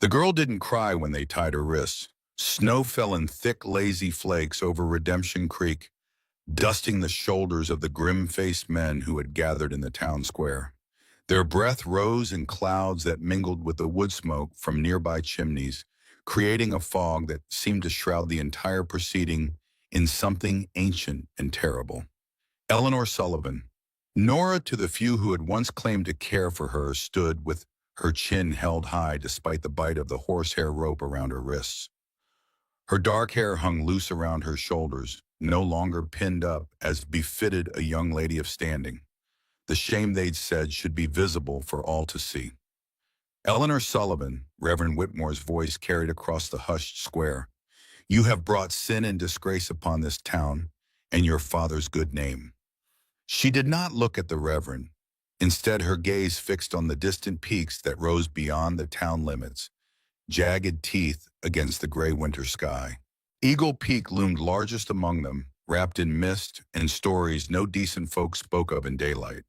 The girl didn't cry when they tied her wrists. Snow fell in thick, lazy flakes over Redemption Creek, dusting the shoulders of the grim-faced men who had gathered in the town square. Their breath rose in clouds that mingled with the wood smoke from nearby chimneys, creating a fog that seemed to shroud the entire proceeding in something ancient and terrible. Eleanor Sullivan. Nora, to the few who had once claimed to care for her, stood with her chin held high despite the bite of the horsehair rope around her wrists. Her dark hair hung loose around her shoulders, no longer pinned up as befitted a young lady of standing. The shame, they'd said, should be visible for all to see. Eleanor Sullivan, Reverend Whitmore's voice carried across the hushed square. You have brought sin and disgrace upon this town and your father's good name. She did not look at the Reverend. Instead, her gaze fixed on the distant peaks that rose beyond the town limits, jagged teeth against the gray winter sky. Eagle Peak loomed largest among them, wrapped in mist and stories no decent folk spoke of in daylight.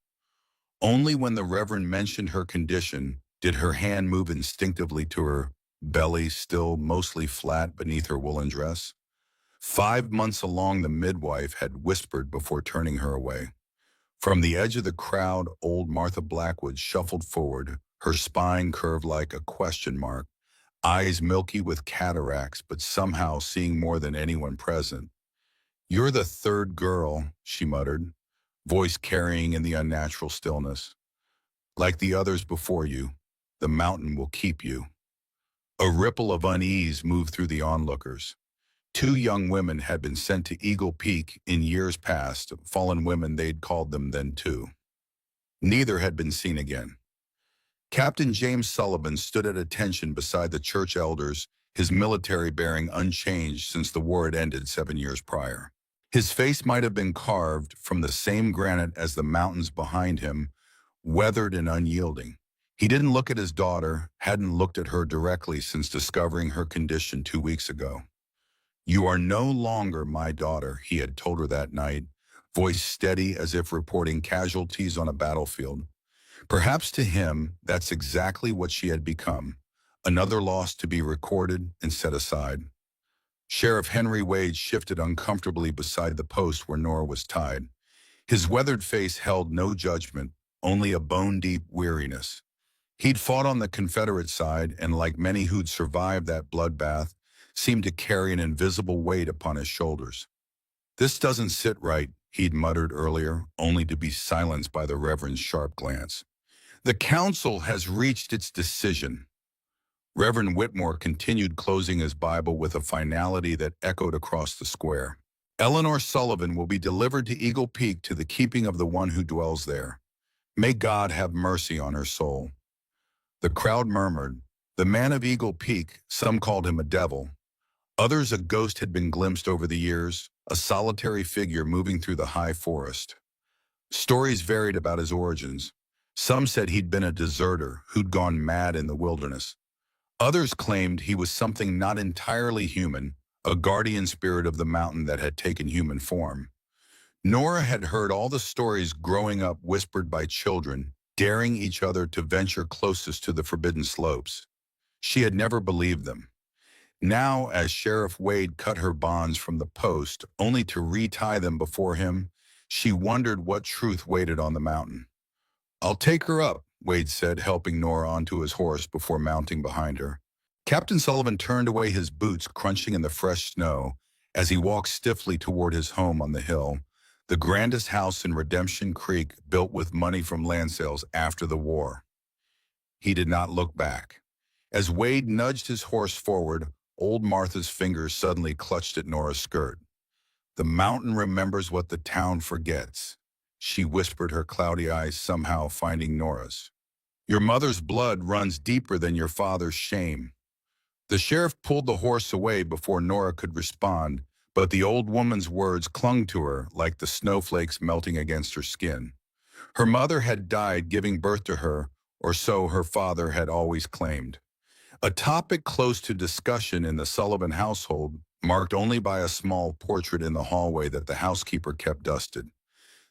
Only when the Reverend mentioned her condition did her hand move instinctively to her belly, still mostly flat beneath her woolen dress. 5 months along, the midwife had whispered before turning her away. From the edge of the crowd, old Martha Blackwood shuffled forward, her spine curved like a question mark, eyes milky with cataracts, but somehow seeing more than anyone present. You're the third girl, she muttered, voice carrying in the unnatural stillness. Like the others before you, the mountain will keep you. A ripple of unease moved through the onlookers. 2 young women had been sent to Eagle Peak in years past, fallen women they'd called them then too. Neither had been seen again. Captain James Sullivan stood at attention beside the church elders, his military bearing unchanged since the war had ended 7 years prior. His face might have been carved from the same granite as the mountains behind him, weathered and unyielding. He didn't look at his daughter, hadn't looked at her directly since discovering her condition 2 weeks ago. You are no longer my daughter, he had told her that night, voice steady as if reporting casualties on a battlefield. Perhaps to him, that's exactly what she had become, another loss to be recorded and set aside. Sheriff Henry Wade shifted uncomfortably beside the post where Nora was tied. His weathered face held no judgment, only a bone-deep weariness. He'd fought on the Confederate side, and like many who'd survived that bloodbath, seemed to carry an invisible weight upon his shoulders. This doesn't sit right, he'd muttered earlier, only to be silenced by the Reverend's sharp glance. The council has reached its decision. Reverend Whitmore continued, closing his Bible with a finality that echoed across the square. Eleanor Sullivan will be delivered to Eagle Peak to the keeping of the one who dwells there. May God have mercy on her soul. The crowd murmured. The man of Eagle Peak, some called him a devil. Others, a ghost had been glimpsed over the years, a solitary figure moving through the high forest. Stories varied about his origins. Some said he'd been a deserter who'd gone mad in the wilderness. Others claimed he was something not entirely human, a guardian spirit of the mountain that had taken human form. Nora had heard all the stories growing up whispered by children, daring each other to venture closest to the forbidden slopes. She had never believed them. Now, as Sheriff Wade cut her bonds from the post, only to retie them before him, she wondered what truth waited on the mountain. I'll take her up, Wade said, helping Nora onto his horse before mounting behind her. Captain Sullivan turned away, his boots crunching in the fresh snow, as he walked stiffly toward his home on the hill, the grandest house in Redemption Creek, built with money from land sales after the war. He did not look back. As Wade nudged his horse forward, old Martha's fingers suddenly clutched at Nora's skirt. The mountain remembers what the town forgets, she whispered, her cloudy eyes somehow finding Nora's. Your mother's blood runs deeper than your father's shame. The sheriff pulled the horse away before Nora could respond, but the old woman's words clung to her like the snowflakes melting against her skin. Her mother had died giving birth to her, or so her father had always claimed. A topic close to discussion in the Sullivan household, marked only by a small portrait in the hallway that the housekeeper kept dusted.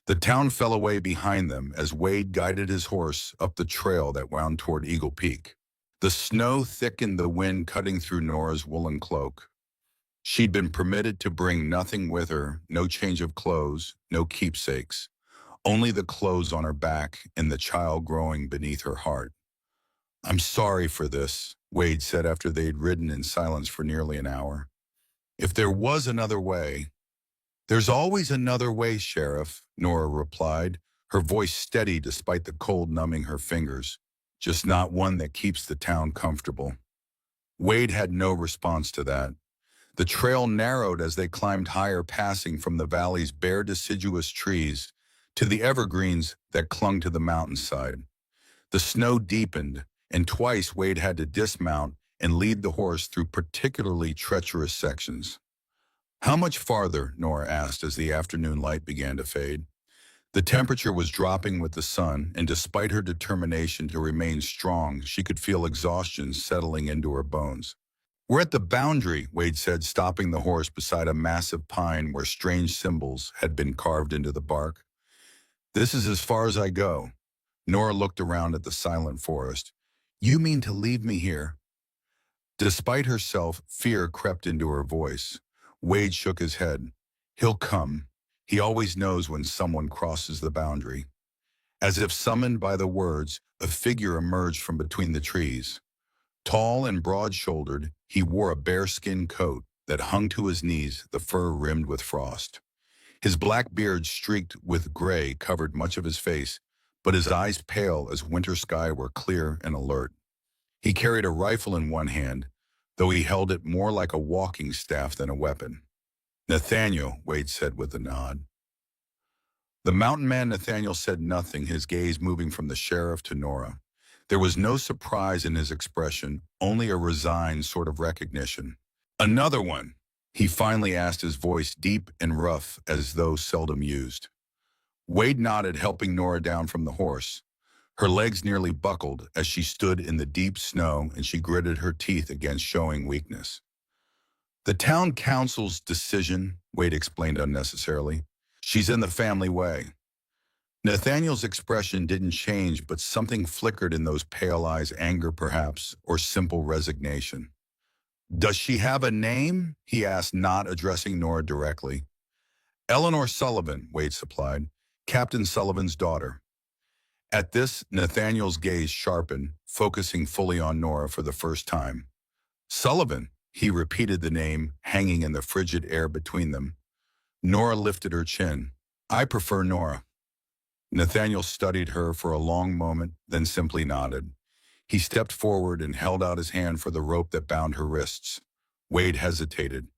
The town fell away behind them as Wade guided his horse up the trail that wound toward Eagle Peak. The snow thickened, the wind cutting through Nora's woolen cloak. She'd been permitted to bring nothing with her, no change of clothes, no keepsakes, only the clothes on her back and the child growing beneath her heart. "I'm sorry for this," Wade said after they'd ridden in silence for nearly an hour. "If there was another way—" "There's always another way, Sheriff," Nora replied, her voice steady despite the cold numbing her fingers. "Just not one that keeps the town comfortable." Wade had no response to that. The trail narrowed as they climbed higher, passing from the valley's bare deciduous trees to the evergreens that clung to the mountainside. The snow deepened, and twice Wade had to dismount and lead the horse through particularly treacherous sections. "How much farther?" Nora asked as the afternoon light began to fade. The temperature was dropping with the sun, and despite her determination to remain strong, she could feel exhaustion settling into her bones. "We're at the boundary," Wade said, stopping the horse beside a massive pine where strange symbols had been carved into the bark. "This is as far as I go." Nora looked around at the silent forest. "You mean to leave me here?" Despite herself, fear crept into her voice. Wade shook his head. "He'll come. He always knows when someone crosses the boundary." As if summoned by the words, a figure emerged from between the trees. Tall and broad-shouldered, he wore a bearskin coat that hung to his knees, the fur rimmed with frost. His black beard streaked with gray covered much of his face, but his eyes pale as winter sky were clear and alert. He carried a rifle in one hand, though he held it more like a walking staff than a weapon. "Nathaniel," Wade said with a nod. The mountain man Nathaniel said nothing, his gaze moving from the sheriff to Nora. There was no surprise in his expression, only a resigned sort of recognition. "Another one?" he finally asked, his voice deep and rough as though seldom used. Wade nodded, helping Nora down from the horse. Her legs nearly buckled as she stood in the deep snow, and she gritted her teeth against showing weakness. "The town council's decision," Wade explained unnecessarily. "She's in the family way." Nathaniel's expression didn't change, but something flickered in those pale eyes, anger perhaps, or simple resignation. "Does she have a name?" he asked, not addressing Nora directly. "Eleanor Sullivan," Wade supplied. "Captain Sullivan's daughter." At this, Nathaniel's gaze sharpened, focusing fully on Nora for the first time. "Sullivan," he repeated, the name hanging in the frigid air between them. Nora lifted her chin. "I prefer Nora." Nathaniel studied her for a long moment, then simply nodded. He stepped forward and held out his hand for the rope that bound her wrists. Wade hesitated.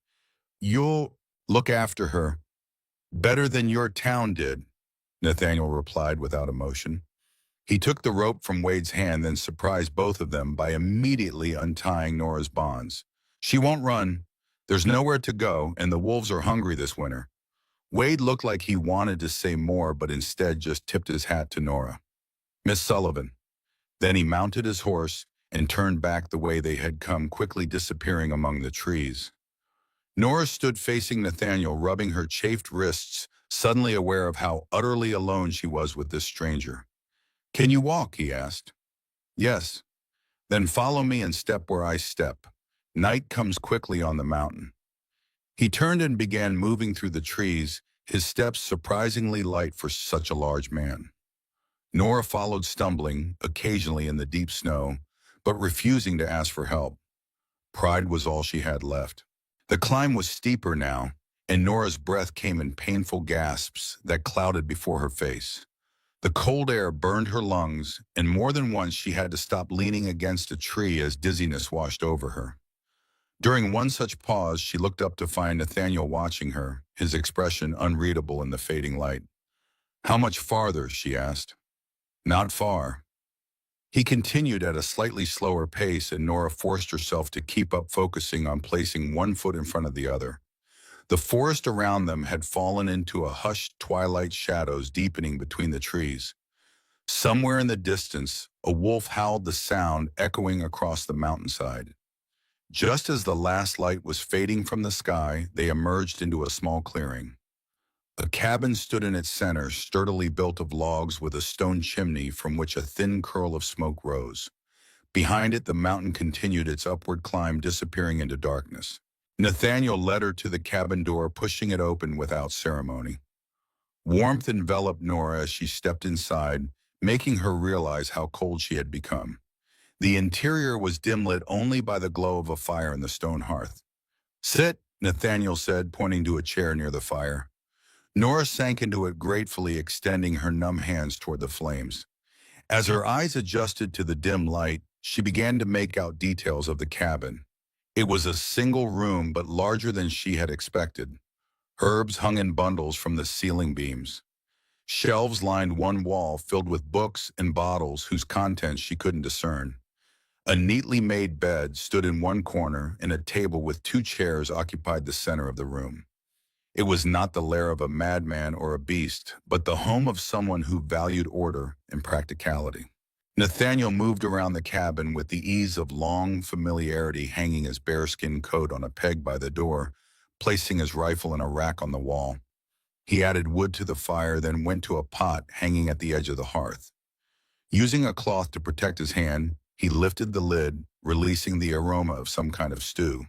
"You'll look after her better than your town did," Nathaniel replied without emotion. He took the rope from Wade's hand, then surprised both of them by immediately untying Nora's bonds. "She won't run. There's nowhere to go, and the wolves are hungry this winter." Wade looked like he wanted to say more, but instead just tipped his hat to Nora. "Miss Sullivan." Then he mounted his horse and turned back the way they had come, quickly disappearing among the trees. Nora stood facing Nathaniel, rubbing her chafed wrists, suddenly aware of how utterly alone she was with this stranger. "Can you walk?" he asked. "Yes." "Then follow me and step where I step. Night comes quickly on the mountain." He turned and began moving through the trees, his steps surprisingly light for such a large man. Nora followed, stumbling occasionally in the deep snow, but refusing to ask for help. Pride was all she had left. The climb was steeper now, and Nora's breath came in painful gasps that clouded before her face. The cold air burned her lungs, and more than once she had to stop, leaning against a tree as dizziness washed over her. During one such pause, she looked up to find Nathaniel watching her, his expression unreadable in the fading light. "How much farther?" she asked. "Not far." He continued at a slightly slower pace, and Nora forced herself to keep up, focusing on placing one foot in front of the other. The forest around them had fallen into a hushed twilight, shadows deepening between the trees. Somewhere in the distance, a wolf howled, the sound echoing across the mountainside. Just as the last light was fading from the sky, they emerged into a small clearing. A cabin stood in its center, sturdily built of logs with a stone chimney from which a thin curl of smoke rose. Behind it, the mountain continued its upward climb, disappearing into darkness. Nathaniel led her to the cabin door, pushing it open without ceremony. Warmth enveloped Nora as she stepped inside, making her realize how cold she had become. The interior was dim lit only by the glow of a fire in the stone hearth. "Sit," Nathaniel said, pointing to a chair near the fire. Nora sank into it gratefully, extending her numb hands toward the flames. As her eyes adjusted to the dim light, she began to make out details of the cabin. It was a single room, but larger than she had expected. Herbs hung in bundles from the ceiling beams. Shelves lined one wall, filled with books and bottles whose contents she couldn't discern. A neatly made bed stood in one corner, and a table with two chairs occupied the center of the room. It was not the lair of a madman or a beast, but the home of someone who valued order and practicality. Nathaniel moved around the cabin with the ease of long familiarity, hanging his bearskin coat on a peg by the door, placing his rifle in a rack on the wall. He added wood to the fire, then went to a pot hanging at the edge of the hearth. Using a cloth to protect his hand, he lifted the lid, releasing the aroma of some kind of stew.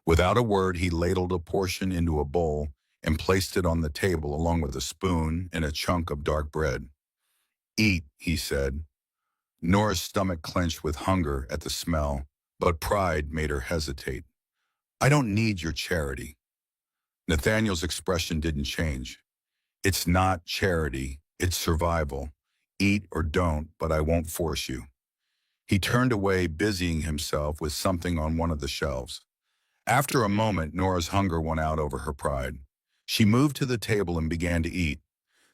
Without a word, he ladled a portion into a bowl and placed it on the table along with a spoon and a chunk of dark bread. "Eat," he said. Nora's stomach clenched with hunger at the smell, but pride made her hesitate. "I don't need your charity." Nathaniel's expression didn't change. "It's not charity, it's survival. Eat or don't, but I won't force you." He turned away, busying himself with something on one of the shelves. After a moment, Nora's hunger won out over her pride. She moved to the table and began to eat.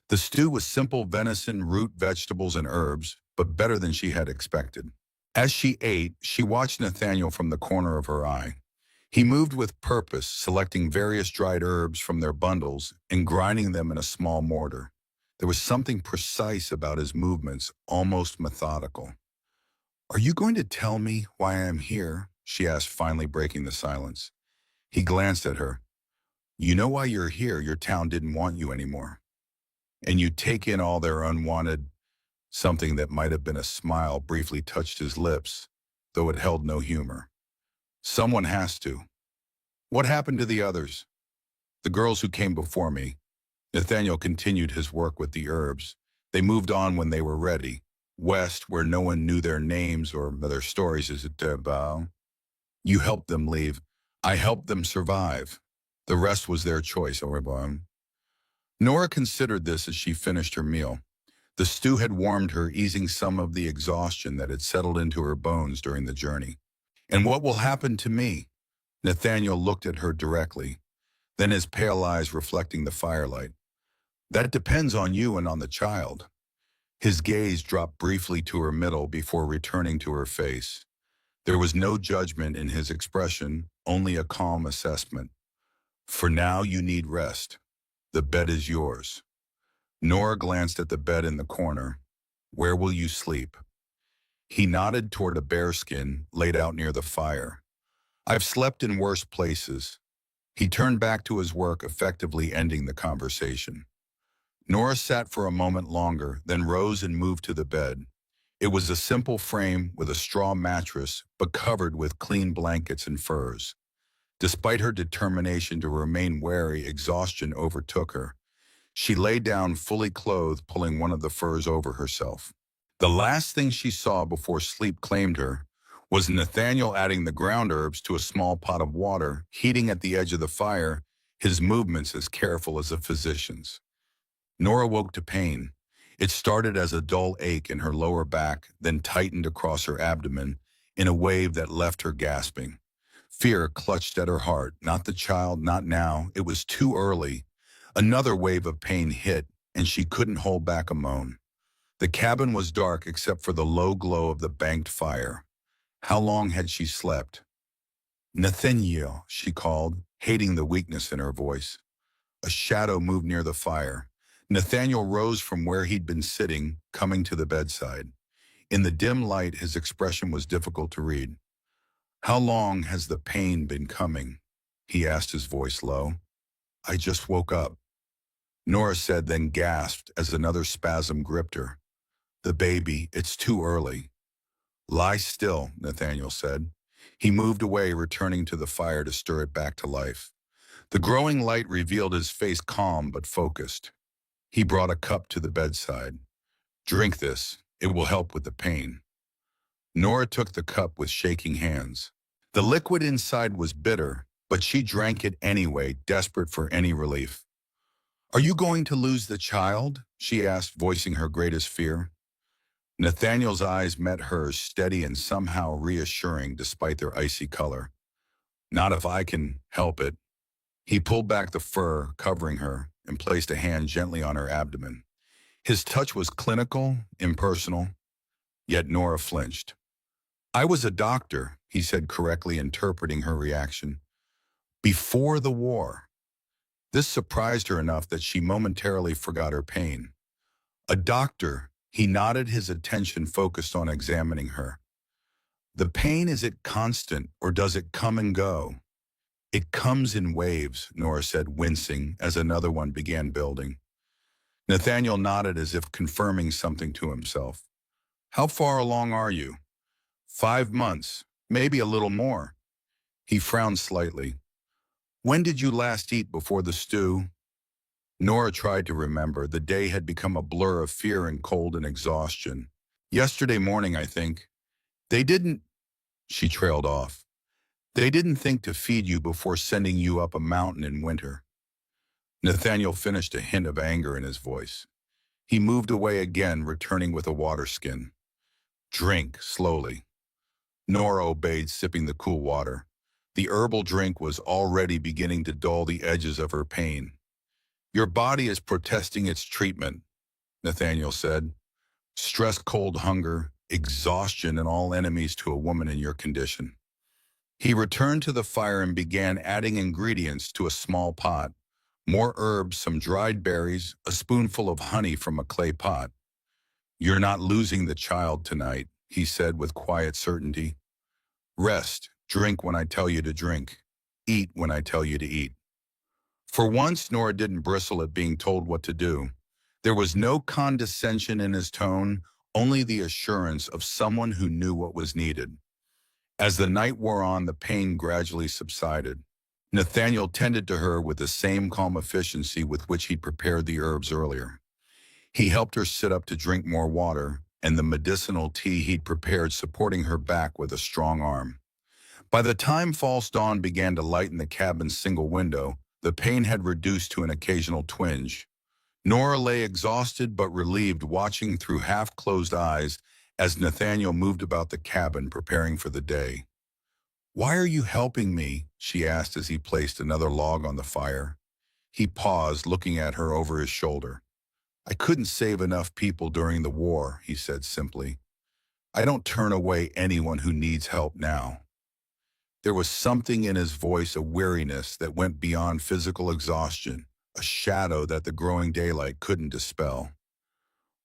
The stew was simple venison, root vegetables, and herbs, but better than she had expected. As she ate, she watched Nathaniel from the corner of her eye. He moved with purpose, selecting various dried herbs from their bundles and grinding them in a small mortar. There was something precise about his movements, almost methodical. "Are you going to tell me why I am here?" she asked, finally breaking the silence. He glanced at her. "You know why you're here. Your town didn't want you anymore. And you take in all their unwanted—" Something that might have been a smile briefly touched his lips, though it held no humor. "Someone has to. What happened to the others?" "The girls who came before me." Nathaniel continued his work with the herbs. "They moved on when they were ready. West, where no one knew their names or their stories. Is it about? You helped them leave. I helped them survive. The rest was their choice, Orebon." Nora considered this as she finished her meal. The stew had warmed her, easing some of the exhaustion that had settled into her bones during the journey. "And what will happen to me?" Nathaniel looked at her directly, then his pale eyes reflecting the firelight. "That depends on you and on the child." His gaze dropped briefly to her middle before returning to her face. There was no judgment in his expression, only a calm assessment. "For now, you need rest. The bed is yours." Nora glanced at the bed in the corner. "Where will you sleep?" He nodded toward a bearskin laid out near the fire. "I've slept in worse places." He turned back to his work, effectively ending the conversation. Nora sat for a moment longer, then rose and moved to the bed. It was a simple frame with a straw mattress, but covered with clean blankets and furs. Despite her determination to remain wary, exhaustion overtook her. She lay down fully clothed, pulling one of the furs over herself. The last thing she saw before sleep claimed her was Nathaniel adding the ground herbs to a small pot of water, heating at the edge of the fire, his movements as careful as a physician's. Nora woke to pain. It started as a dull ache in her lower back, then tightened across her abdomen in a wave that left her gasping. Fear clutched at her heart. Not the child, not now. It was too early. Another wave of pain hit, and she couldn't hold back a moan. The cabin was dark except for the low glow of the banked fire. How long had she slept? "Nathaniel," she called, hating the weakness in her voice. A shadow moved near the fire. Nathaniel rose from where he'd been sitting, coming to the bedside. In the dim light, his expression was difficult to read. "How long has the pain been coming?" he asked, his voice low. "I just woke up," Nora said, then gasped as another spasm gripped her. "The baby, it's too early." Lie still, Nathaniel said. He moved away, returning to the fire to stir it back to life. The growing light revealed his face calm but focused. He brought a cup to the bedside. Drink this. It will help with the pain. Nora took the cup with shaking hands. The liquid inside was bitter, but she drank it anyway, desperate for any relief. Are you going to lose the child? She asked, voicing her greatest fear. Nathaniel's eyes met hers, steady and somehow reassuring despite their icy color. Not if I can help it. He pulled back the fur covering her and placed a hand gently on her abdomen. His touch was clinical, impersonal, yet Nora flinched. I was a doctor, he said, correctly interpreting her reaction. Before the war. This surprised her enough that she momentarily forgot her pain. A doctor, he nodded, his attention focused on examining her. The pain, is it constant or does it come and go? It comes in waves, Nora said, wincing as another one began building. Nathaniel nodded as if confirming something to himself. How far along are you? 5 months, maybe a little more. He frowned slightly. When did you last eat before the stew? Nora tried to remember. The day had become a blur of fear and cold and exhaustion. Yesterday morning, I think. They didn't, she trailed off. They didn't think to feed you before sending you up a mountain in winter. Nathaniel finished, a hint of anger in his voice. He moved away again, returning with a water skin. Drink, slowly. Nora obeyed, sipping the cool water. The herbal drink was already beginning to dull the edges of her pain. Your body is protesting its treatment, Nathaniel said. Stress, cold, hunger, exhaustion, and all enemies to a woman in your condition. He returned to the fire and began adding ingredients to a small pot. More herbs, some dried berries, a spoonful of honey from a clay pot. You're not losing the child tonight, he said with quiet certainty. Rest, drink when I tell you to drink. Eat when I tell you to eat. For once, Nora didn't bristle at being told what to do. There was no condescension in his tone, only the assurance of someone who knew what was needed. As the night wore on, the pain gradually subsided. Nathaniel tended to her with the same calm efficiency with which he'd prepared the herbs earlier. He helped her sit up to drink more water, and the medicinal tea he'd prepared supporting her back with a strong arm. By the time false dawn began to lighten the cabin's single window, the pain had reduced to an occasional twinge. Nora lay exhausted but relieved, watching through half-closed eyes as Nathaniel moved about the cabin preparing for the day. Why are you helping me? She asked as he placed another log on the fire. He paused, looking at her over his shoulder. I couldn't save enough people during the war, he said simply. I don't turn away anyone who needs help now. There was something in his voice, a weariness that went beyond physical exhaustion, a shadow that the growing daylight couldn't dispel.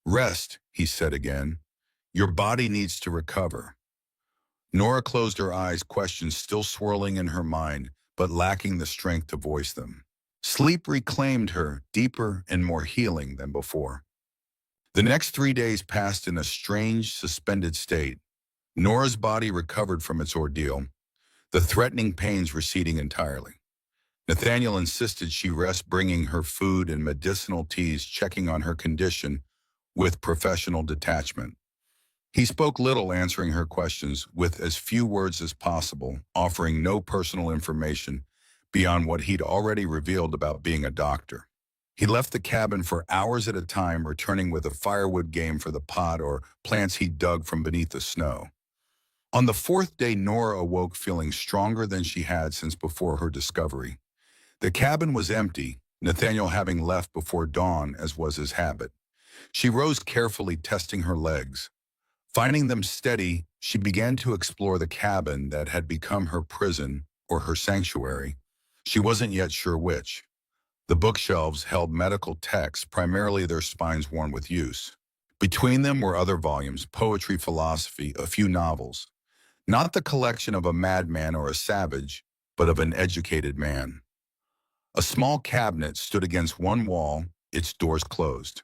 Rest, he said again. Your body needs to recover. Nora closed her eyes, questions still swirling in her mind, but lacking the strength to voice them. Sleep reclaimed her, deeper and more healing than before. The next 3 days passed in a strange, suspended state. Nora's body recovered from its ordeal, the threatening pains receding entirely. Nathaniel insisted she rest, bringing her food and medicinal teas, checking on her condition with professional detachment. He spoke little, answering her questions with as few words as possible, offering no personal information beyond what he'd already revealed about being a doctor. He left the cabin for hours at a time, returning with a firewood game for the pot or plants he'd dug from beneath the snow. On the 4th day, Nora awoke feeling stronger than she had since before her discovery. The cabin was empty, Nathaniel having left before dawn, as was his habit. She rose carefully, testing her legs. Finding them steady, she began to explore the cabin that had become her prison or her sanctuary. She wasn't yet sure which. The bookshelves held medical texts, primarily their spines worn with use. Between them were other volumes, poetry, philosophy, a few novels. Not the collection of a madman or a savage, but of an educated man. A small cabinet stood against one wall, its doors closed.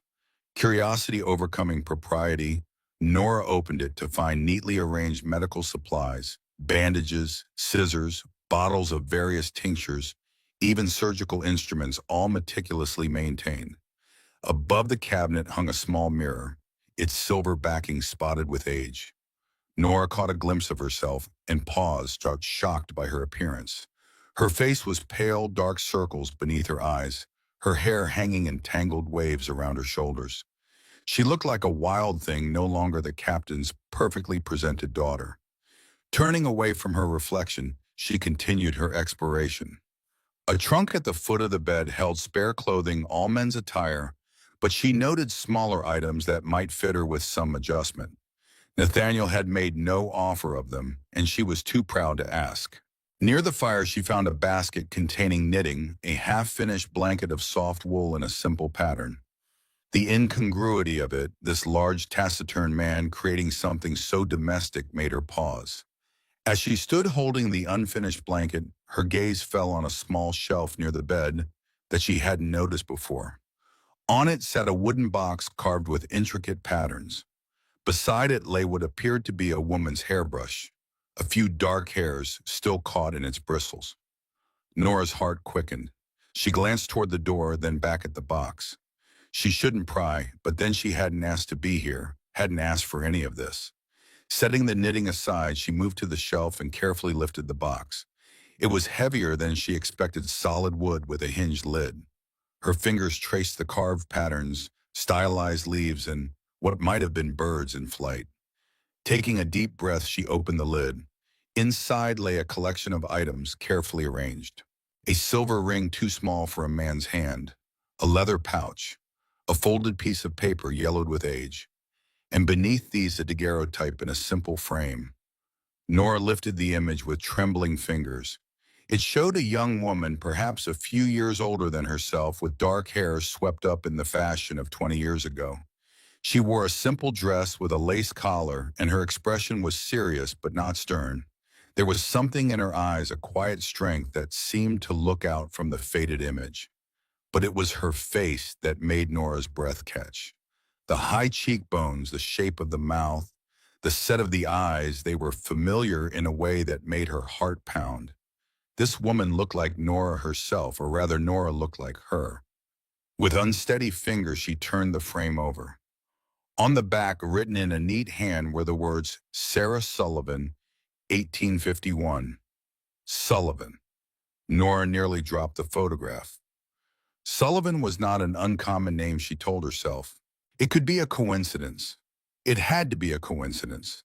Curiosity overcoming propriety, Nora opened it to find neatly arranged medical supplies, bandages, scissors, bottles of various tinctures, even surgical instruments, all meticulously maintained. Above the cabinet hung a small mirror, its silver backing spotted with age. Nora caught a glimpse of herself and paused, struck shocked by her appearance. Her face was pale, dark circles beneath her eyes, her hair hanging in tangled waves around her shoulders. She looked like a wild thing, no longer the captain's perfectly presented daughter. Turning away from her reflection, she continued her exploration. A trunk at the foot of the bed held spare clothing, all men's attire, but she noted smaller items that might fit her with some adjustment. Nathaniel had made no offer of them, and she was too proud to ask. Near the fire, she found a basket containing knitting, a half-finished blanket of soft wool in a simple pattern. The incongruity of it, this large taciturn man creating something so domestic, made her pause. As she stood holding the unfinished blanket, her gaze fell on a small shelf near the bed that she hadn't noticed before. On it sat a wooden box carved with intricate patterns. Beside it lay what appeared to be a woman's hairbrush, a few dark hairs still caught in its bristles. Nora's heart quickened. She glanced toward the door, then back at the box. She shouldn't pry, but then she hadn't asked to be here, hadn't asked for any of this. Setting the knitting aside, she moved to the shelf and carefully lifted the box. It was heavier than she expected, solid wood with a hinged lid. Her fingers traced the carved patterns, stylized leaves, and what might have been birds in flight. Taking a deep breath, she opened the lid. Inside lay a collection of items carefully arranged. A silver ring too small for a man's hand, a leather pouch, a folded piece of paper yellowed with age, and beneath these a daguerreotype in a simple frame. Nora lifted the image with trembling fingers. It showed a young woman, perhaps a few years older than herself, with dark hair swept up in the fashion of 20 years ago. She wore a simple dress with a lace collar, and her expression was serious but not stern. There was something in her eyes, a quiet strength that seemed to look out from the faded image. But it was her face that made Nora's breath catch. The high cheekbones, the shape of the mouth, the set of the eyes, they were familiar in a way that made her heart pound. This woman looked like Nora herself, or rather Nora looked like her. With unsteady fingers, she turned the frame over. On the back, written in a neat hand, were the words, Sarah Sullivan, 1851. Sullivan. Nora nearly dropped the photograph. Sullivan was not an uncommon name, she told herself. It could be a coincidence. It had to be a coincidence.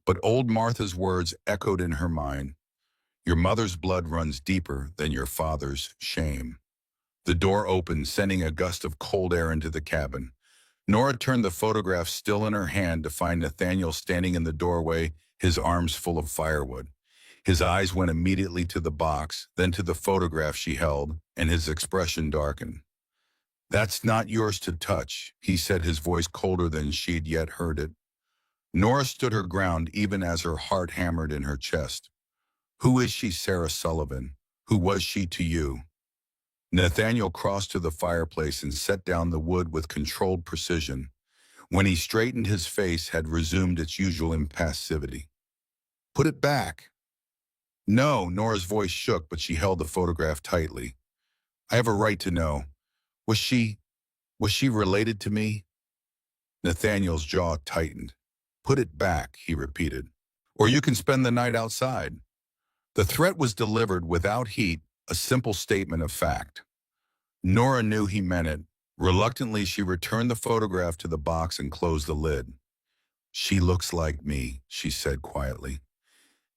But old Martha's words echoed in her mind. Your mother's blood runs deeper than your father's shame. The door opened, sending a gust of cold air into the cabin. Nora turned the photograph still in her hand to find Nathaniel standing in the doorway, his arms full of firewood. His eyes went immediately to the box, then to the photograph she held, and his expression darkened. That's not yours to touch, he said, his voice colder than she'd yet heard it. Nora stood her ground even as her heart hammered in her chest. Who is she, Sarah Sullivan? Who was she to you? Nathaniel crossed to the fireplace and set down the wood with controlled precision. When he straightened, his face had resumed its usual impassivity. Put it back. No, Nora's voice shook, but she held the photograph tightly. I have a right to know. Was she related to me? Nathaniel's jaw tightened. Put it back, he repeated. Or you can spend the night outside. The threat was delivered without heat, a simple statement of fact. Nora knew he meant it. Reluctantly, she returned the photograph to the box and closed the lid. She looks like me, she said quietly.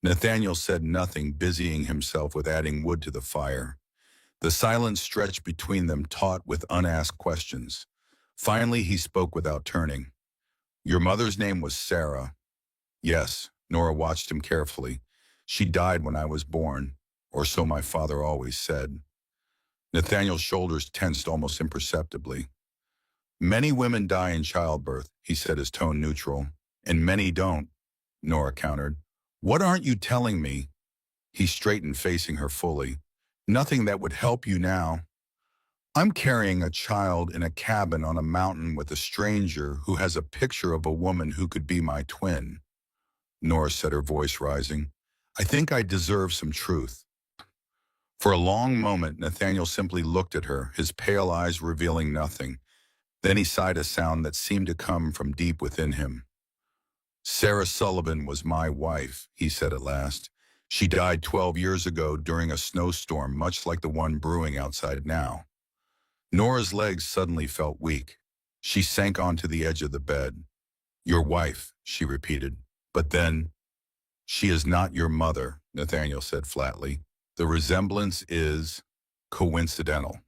Nathaniel said nothing, busying himself with adding wood to the fire. The silence stretched between them, taut with unasked questions. Finally, he spoke without turning. Your mother's name was Sarah. Yes, Nora watched him carefully. She died when I was born, or so my father always said. Nathaniel's shoulders tensed almost imperceptibly. Many women die in childbirth, he said, his tone neutral. And many don't, Nora countered. What aren't you telling me? He straightened, facing her fully. Nothing that would help you now. I'm carrying a child in a cabin on a mountain with a stranger who has a picture of a woman who could be my twin, Nora said, her voice rising. I think I deserve some truth. For a long moment, Nathaniel simply looked at her, his pale eyes revealing nothing. Then he sighed a sound that seemed to come from deep within him. Sarah Sullivan was my wife, he said at last. She died 12 years ago during a snowstorm, much like the one brewing outside now. Nora's legs suddenly felt weak. She sank onto the edge of the bed. Your wife, she repeated. But then, she is not your mother, Nathaniel said flatly. The resemblance is coincidental.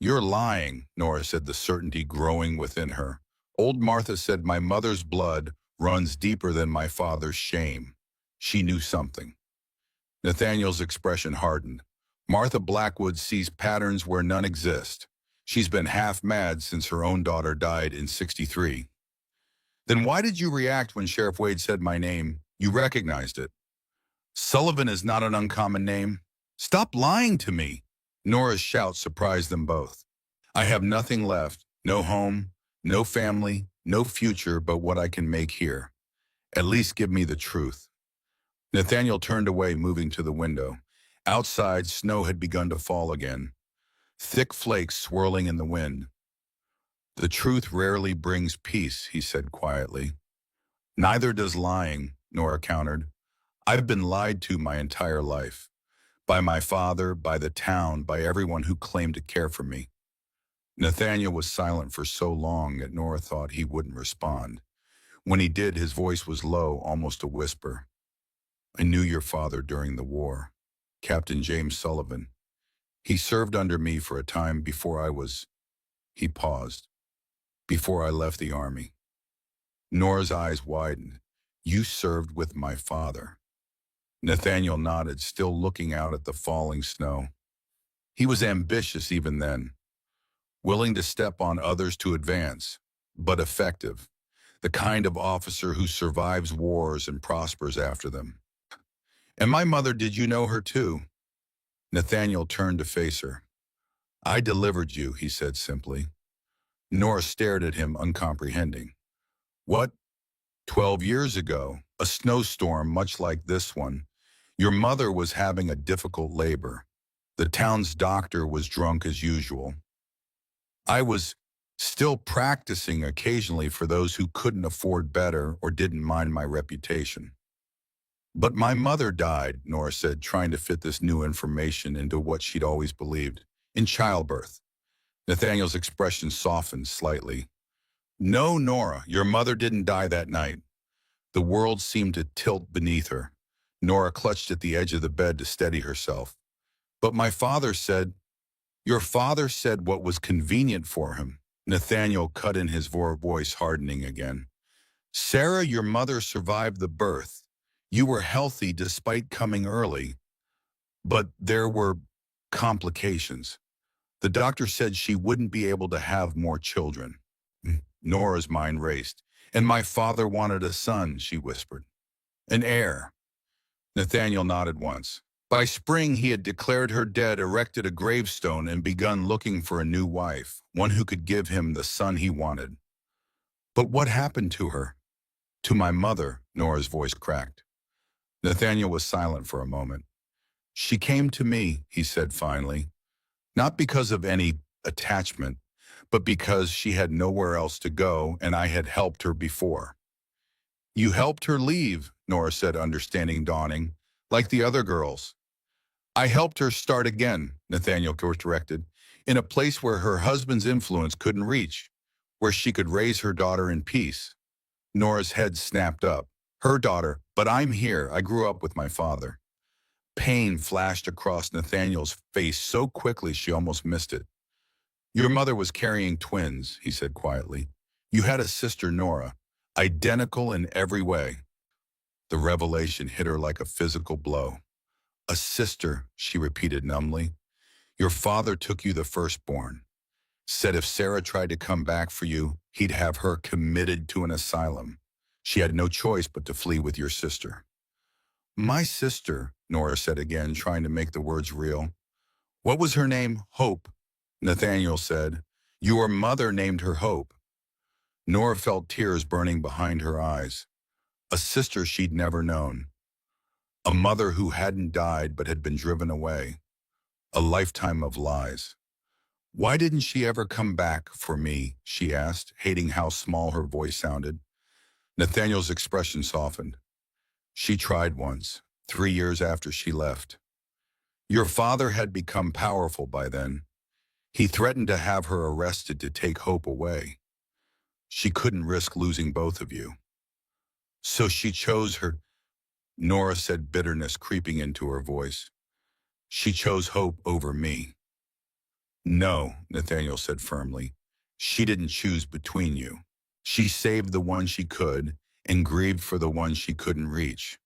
You're lying, Nora said, the certainty growing within her. Old Martha said my mother's blood runs deeper than my father's shame. She knew something. Nathaniel's expression hardened. Martha Blackwood sees patterns where none exist. She's been half mad since her own daughter died in '63. Then why did you react when Sheriff Wade said my name? You recognized it. Sullivan is not an uncommon name. Stop lying to me. Nora's shout surprised them both. I have nothing left, no home, no family, no future but what I can make here. At least give me the truth. Nathaniel turned away, moving to the window. Outside, snow had begun to fall again, thick flakes swirling in the wind. The truth rarely brings peace, he said quietly. Neither does lying, Nora countered. I've been lied to my entire life. By my father, by the town, by everyone who claimed to care for me. Nathaniel was silent for so long that Nora thought he wouldn't respond. When he did, his voice was low, almost a whisper. I knew your father during the war, Captain James Sullivan. He served under me for a time before I was, he paused, before I left the army. Nora's eyes widened. You served with my father. Nathaniel nodded, still looking out at the falling snow. He was ambitious even then, willing to step on others to advance, but effective, the kind of officer who survives wars and prospers after them. And my mother, did you know her too? Nathaniel turned to face her. I delivered you, he said simply. Nora stared at him, uncomprehending. What? 12 years ago, a snowstorm much like this one. Your mother was having a difficult labor. The town's doctor was drunk as usual. I was still practicing occasionally for those who couldn't afford better or didn't mind my reputation. But my mother died, Nora said, trying to fit this new information into what she'd always believed, in childbirth. Nathaniel's expression softened slightly. No, Nora, your mother didn't die that night. The world seemed to tilt beneath her. Nora clutched at the edge of the bed to steady herself. But my father said, your father said what was convenient for him. Nathaniel cut in, his voice hardening again. Sarah, your mother survived the birth. You were healthy despite coming early. But there were complications. The doctor said she wouldn't be able to have more children. Nora's mind raced. And my father wanted a son, she whispered. An heir. Nathaniel nodded once. By spring, he had declared her dead, erected a gravestone, and begun looking for a new wife, one who could give him the son he wanted. But what happened to her? To my mother, Nora's voice cracked. Nathaniel was silent for a moment. She came to me, he said finally, not because of any attachment, but because she had nowhere else to go and I had helped her before. You helped her leave, Nora said, understanding dawning, like the other girls. I helped her start again, Nathaniel corrected, in a place where her husband's influence couldn't reach, where she could raise her daughter in peace. Nora's head snapped up. Her daughter, but I'm here. I grew up with my father. Pain flashed across Nathaniel's face so quickly she almost missed it. Your mother was carrying twins, he said quietly. You had a sister, Nora, identical in every way. The revelation hit her like a physical blow. A sister, she repeated numbly. Your father took you the firstborn. Said if Sarah tried to come back for you, he'd have her committed to an asylum. She had no choice but to flee with your sister. My sister, Nora said again, trying to make the words real. What was her name? Hope. Nathaniel said. Your mother named her Hope. Nora felt tears burning behind her eyes. A sister she'd never known. A mother who hadn't died but had been driven away. A lifetime of lies. Why didn't she ever come back for me, she asked, hating how small her voice sounded. Nathaniel's expression softened. She tried once, 3 years after she left. Your father had become powerful by then. He threatened to have her arrested to take Hope away. She couldn't risk losing both of you. So she chose her, Nora said, bitterness creeping into her voice. She chose Hope over me. No, Nathaniel said firmly. She didn't choose between you. She saved the one she could and grieved for the one she couldn't reach.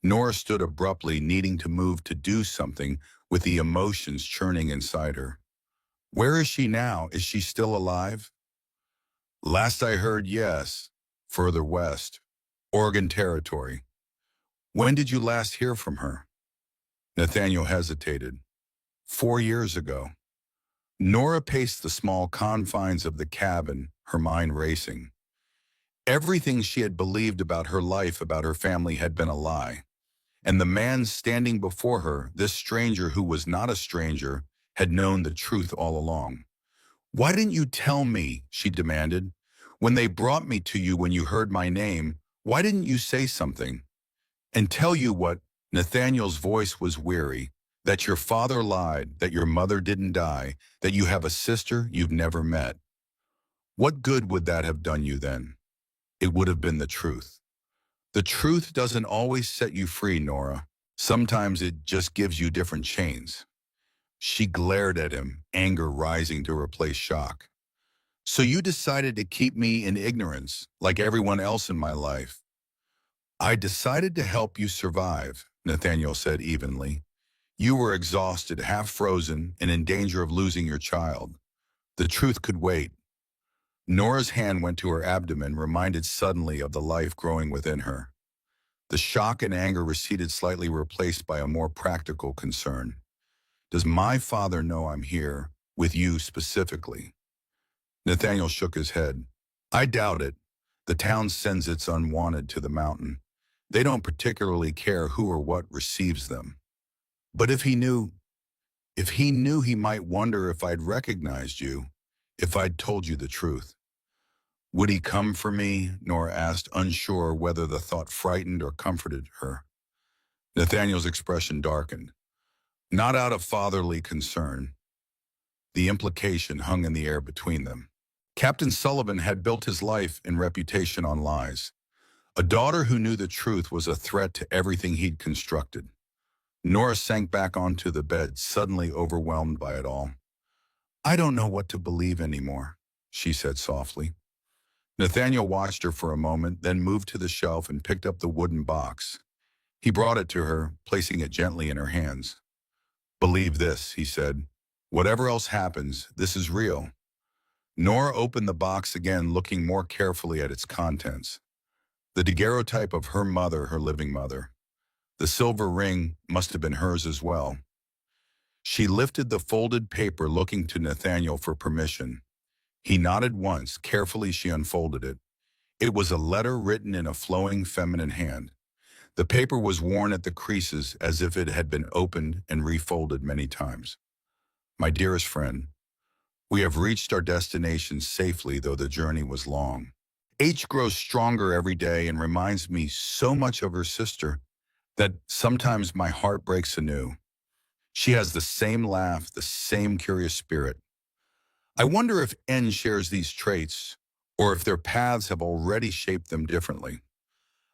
Nora stood abruptly, needing to move to do something with the emotions churning inside her. Where is she now? Is she still alive? Last I heard, yes. Further west. Oregon Territory. When did you last hear from her? Nathaniel hesitated. 4 years ago. Nora paced the small confines of the cabin, her mind racing. Everything she had believed about her life, about her family, had been a lie. And the man standing before her, this stranger who was not a stranger, had known the truth all along. Why didn't you tell me, she demanded. When they brought me to you, when you heard my name, why didn't you say something? And tell you what, Nathaniel's voice was weary, that your father lied, that your mother didn't die, that you have a sister you've never met. What good would that have done you then? It would have been the truth. The truth doesn't always set you free, Nora. Sometimes it just gives you different chains. She glared at him, anger rising to replace shock. So you decided to keep me in ignorance, like everyone else in my life. I decided to help you survive, Nathaniel said evenly. You were exhausted, half frozen, and in danger of losing your child. The truth could wait. Nora's hand went to her abdomen, reminded suddenly of the life growing within her. The shock and anger receded slightly, replaced by a more practical concern. Does my father know I'm here, with you specifically? Nathaniel shook his head. I doubt it. The town sends its unwanted to the mountain. They don't particularly care who or what receives them. But if he knew, he might wonder if I'd recognized you, if I'd told you the truth. Would he come for me? Nora asked, unsure whether the thought frightened or comforted her. Nathaniel's expression darkened. Not out of fatherly concern. The implication hung in the air between them. Captain Sullivan had built his life and reputation on lies. A daughter who knew the truth was a threat to everything he'd constructed. Nora sank back onto the bed, suddenly overwhelmed by it all. I don't know what to believe anymore, she said softly. Nathaniel watched her for a moment, then moved to the shelf and picked up the wooden box. He brought it to her, placing it gently in her hands. Believe this, he said. Whatever else happens, this is real. Nora opened the box again, looking more carefully at its contents. The daguerreotype of her mother, her living mother. The silver ring must have been hers as well. She lifted the folded paper, looking to Nathaniel for permission. He nodded once. Carefully, she unfolded it. It was a letter written in a flowing feminine hand. The paper was worn at the creases as if it had been opened and refolded many times. My dearest friend, we have reached our destination safely, though the journey was long. H grows stronger every day and reminds me so much of her sister that sometimes my heart breaks anew. She has the same laugh, the same curious spirit. I wonder if N shares these traits, or if their paths have already shaped them differently.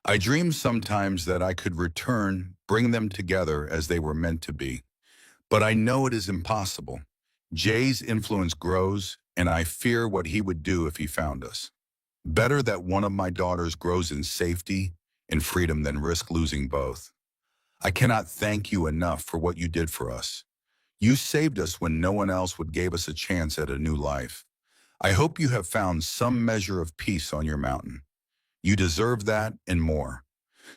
I dream sometimes that I could return, bring them together as they were meant to be. But I know it is impossible. Jay's influence grows, and I fear what he would do if he found us. Better that one of my daughters grows in safety and freedom than risk losing both. I cannot thank you enough for what you did for us. You saved us when no one else would give us a chance at a new life. I hope you have found some measure of peace on your mountain. You deserve that and more.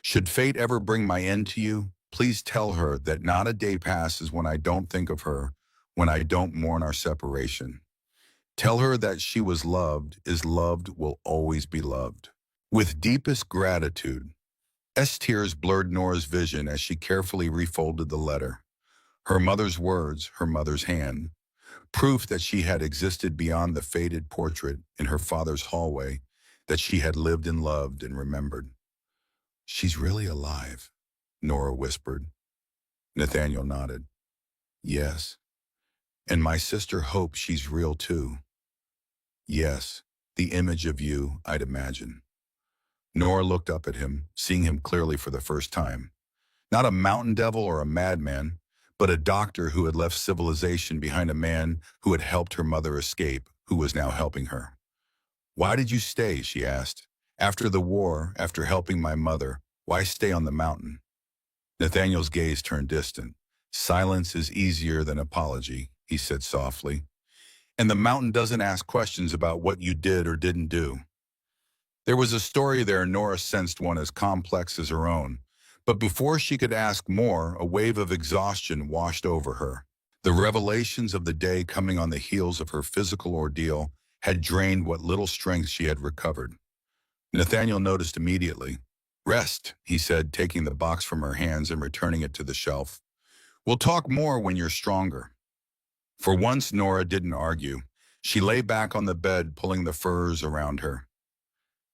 Should fate ever bring my end to you, please tell her that not a day passes when I don't think of her, when I don't mourn our separation. Tell her that she was loved, is loved, will always be loved. With deepest gratitude, tears blurred Nora's vision as she carefully refolded the letter. Her mother's words, her mother's hand, proof that she had existed beyond the faded portrait in her father's hallway, that she had lived and loved and remembered. She's really alive, Nora whispered. Nathaniel nodded. Yes. And my sister hopes she's real too. Yes, the image of you, I'd imagine. Nora looked up at him, seeing him clearly for the first time. Not a mountain devil or a madman, but a doctor who had left civilization behind, a man who had helped her mother escape, who was now helping her. Why did you stay, she asked. After the war, after helping my mother, why stay on the mountain? Nathaniel's gaze turned distant. Silence is easier than apology, he said softly. And the mountain doesn't ask questions about what you did or didn't do. There was a story there. Nora sensed one as complex as her own. But before she could ask more, a wave of exhaustion washed over her. The revelations of the day, coming on the heels of her physical ordeal, had drained what little strength she had recovered. Nathaniel noticed immediately. Rest, he said, taking the box from her hands and returning it to the shelf. We'll talk more when you're stronger. For once, Nora didn't argue. She lay back on the bed, pulling the furs around her.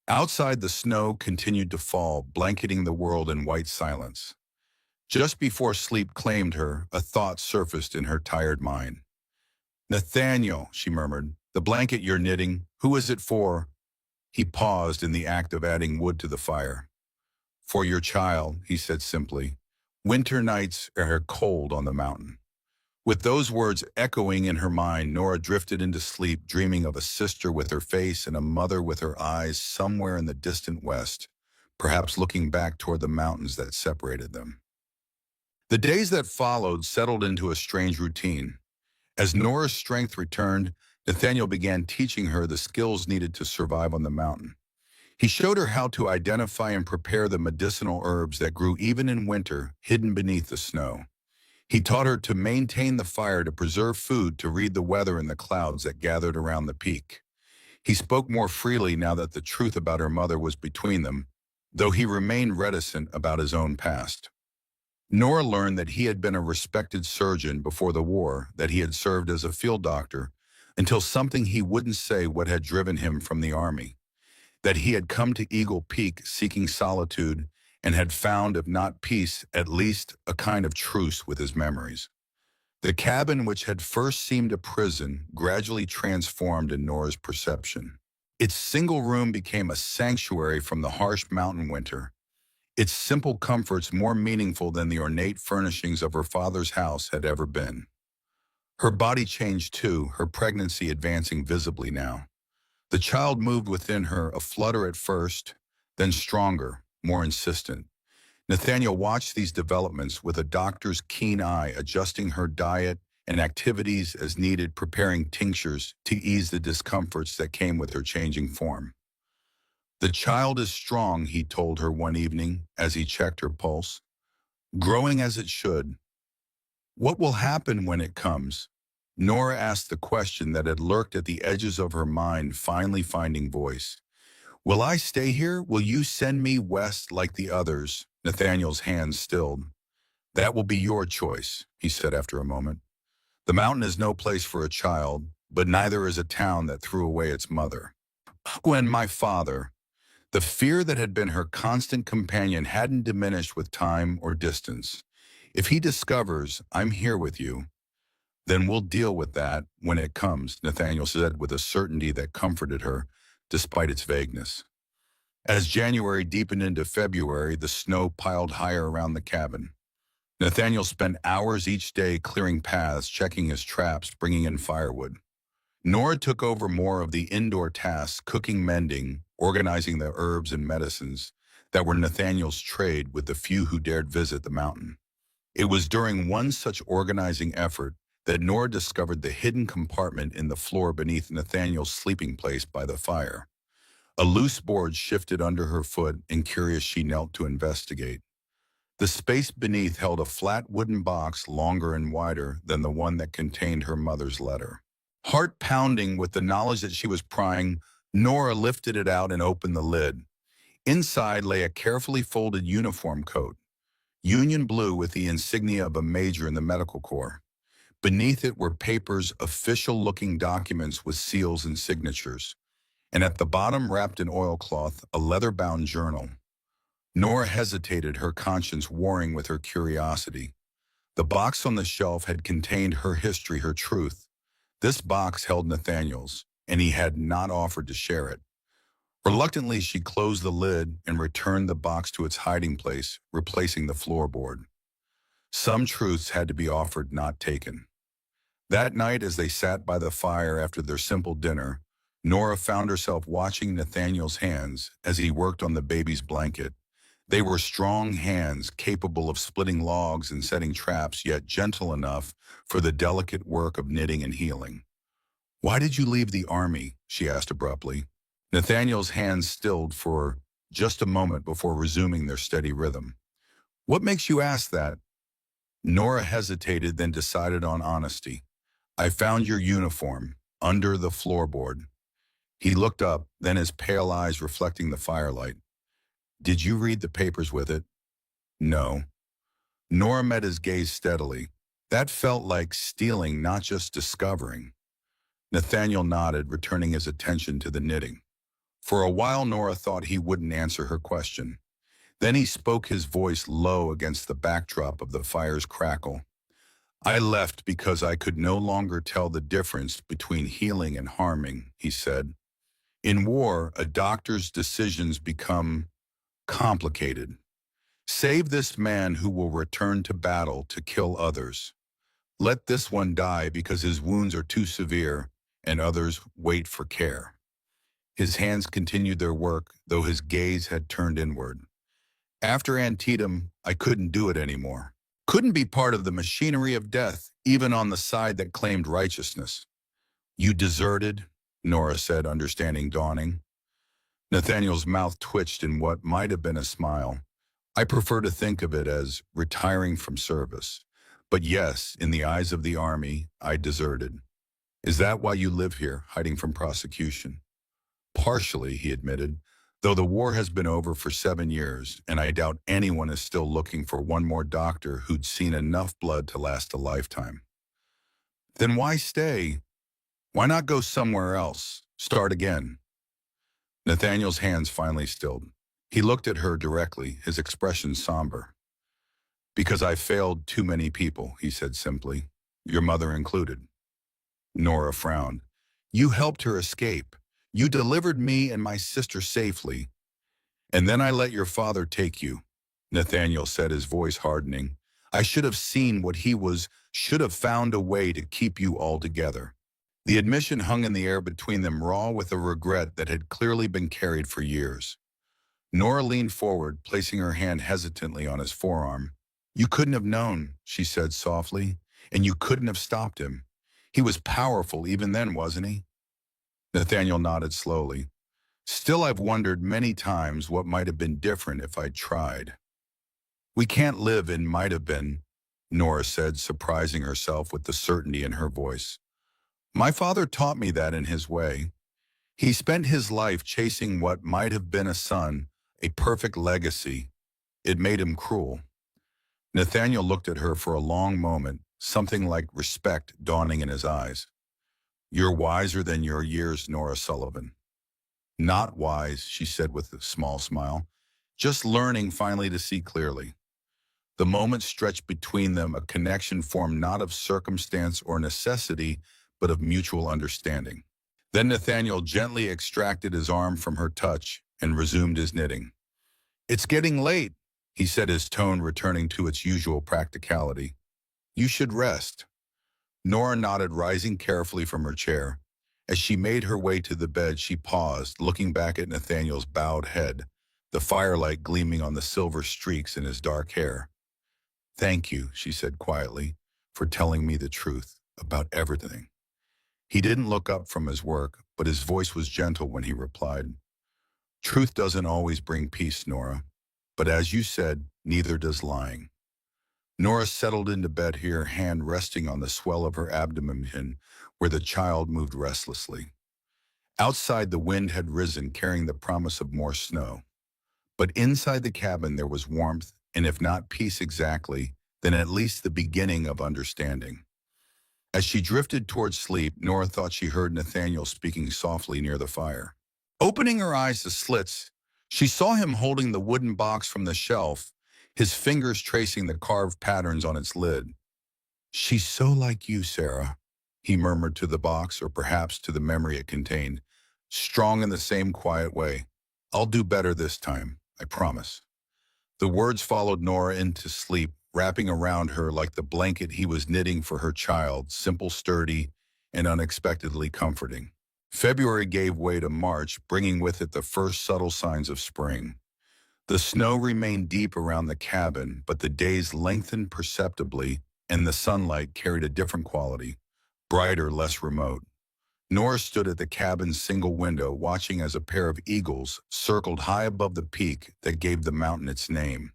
Outside, the snow continued to fall, blanketing the world in white silence. Just before sleep claimed her, a thought surfaced in her tired mind. Nathaniel, she murmured, the blanket you're knitting, who is it for? He paused in the act of adding wood to the fire. For your child, he said simply. Winter nights are cold on the mountain. With those words echoing in her mind, Nora drifted into sleep, dreaming of a sister with her face and a mother with her eyes somewhere in the distant west, perhaps looking back toward the mountains that separated them. The days that followed settled into a strange routine. As Nora's strength returned, Nathaniel began teaching her the skills needed to survive on the mountain. He showed her how to identify and prepare the medicinal herbs that grew even in winter, hidden beneath the snow. He taught her to maintain the fire, to preserve food, to read the weather in the clouds that gathered around the peak. He spoke more freely now that the truth about her mother was between them, though he remained reticent about his own past. Nora learned that he had been a respected surgeon before the war, that he had served as a field doctor, until something he wouldn't say what had driven him from the army, that he had come to Eagle Peak seeking solitude and had found, if not peace, at least a kind of truce with his memories. The cabin, which had first seemed a prison, gradually transformed in Nora's perception. Its single room became a sanctuary from the harsh mountain winter, its simple comforts more meaningful than the ornate furnishings of her father's house had ever been. Her body changed too, her pregnancy advancing visibly now. The child moved within her, a flutter at first, then stronger, more insistent. Nathaniel watched these developments with a doctor's keen eye, adjusting her diet and activities as needed, preparing tinctures to ease the discomforts that came with her changing form. The child is strong, he told her one evening as he checked her pulse. Growing as it should. What will happen when it comes? Nora asked the question that had lurked at the edges of her mind, finally finding voice. Will I stay here? Will you send me west like the others? Nathaniel's hands stilled. That will be your choice, he said after a moment. The mountain is no place for a child, but neither is a town that threw away its mother. When my father, the fear that had been her constant companion, hadn't diminished with time or distance. If he discovers I'm here with you, then we'll deal with that when it comes, Nathaniel said with a certainty that comforted her, despite its vagueness. As January deepened into February, the snow piled higher around the cabin. Nathaniel spent hours each day clearing paths, checking his traps, bringing in firewood. Nora took over more of the indoor tasks, cooking, mending, organizing the herbs and medicines that were Nathaniel's trade with the few who dared visit the mountain. It was during one such organizing effort that Nora discovered the hidden compartment in the floor beneath Nathaniel's sleeping place by the fire. A loose board shifted under her foot, and curious she knelt to investigate. The space beneath held a flat wooden box longer and wider than the one that contained her mother's letter. Heart pounding with the knowledge that she was prying, Nora lifted it out and opened the lid. Inside lay a carefully folded uniform coat, union blue with the insignia of a major in the medical corps. Beneath it were papers, official-looking documents with seals and signatures. And at the bottom, wrapped in oilcloth, a leather-bound journal. Nora hesitated, her conscience warring with her curiosity. The box on the shelf had contained her history, her truth. This box held Nathaniel's, and he had not offered to share it. Reluctantly, she closed the lid and returned the box to its hiding place, replacing the floorboard. Some truths had to be offered, not taken. That night, as they sat by the fire after their simple dinner, Nora found herself watching Nathaniel's hands as he worked on the baby's blanket. They were strong hands, capable of splitting logs and setting traps, yet gentle enough for the delicate work of knitting and healing. "Why did you leave the army?" she asked abruptly. Nathaniel's hands stilled for just a moment before resuming their steady rhythm. "What makes you ask that?" Nora hesitated, then decided on honesty. "I found your uniform under the floorboard." He looked up, then his pale eyes reflecting the firelight. "Did you read the papers with it?" "No." Nora met his gaze steadily. That felt like stealing, not just discovering. Nathaniel nodded, returning his attention to the knitting. For a while, Nora thought he wouldn't answer her question. Then he spoke, his voice low against the backdrop of the fire's crackle. "I left because I could no longer tell the difference between healing and harming," he said. "In war, a doctor's decisions become complicated. Save this man who will return to battle to kill others. Let this one die because his wounds are too severe, and others wait for care." His hands continued their work, though his gaze had turned inward. "After Antietam, I couldn't do it anymore. Couldn't be part of the machinery of death, even on the side that claimed righteousness." "You deserted?" Nora said, understanding dawning. Nathaniel's mouth twitched in what might have been a smile. "I prefer to think of it as retiring from service. But yes, in the eyes of the army, I deserted." "Is that why you live here, hiding from prosecution?" "Partially," he admitted, "though the war has been over for 7 years, and I doubt anyone is still looking for one more doctor who'd seen enough blood to last a lifetime." "Then why stay? Why not go somewhere else? Start again?" Nathaniel's hands finally stilled. He looked at her directly, his expression somber. "Because I failed too many people," he said simply, "your mother included." Nora frowned. "You helped her escape. You delivered me and my sister safely. And then I let your father take you," Nathaniel said, his voice hardening. "I should have seen what he was, should have found a way to keep you all together." The admission hung in the air between them, raw with a regret that had clearly been carried for years. Nora leaned forward, placing her hand hesitantly on his forearm. "You couldn't have known," she said softly, "and you couldn't have stopped him. He was powerful even then, wasn't he?" Nathaniel nodded slowly. "Still, I've wondered many times what might have been different if I'd tried." "We can't live in might have been," Nora said, surprising herself with the certainty in her voice. "My father taught me that in his way. He spent his life chasing what might have been a son, a perfect legacy. It made him cruel." Nathaniel looked at her for a long moment, something like respect dawning in his eyes. "You're wiser than your years, Nora Sullivan." "Not wise," she said with a small smile. "Just learning finally to see clearly." The moment stretched between them, a connection formed not of circumstance or necessity, but of mutual understanding. Then Nathaniel gently extracted his arm from her touch and resumed his knitting. "It's getting late," he said, his tone returning to its usual practicality. "You should rest." Nora nodded, rising carefully from her chair. As she made her way to the bed, she paused, looking back at Nathaniel's bowed head, the firelight gleaming on the silver streaks in his dark hair. "Thank you," she said quietly, "for telling me the truth about everything." He didn't look up from his work, but his voice was gentle when he replied, "Truth doesn't always bring peace, Nora. But as you said, neither does lying. Nora settled into bed here, hand resting on the swell of her abdomen where the child moved restlessly. Outside, the wind had risen, carrying the promise of more snow. But inside the cabin there was warmth, and if not peace exactly, then at least the beginning of understanding. As she drifted towards sleep, Nora thought she heard Nathaniel speaking softly near the fire. Opening her eyes to slits, she saw him holding the wooden box from the shelf, his fingers tracing the carved patterns on its lid. "She's so like you, Sarah," he murmured to the box, or perhaps to the memory it contained, strong in the same quiet way. "I'll do better this time, I promise." The words followed Nora into sleep, wrapping around her like the blanket he was knitting for her child, simple, sturdy, and unexpectedly comforting. February gave way to March, bringing with it the first subtle signs of spring. The snow remained deep around the cabin, but the days lengthened perceptibly, and the sunlight carried a different quality, brighter, less remote. Nora stood at the cabin's single window, watching as a pair of eagles circled high above the peak that gave the mountain its name.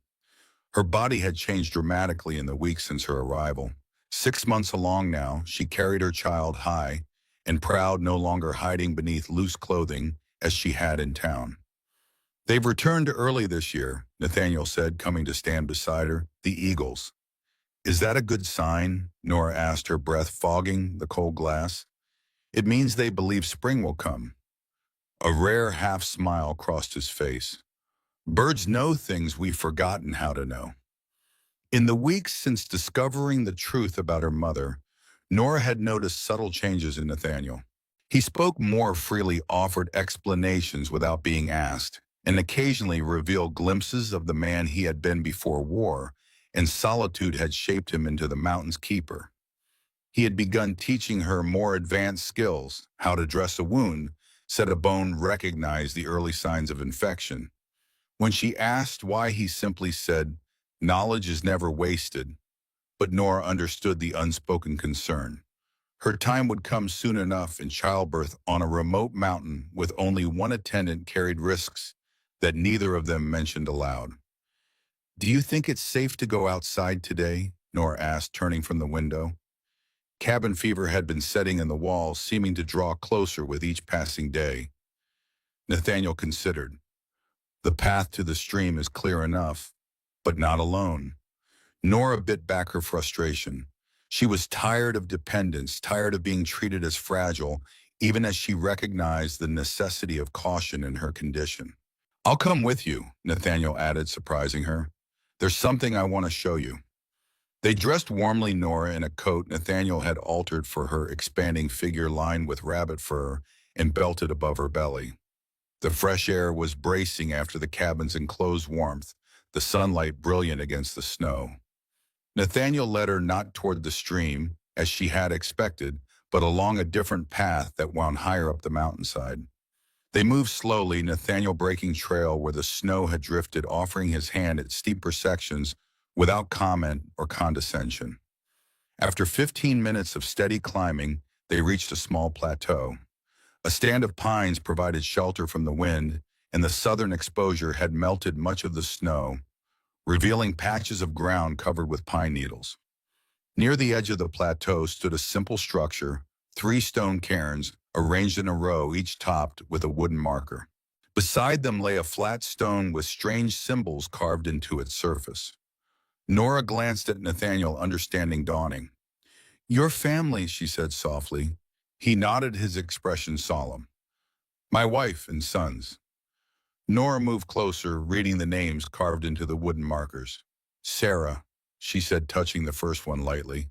Her body had changed dramatically in the weeks since her arrival. 6 months along now, she carried her child high and proud, no longer hiding beneath loose clothing as she had in town. "They've returned early this year," Nathaniel said, coming to stand beside her. "The eagles." "Is that a good sign?" Nora asked, her breath fogging the cold glass. "It means they believe spring will come." A rare half smile crossed his face. "Birds know things we've forgotten how to know." In the weeks since discovering the truth about her mother, Nora had noticed subtle changes in Nathaniel. He spoke more freely, offered explanations without being asked, and occasionally revealed glimpses of the man he had been before war, and solitude had shaped him into the mountain's keeper. He had begun teaching her more advanced skills, how to dress a wound, set a bone, recognize the early signs of infection. When she asked why, he simply said, "Knowledge is never wasted," but Nora understood the unspoken concern. Her time would come soon enough, and childbirth on a remote mountain with only one attendant carried risks that neither of them mentioned aloud. "Do you think it's safe to go outside today?" Nora asked, turning from the window. Cabin fever had been setting in the walls, seeming to draw closer with each passing day. Nathaniel considered. "The path to the stream is clear enough, but not alone." Nora bit back her frustration. She was tired of dependence, tired of being treated as fragile, even as she recognized the necessity of caution in her condition. "I'll come with you," Nathaniel added, surprising her. "There's something I want to show you." They dressed warmly, Nora in a coat Nathaniel had altered for her expanding figure, lined with rabbit fur and belted above her belly. The fresh air was bracing after the cabin's enclosed warmth, the sunlight brilliant against the snow. Nathaniel led her not toward the stream, as she had expected, but along a different path that wound higher up the mountainside. They moved slowly, Nathaniel breaking trail where the snow had drifted, offering his hand at steeper sections without comment or condescension. After 15 minutes of steady climbing, they reached a small plateau. A stand of pines provided shelter from the wind, and the southern exposure had melted much of the snow, revealing patches of ground covered with pine needles. Near the edge of the plateau stood a simple structure, 3 stone cairns arranged in a row, each topped with a wooden marker. Beside them lay a flat stone with strange symbols carved into its surface. Nora glanced at Nathaniel, understanding dawning. "Your family," she said softly. He nodded, his expression solemn. "My wife and sons." Nora moved closer, reading the names carved into the wooden markers. "Sarah," she said, touching the first one lightly.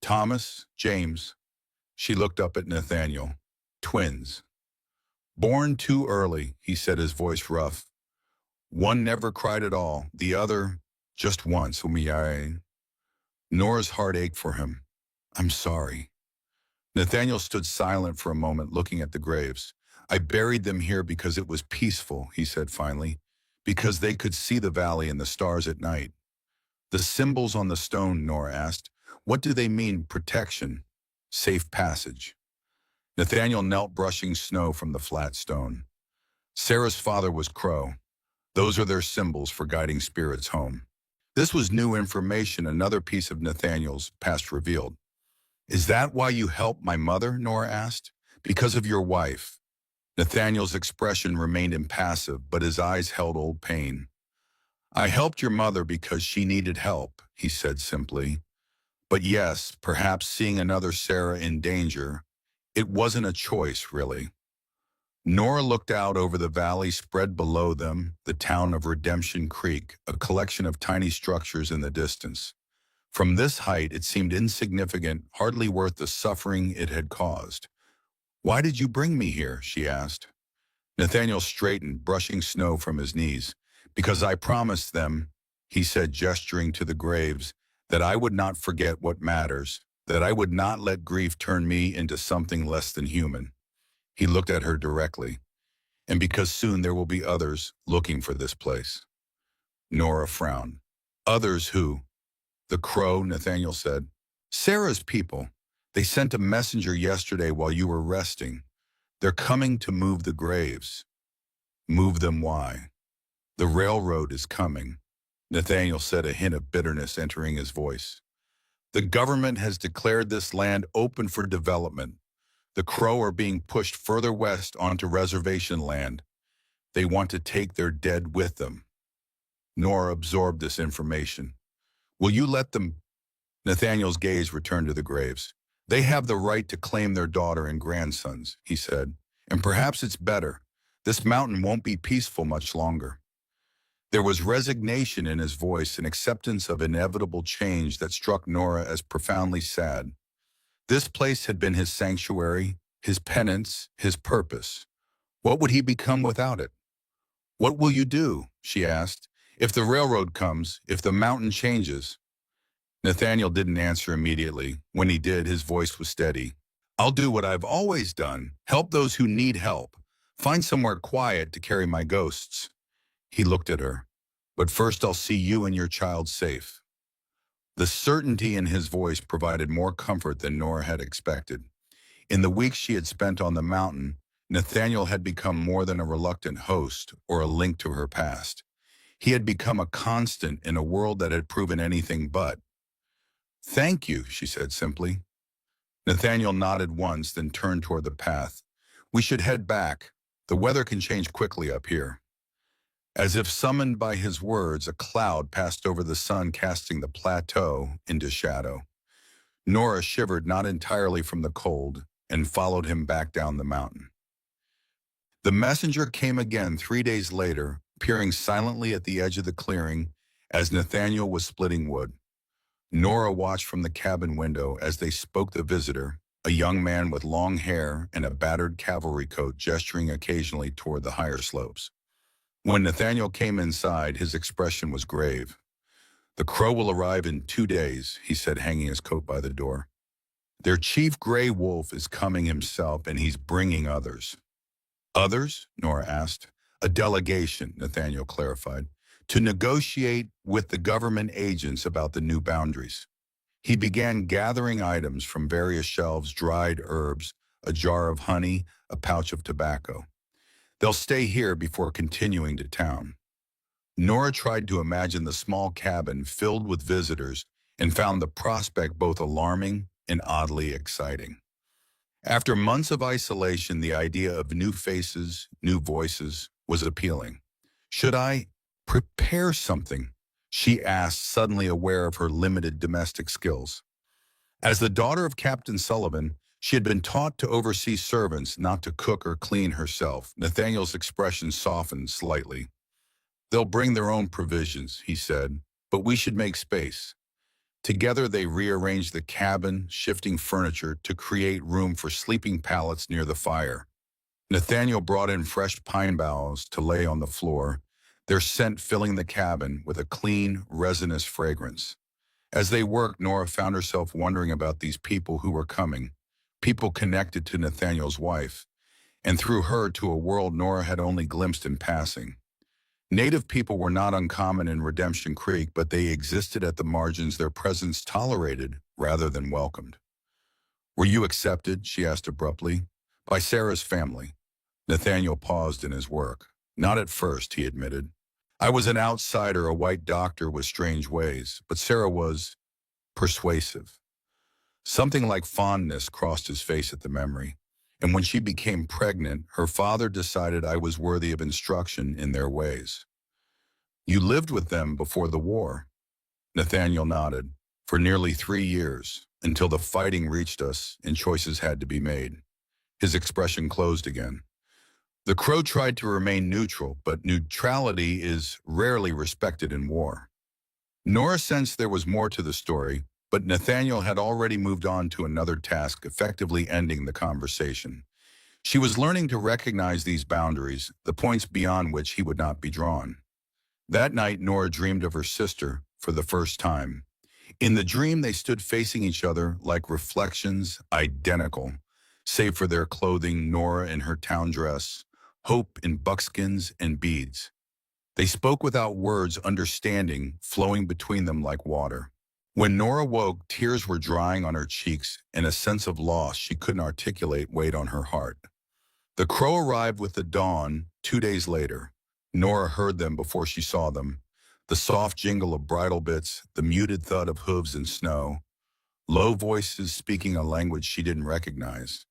"Thomas, James." She looked up at Nathaniel. "Twins." "Born too early," he said, his voice rough. "One never cried at all, the other just once." Nora's heart ached for him. "I'm sorry." Nathaniel stood silent for a moment, looking at the graves. "I buried them here because it was peaceful," he said finally, "because they could see the valley and the stars at night." "The symbols on the stone," Nora asked, "what do they mean? Protection? Safe passage?" Nathaniel knelt, brushing snow from the flat stone. "Sarah's father was Crow. Those are their symbols for guiding spirits home. This was new information another piece of Nathaniel's past revealed. Is that why you helped my mother? Nora asked. Because of your wife. Nathaniel's expression remained impassive, but his eyes held old pain. I helped your mother because she needed help, he said simply. But yes, perhaps seeing another Sarah in danger, it wasn't a choice, really. Nora looked out over the valley spread below them, the town of Redemption Creek, a collection of tiny structures in the distance. From this height, it seemed insignificant, hardly worth the suffering it had caused. Why did you bring me here? She asked. Nathaniel straightened, brushing snow from his knees. Because I promised them, he said, gesturing to the graves, that I would not forget what matters, that I would not let grief turn me into something less than human. He looked at her directly. And because soon there will be others looking for this place. Nora frowned. Others who? The Crow, Nathaniel said. Sarah's people. They sent a messenger yesterday while you were resting. They're coming to move the graves. Move them why? The railroad is coming. Nathaniel said, a hint of bitterness entering his voice. The government has declared this land open for development. The Crow are being pushed further west onto reservation land. They want to take their dead with them. Nora absorbed this information. Will you let them? Nathaniel's gaze returned to the graves. They have the right to claim their daughter and grandsons, he said. And perhaps it's better. This mountain won't be peaceful much longer. There was resignation in his voice, an acceptance of inevitable change that struck Nora as profoundly sad. This place had been his sanctuary, his penance, his purpose. What would he become without it? What will you do? She asked. If the railroad comes, if the mountain changes. Nathaniel didn't answer immediately. When he did, his voice was steady. I'll do what I've always done, help those who need help, find somewhere quiet to carry my ghosts. He looked at her. But first I'll see you and your child safe. The certainty in his voice provided more comfort than Nora had expected. In the weeks she had spent on the mountain, Nathaniel had become more than a reluctant host or a link to her past. He had become a constant in a world that had proven anything but. Thank you, she said simply. Nathaniel nodded once, then turned toward the path. We should head back. The weather can change quickly up here. As if summoned by his words, a cloud passed over the sun, casting the plateau into shadow. Nora shivered not entirely from the cold and followed him back down the mountain. The messenger came again 3 days later, peering silently at the edge of the clearing as Nathaniel was splitting wood. Nora watched from the cabin window as they spoke the visitor, a young man with long hair and a battered cavalry coat, gesturing occasionally toward the higher slopes. When Nathaniel came inside, his expression was grave. The Crow will arrive in 2 days, he said, hanging his coat by the door. Their chief gray wolf is coming himself, and he's bringing others. Others? Nora asked. A delegation, Nathaniel clarified, to negotiate with the government agents about the new boundaries. He began gathering items from various shelves, dried herbs, a jar of honey, a pouch of tobacco. They'll stay here before continuing to town. Nora tried to imagine the small cabin filled with visitors and found the prospect both alarming and oddly exciting. After months of isolation, the idea of new faces, new voices was appealing. Should I prepare something? She asked, suddenly aware of her limited domestic skills. As the daughter of Captain Sullivan, she had been taught to oversee servants, not to cook or clean herself. Nathaniel's expression softened slightly. They'll bring their own provisions, he said, but we should make space. Together they rearranged the cabin, shifting furniture to create room for sleeping pallets near the fire. Nathaniel brought in fresh pine boughs to lay on the floor, their scent filling the cabin with a clean, resinous fragrance. As they worked, Nora found herself wondering about these people who were coming, people connected to Nathaniel's wife, and through her to a world Nora had only glimpsed in passing. Native people were not uncommon in Redemption Creek, but they existed at the margins, their presence tolerated rather than welcomed. Were you accepted, she asked abruptly, by Sarah's family? Nathaniel paused in his work. Not at first, he admitted. I was an outsider, a white doctor with strange ways, but Sarah was persuasive. Something like fondness crossed his face at the memory. And when she became pregnant, her father decided I was worthy of instruction in their ways. You lived with them before the war. Nathaniel nodded. For nearly 3 years, until the fighting reached us and choices had to be made. His expression closed again. The Crow tried to remain neutral, but neutrality is rarely respected in war. Nora sensed there was more to the story, but Nathaniel had already moved on to another task, effectively ending the conversation. She was learning to recognize these boundaries, the points beyond which he would not be drawn. That night, Nora dreamed of her sister for the first time. In the dream, they stood facing each other like reflections, identical, save for their clothing, Nora in her town dress, Hope in buckskins and beads. They spoke without words, understanding flowing between them like water. When Nora woke, tears were drying on her cheeks, and a sense of loss she couldn't articulate weighed on her heart. The Crow arrived with the dawn 2 days later. Nora heard them before she saw them. The soft jingle of bridle bits, the muted thud of hooves in snow, low voices speaking a language she didn't recognize.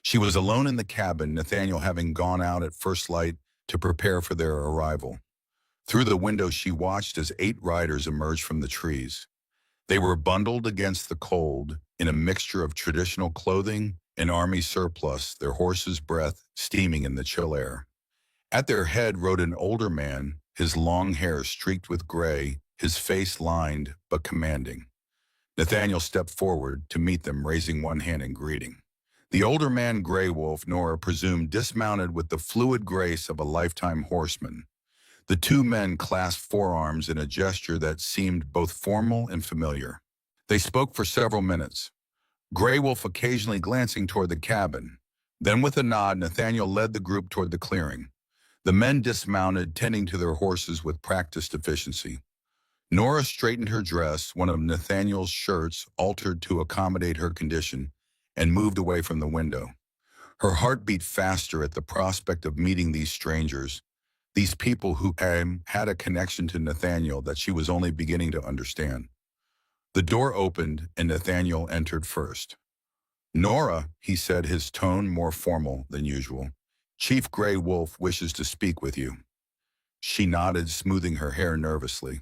She was alone in the cabin, Nathaniel having gone out at first light to prepare for their arrival. Through the window she watched as 8 riders emerged from the trees. They were bundled against the cold in a mixture of traditional clothing and army surplus, their horses' breath steaming in the chill air. At their head rode an older man, his long hair streaked with gray, his face lined but commanding. Nathaniel stepped forward to meet them, raising one hand in greeting. The older man, Grey Wolf, Nora presumed, dismounted with the fluid grace of a lifetime horseman. The two men clasped forearms in a gesture that seemed both formal and familiar. They spoke for several minutes, Grey Wolf occasionally glancing toward the cabin. Then with a nod, Nathaniel led the group toward the clearing. The men dismounted, tending to their horses with practiced efficiency. Nora straightened her dress, one of Nathaniel's shirts altered to accommodate her condition, and moved away from the window. Her heart beat faster at the prospect of meeting these strangers, these people who had a connection to Nathaniel that she was only beginning to understand. The door opened and Nathaniel entered first. "Nora," he said, his tone more formal than usual, "Chief Grey Wolf wishes to speak with you." She nodded, smoothing her hair nervously.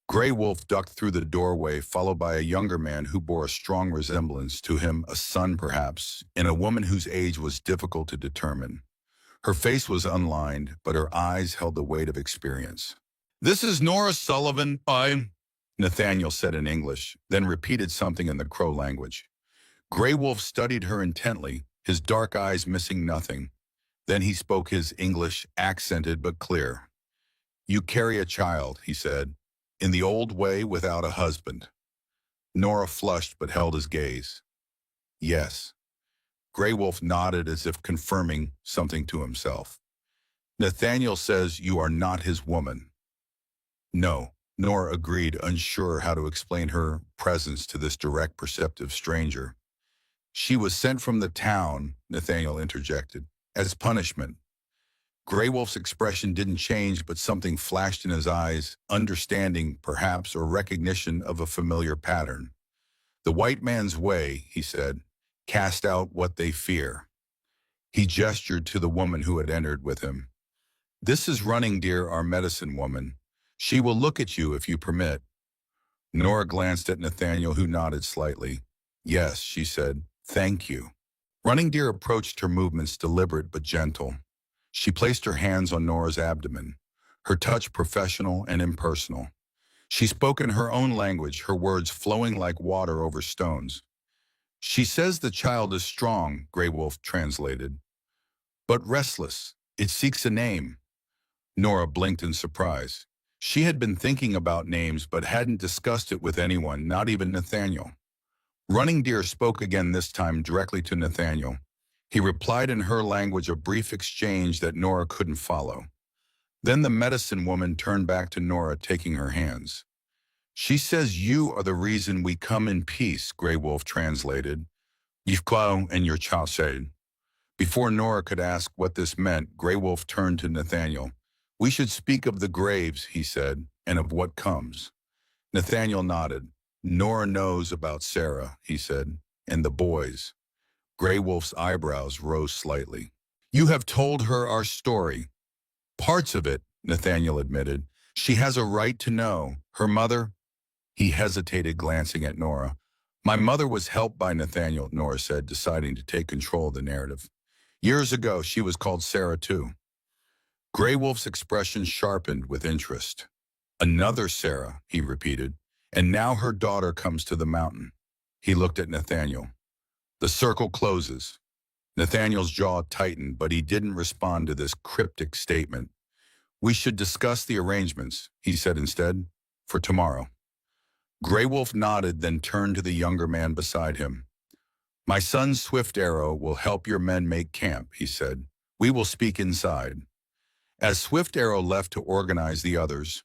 Grey Wolf ducked through the doorway, followed by a younger man who bore a strong resemblance to him, a son perhaps, and a woman whose age was difficult to determine. Her face was unlined, but her eyes held the weight of experience. "This is Nora Sullivan, Nathaniel said in English, then repeated something in the Crow language. Grey Wolf studied her intently, his dark eyes missing nothing. Then he spoke his English, accented but clear. "You carry a child," he said, "in the old way without a husband." Nora flushed but held his gaze. "Yes." Grey Wolf nodded as if confirming something to himself. "Nathaniel says you are not his woman." "No," Nora agreed, unsure how to explain her presence to this direct, perceptive stranger. "She was sent from the town," Nathaniel interjected, "as punishment." Grey Wolf's expression didn't change, but something flashed in his eyes, understanding, perhaps, or recognition of a familiar pattern. "The white man's way," he said, "cast out what they fear." He gestured to the woman who had entered with him. "This is Running Deer, our medicine woman. She will look at you if you permit." Nora glanced at Nathaniel, who nodded slightly. "Yes," she said, "thank you." Running Deer approached, her movements deliberate but gentle. She placed her hands on Nora's abdomen, her touch professional and impersonal. She spoke in her own language, her words flowing like water over stones. "She says the child is strong," Grey Wolf translated, "but restless. It seeks a name." Nora blinked in surprise. She had been thinking about names but hadn't discussed it with anyone, not even Nathaniel. Running Deer spoke again, this time directly to Nathaniel. He replied in her language, a brief exchange that Nora couldn't follow. Then the medicine woman turned back to Nora, taking her hands. "She says you are the reason we come in peace," Grey Wolf translated. "Yifklau and your child said." Before Nora could ask what this meant, Grey Wolf turned to Nathaniel. We should speak of the graves, he said, and of what comes. Nathaniel nodded. Nora knows about Sarah, he said, and the boys. Grey Wolf's eyebrows rose slightly. You have told her our story. Parts of it, Nathaniel admitted. She has a right to know. Her mother? He hesitated, glancing at Nora. My mother was helped by Nathaniel, Nora said, deciding to take control of the narrative. Years ago, she was called Sarah, too. Grey Wolf's expression sharpened with interest. Another Sarah, he repeated, and now her daughter comes to the mountain. He looked at Nathaniel. The circle closes. Nathaniel's jaw tightened, but he didn't respond to this cryptic statement. We should discuss the arrangements, he said instead, for tomorrow. Grey Wolf nodded, then turned to the younger man beside him. My son Swift Arrow will help your men make camp, he said. We will speak inside. As Swift Arrow left to organize the others,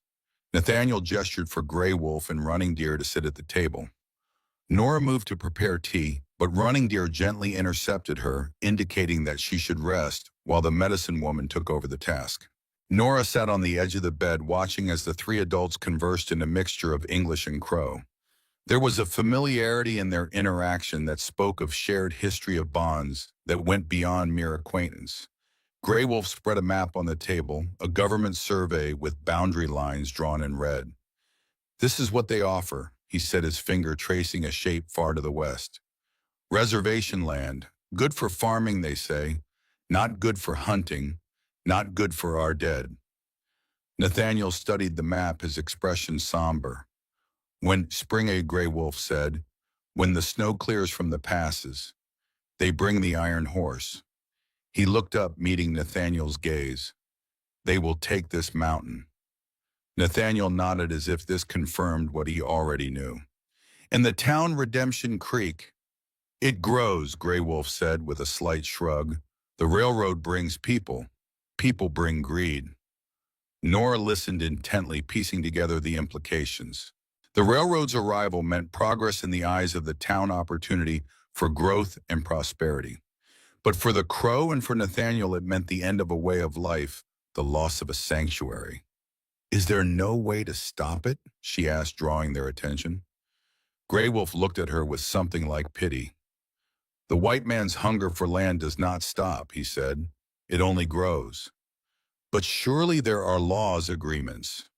Nathaniel gestured for Grey Wolf and Running Deer to sit at the table. Nora moved to prepare tea, but Running Deer gently intercepted her, indicating that she should rest while the medicine woman took over the task. Nora sat on the edge of the bed watching as the three adults conversed in a mixture of English and Crow. There was a familiarity in their interaction that spoke of shared history of bonds that went beyond mere acquaintance. Grey Wolf spread a map on the table, a government survey with boundary lines drawn in red. This is what they offer, he said, his finger tracing a shape far to the west. Reservation land, good for farming, they say, not good for hunting, not good for our dead. Nathaniel studied the map, his expression somber. When spring, a Grey Wolf said, when the snow clears from the passes, they bring the iron horse. He looked up, meeting Nathaniel's gaze. They will take this mountain. Nathaniel nodded as if this confirmed what he already knew. And the town Redemption Creek. It grows, Grey Wolf said with a slight shrug. The railroad brings people. People bring greed. Nora listened intently, piecing together the implications. The railroad's arrival meant progress in the eyes of the town, opportunity for growth and prosperity. But for the Crow and for Nathaniel, it meant the end of a way of life, the loss of a sanctuary. Is there no way to stop it? She asked, drawing their attention. Grey Wolf looked at her with something like pity. The white man's hunger for land does not stop, he said. It only grows. But surely there are laws, agreements.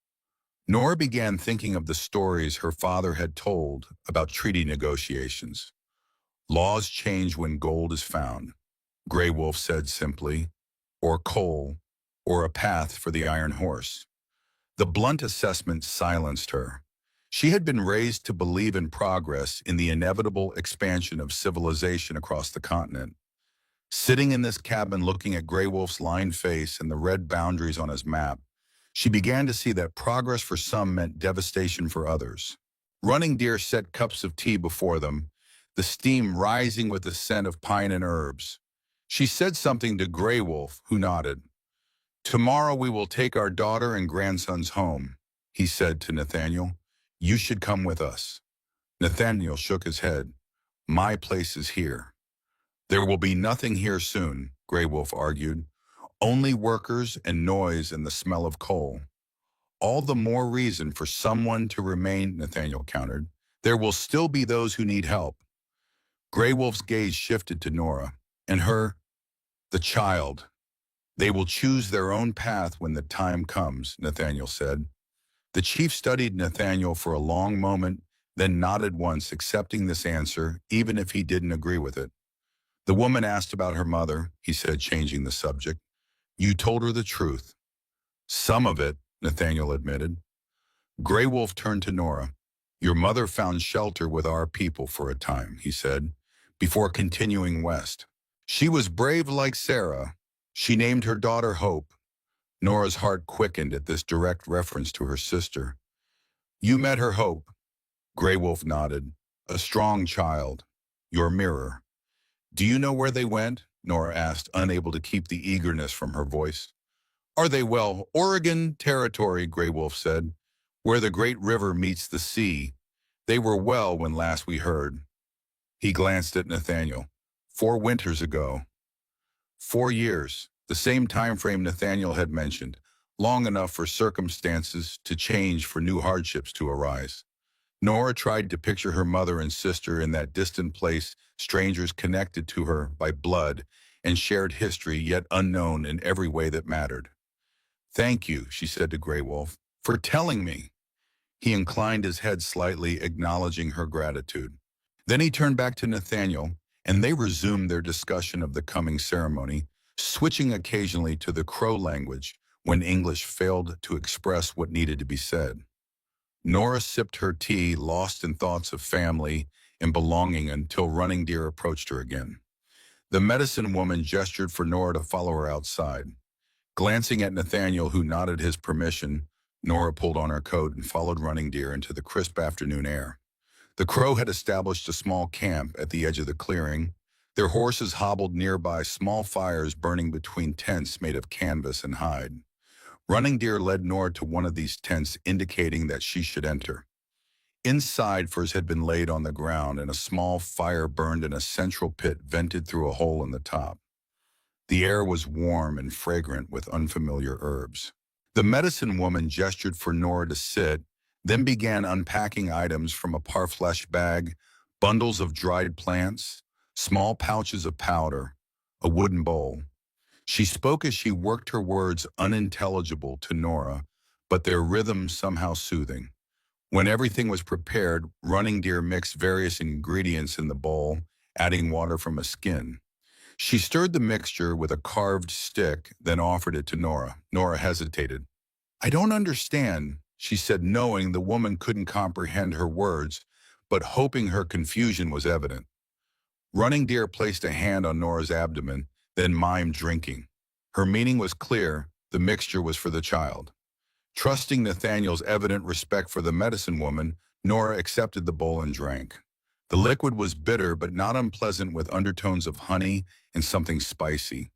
Nora began thinking of the stories her father had told about treaty negotiations. Laws change when gold is found, Grey Wolf said simply, or coal, or a path for the iron horse. The blunt assessment silenced her. She had been raised to believe in progress, in the inevitable expansion of civilization across the continent. Sitting in this cabin looking at Grey Wolf's lined face and the red boundaries on his map, she began to see that progress for some meant devastation for others. Running Deer set cups of tea before them, the steam rising with the scent of pine and herbs. She said something to Grey Wolf, who nodded. Tomorrow we will take our daughter and grandsons home, he said to Nathaniel. You should come with us. Nathaniel shook his head. My place is here. There will be nothing here soon, Grey Wolf argued. Only workers and noise and the smell of coal. All the more reason for someone to remain, Nathaniel countered. There will still be those who need help. Grey Wolf's gaze shifted to Nora. And her, the child. They will choose their own path when the time comes, Nathaniel said. The chief studied Nathaniel for a long moment, then nodded once, accepting this answer, even if he didn't agree with it. The woman asked about her mother, he said, changing the subject. You told her the truth. Some of it, Nathaniel admitted. Grey Wolf turned to Nora. Your mother found shelter with our people for a time, he said, before continuing west. She was brave like Sarah. She named her daughter Hope. Nora's heart quickened at this direct reference to her sister. You met her, Hope. Grey Wolf nodded. A strong child. Your mirror. Do you know where they went? Nora asked, unable to keep the eagerness from her voice. Are they well? Oregon Territory, Grey Wolf said, where the great river meets the sea. They were well when last we heard. He glanced at Nathaniel. 4 winters ago. 4 years, the same time frame Nathaniel had mentioned. long enough for circumstances to change, for new hardships to arise. Nora tried to picture her mother and sister in that distant place, strangers connected to her by blood and shared history, yet unknown in every way that mattered. "Thank you," she said to Grey Wolf, "for telling me." He inclined his head slightly, acknowledging her gratitude. Then he turned back to Nathaniel, and they resumed their discussion of the coming ceremony, switching occasionally to the Crow language when English failed to express what needed to be said. Nora sipped her tea, lost in thoughts of family and belonging, until Running Deer approached her again. The medicine woman gestured for Nora to follow her outside. Glancing at Nathaniel, who nodded his permission, Nora pulled on her coat and followed Running Deer into the crisp afternoon air. The Crow had established a small camp at the edge of the clearing. Their horses hobbled nearby, small fires burning between tents made of canvas and hide. Running Deer led Nora to one of these tents, indicating that she should enter. Inside, furs had been laid on the ground, and a small fire burned in a central pit vented through a hole in the top. The air was warm and fragrant with unfamiliar herbs. The medicine woman gestured for Nora to sit, then began unpacking items from a parfleche bag, bundles of dried plants, small pouches of powder, a wooden bowl. She spoke as she worked, her words unintelligible to Nora, but their rhythm somehow soothing. When everything was prepared, Running Deer mixed various ingredients in the bowl, adding water from a skin. She stirred the mixture with a carved stick, then offered it to Nora. Nora hesitated. "I don't understand," she said, knowing the woman couldn't comprehend her words, but hoping her confusion was evident. Running Deer placed a hand on Nora's abdomen, then mimed drinking. Her meaning was clear: the mixture was for the child. Trusting Nathaniel's evident respect for the medicine woman, Nora accepted the bowl and drank. The liquid was bitter but not unpleasant, with undertones of honey and something spicy.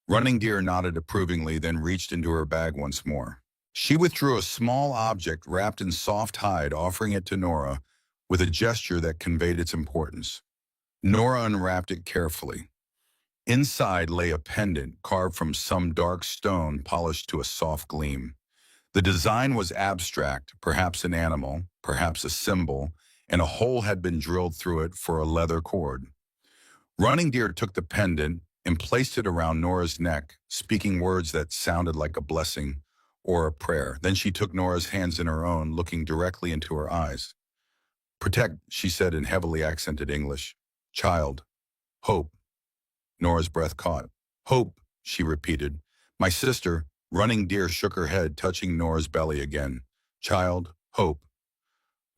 Running Deer nodded approvingly, then reached into her bag once more. She withdrew a small object wrapped in soft hide, offering it to Nora with a gesture that conveyed its importance. Nora unwrapped it carefully. Inside lay a pendant carved from some dark stone, polished to a soft gleam. The design was abstract, perhaps an animal, perhaps a symbol, and a hole had been drilled through it for a leather cord. Running Deer took the pendant and placed it around Nora's neck, speaking words that sounded like a blessing or a prayer. Then she took Nora's hands in her own, looking directly into her eyes. "Protect," she said in heavily accented English. "Child. Hope." Nora's breath caught. "Hope," she repeated. "My sister." Running Deer shook her head, touching Nora's belly again. "Child. Hope."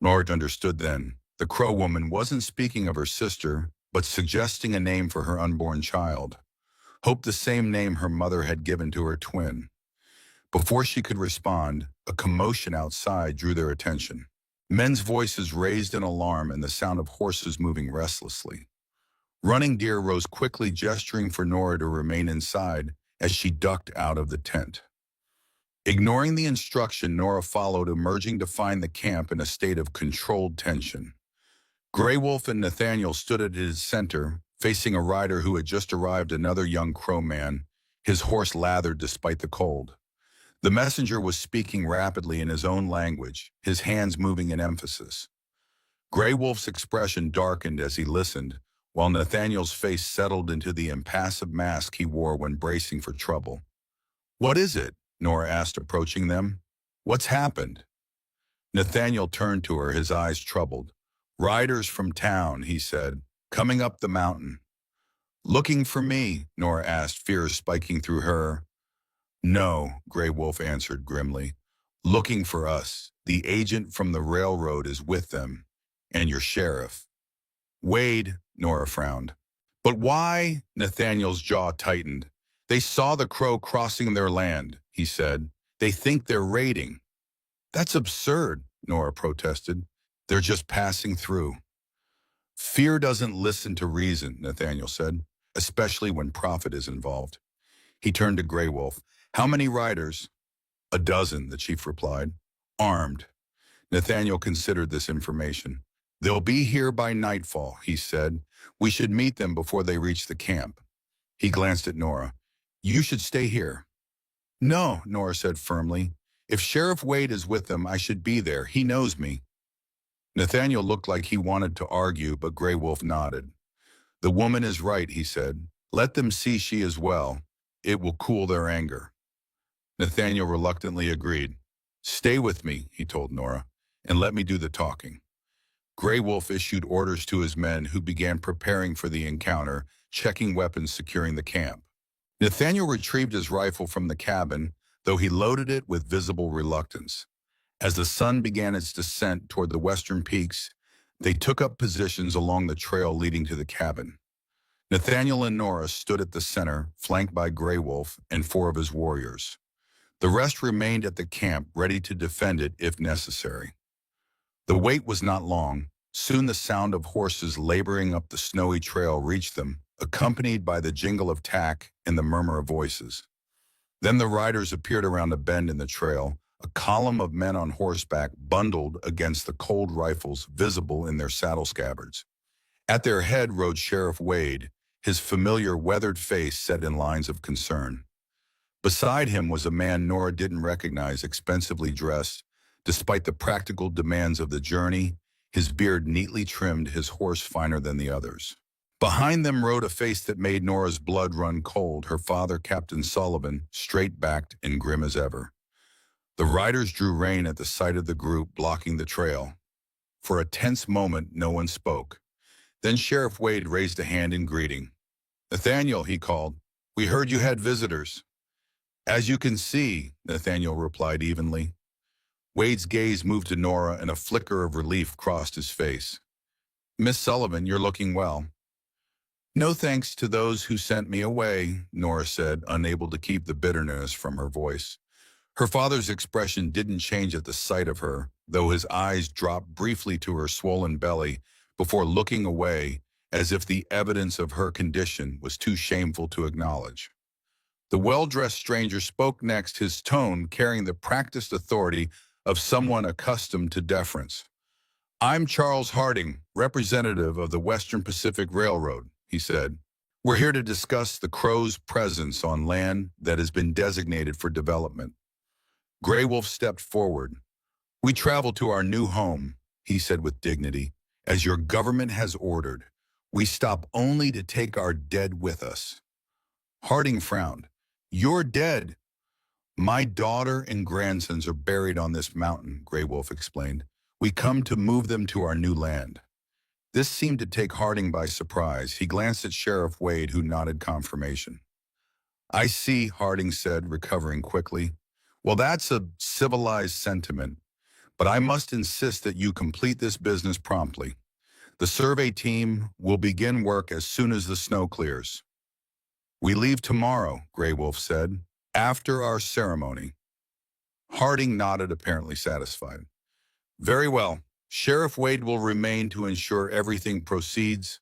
Nora understood then. The Crow woman wasn't speaking of her sister, but suggesting a name for her unborn child. Hope, the same name her mother had given to her twin. Before she could respond, a commotion outside drew their attention. Men's voices raised in alarm and the sound of horses moving restlessly. Running Deer rose quickly, gesturing for Nora to remain inside as she ducked out of the tent. Ignoring the instruction, Nora followed, emerging to find the camp in a state of controlled tension. Grey Wolf and Nathaniel stood at his center, facing a rider who had just arrived, another young Crow man, his horse lathered despite the cold. The messenger was speaking rapidly in his own language, his hands moving in emphasis. Grey Wolf's expression darkened as he listened, while Nathaniel's face settled into the impassive mask he wore when bracing for trouble. "What is it?" Nora asked, approaching them. "What's happened?" Nathaniel turned to her, his eyes troubled. "Riders from town," he said, "coming up the mountain." "Looking for me?" Nora asked, fear spiking through her. "No," Grey Wolf answered grimly. "Looking for us. The agent from the railroad is with them. And your sheriff." "Wade," Nora frowned. "But why?" Nathaniel's jaw tightened. "They saw the Crow crossing their land," he said. "They think they're raiding." "That's absurd," Nora protested. "They're just passing through." "Fear doesn't listen to reason," Nathaniel said, "especially when profit is involved." He turned to Grey Wolf. "How many riders?" "A dozen," the chief replied. "Armed." Nathaniel considered this information. "They'll be here by nightfall," he said. "We should meet them before they reach the camp." He glanced at Nora. "You should stay here." No, Nora said firmly. If Sheriff Wade is with them, I should be there. He knows me. Nathaniel looked like he wanted to argue, but Grey Wolf nodded. The woman is right, he said. Let them see she is well. It will cool their anger. Nathaniel reluctantly agreed. Stay with me, he told Nora, and let me do the talking. Grey Wolf issued orders to his men, who began preparing for the encounter, checking weapons securing the camp. Nathaniel retrieved his rifle from the cabin, though he loaded it with visible reluctance. As the sun began its descent toward the western peaks, they took up positions along the trail leading to the cabin. Nathaniel and Nora stood at the center, flanked by Grey Wolf and 4 of his warriors. The rest remained at the camp, ready to defend it if necessary. The wait was not long. Soon the sound of horses laboring up the snowy trail reached them, accompanied by the jingle of tack and the murmur of voices. Then the riders appeared around a bend in the trail, a column of men on horseback bundled against the cold rifles visible in their saddle scabbards. At their head rode Sheriff Wade, his familiar weathered face set in lines of concern. Beside him was a man Nora didn't recognize, expensively dressed. Despite the practical demands of the journey, his beard neatly trimmed his horse finer than the others. Behind them rode a face that made Nora's blood run cold, her father, Captain Sullivan, straight-backed and grim as ever. The riders drew rein at the sight of the group blocking the trail. For a tense moment, no one spoke. Then Sheriff Wade raised a hand in greeting. Nathaniel, he called, we heard you had visitors. As you can see, Nathaniel replied evenly. Wade's gaze moved to Nora and a flicker of relief crossed his face. Miss Sullivan, you're looking well. No thanks to those who sent me away, Nora said, unable to keep the bitterness from her voice. Her father's expression didn't change at the sight of her, though his eyes dropped briefly to her swollen belly before looking away, as if the evidence of her condition was too shameful to acknowledge. The well-dressed stranger spoke next, his tone carrying the practiced authority of someone accustomed to deference. I'm Charles Harding, representative of the Western Pacific Railroad, he said. We're here to discuss the Crow's presence on land that has been designated for development. Grey Wolf stepped forward. We travel to our new home, he said with dignity, as your government has ordered. We stop only to take our dead with us. Harding frowned. You're dead. My daughter and grandsons are buried on this mountain, Grey Wolf explained. We come to move them to our new land. This seemed to take Harding by surprise. He glanced at Sheriff Wade, who nodded confirmation. I see, Harding said, recovering quickly. Well, that's a civilized sentiment, but I must insist that you complete this business promptly. The survey team will begin work as soon as the snow clears. We leave tomorrow, Grey Wolf said, after our ceremony. Harding nodded, apparently satisfied. Very well. Sheriff Wade will remain to ensure everything proceeds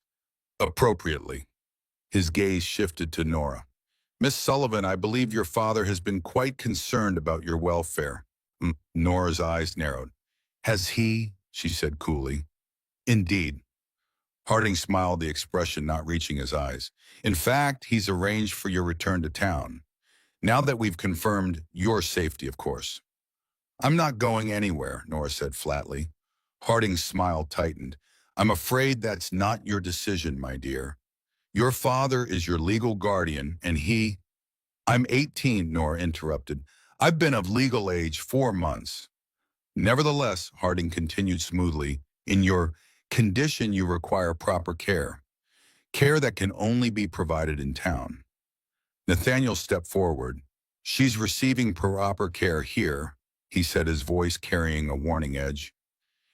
appropriately. His gaze shifted to Nora. Miss Sullivan, I believe your father has been quite concerned about your welfare. Nora's eyes narrowed. Has he? She said coolly. Indeed. Harding smiled, the expression not reaching his eyes. In fact, he's arranged for your return to town. Now that we've confirmed your safety, of course. I'm not going anywhere, Nora said flatly. Harding's smile tightened. I'm afraid that's not your decision, my dear. Your father is your legal guardian, and he— I'm 18, Nora interrupted. I've been of legal age 4 months. Nevertheless, Harding continued smoothly, in your condition you require proper care. Care that can only be provided in town. Nathaniel stepped forward. She's receiving proper care here, he said, his voice carrying a warning edge.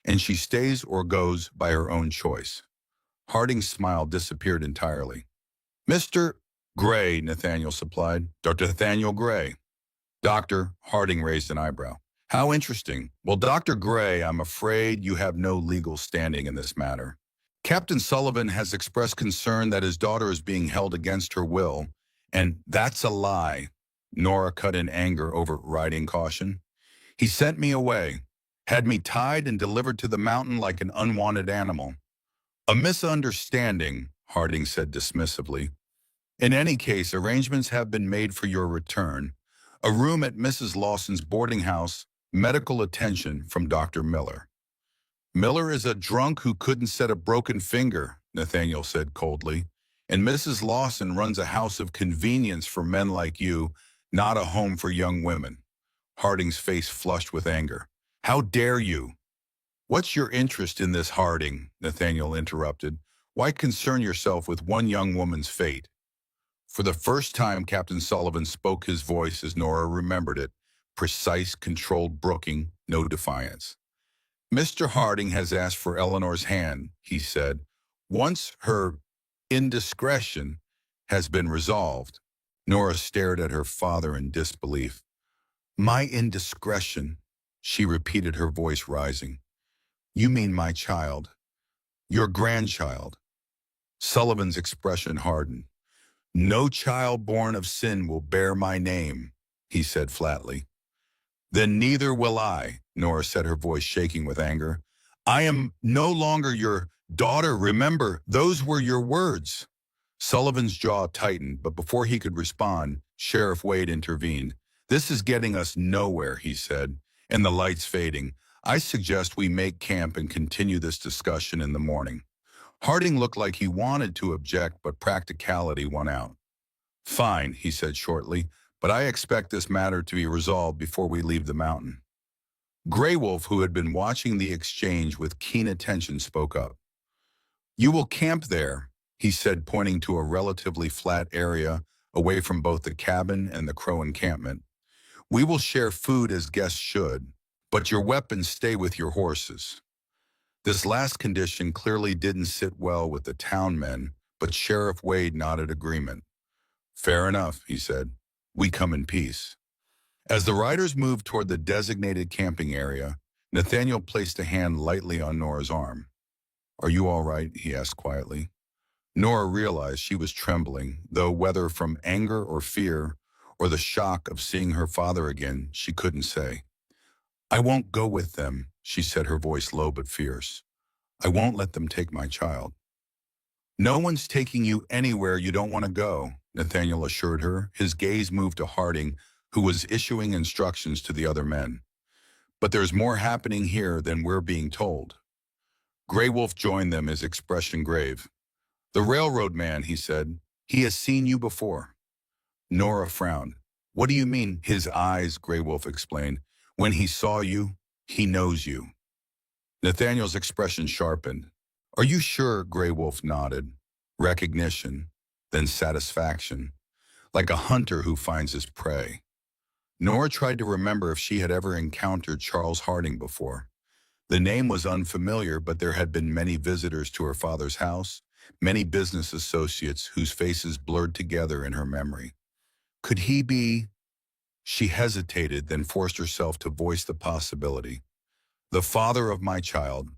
And she stays or goes by her own choice. Harding's smile disappeared entirely. Mr. Gray, Nathaniel supplied. Dr. Nathaniel Gray. Doctor, Harding raised an eyebrow. How interesting. Well, Dr. Gray, I'm afraid you have no legal standing in this matter. Captain Sullivan has expressed concern that his daughter is being held against her will, and that's a lie. Nora cut in anger, overriding caution. He sent me away, had me tied and delivered to the mountain like an unwanted animal. A misunderstanding, Harding said dismissively. In any case, arrangements have been made for your return. A room at Mrs. Lawson's boarding house, medical attention from Dr. Miller. Miller is a drunk who couldn't set a broken finger, Nathaniel said coldly. And Mrs. Lawson runs a house of convenience for men like you, not a home for young women. Harding's face flushed with anger. How dare you? What's your interest in this, Harding? Nathaniel interrupted. Why concern yourself with one young woman's fate? For the first time, Captain Sullivan spoke, his voice as Nora remembered it. Precise, controlled brooking, no defiance. Mr. Harding has asked for Eleanor's hand, he said. Once her indiscretion has been resolved. Nora stared at her father in disbelief. My indiscretion, she repeated, her voice rising. You mean my child, your grandchild. Sullivan's expression hardened. No child born of sin will bear my name, he said flatly. Then neither will I, Nora said, her voice shaking with anger. I am no longer your daughter. Remember, those were your words. Sullivan's jaw tightened, but before he could respond, Sheriff Wade intervened. This is getting us nowhere, he said, and the lights fading. I suggest we make camp and continue this discussion in the morning. Harding looked like he wanted to object, but practicality won out. Fine, he said shortly, but I expect this matter to be resolved before we leave the mountain. Grey Wolf, who had been watching the exchange with keen attention, spoke up. You will camp there, he said, pointing to a relatively flat area away from both the cabin and the Crow encampment. We will share food as guests should, but your weapons stay with your horses. This last condition clearly didn't sit well with the town men, but Sheriff Wade nodded agreement. Fair enough, he said. We come in peace. As the riders moved toward the designated camping area, Nathaniel placed a hand lightly on Nora's arm. Are you all right? He asked quietly. Nora realized she was trembling, though whether from anger or fear or the shock of seeing her father again, she couldn't say. I won't go with them, she said, her voice low but fierce. I won't let them take my child. No one's taking you anywhere you don't want to go, Nathaniel assured her. His gaze moved to Harding, who was issuing instructions to the other men. But there's more happening here than we're being told. Grey Wolf joined them, his expression grave. The railroad man, he said. He has seen you before. Nora frowned. What do you mean? His eyes, Grey Wolf explained. When he saw you, he knows you. Nathaniel's expression sharpened. Are you sure? Grey Wolf nodded. Recognition, then satisfaction, like a hunter who finds his prey. Nora tried to remember if she had ever encountered Charles Harding before. The name was unfamiliar, but there had been many visitors to her father's house, many business associates whose faces blurred together in her memory. Could he be? She hesitated, then forced herself to voice the possibility. The father of my child.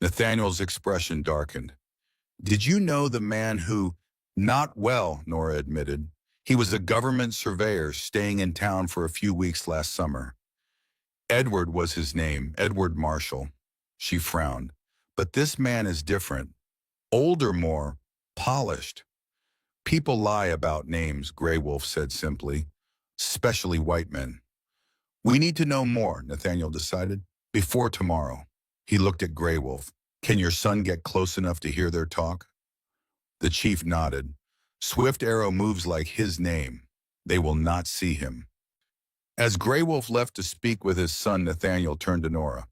Nathaniel's expression darkened. Did you know the man who? Not well, Nora admitted. He was a government surveyor staying in town for a few weeks last summer. Edward was his name, Edward Marshall. She frowned. But this man is different. Older, more polished. People lie about names, Grey Wolf said simply, especially white men. We need to know more, Nathaniel decided, before tomorrow. He looked at Grey Wolf. Can your son get close enough to hear their talk? The chief nodded. Swift Arrow moves like his name. They will not see him. As Grey Wolf left to speak with his son, Nathaniel turned to Nora.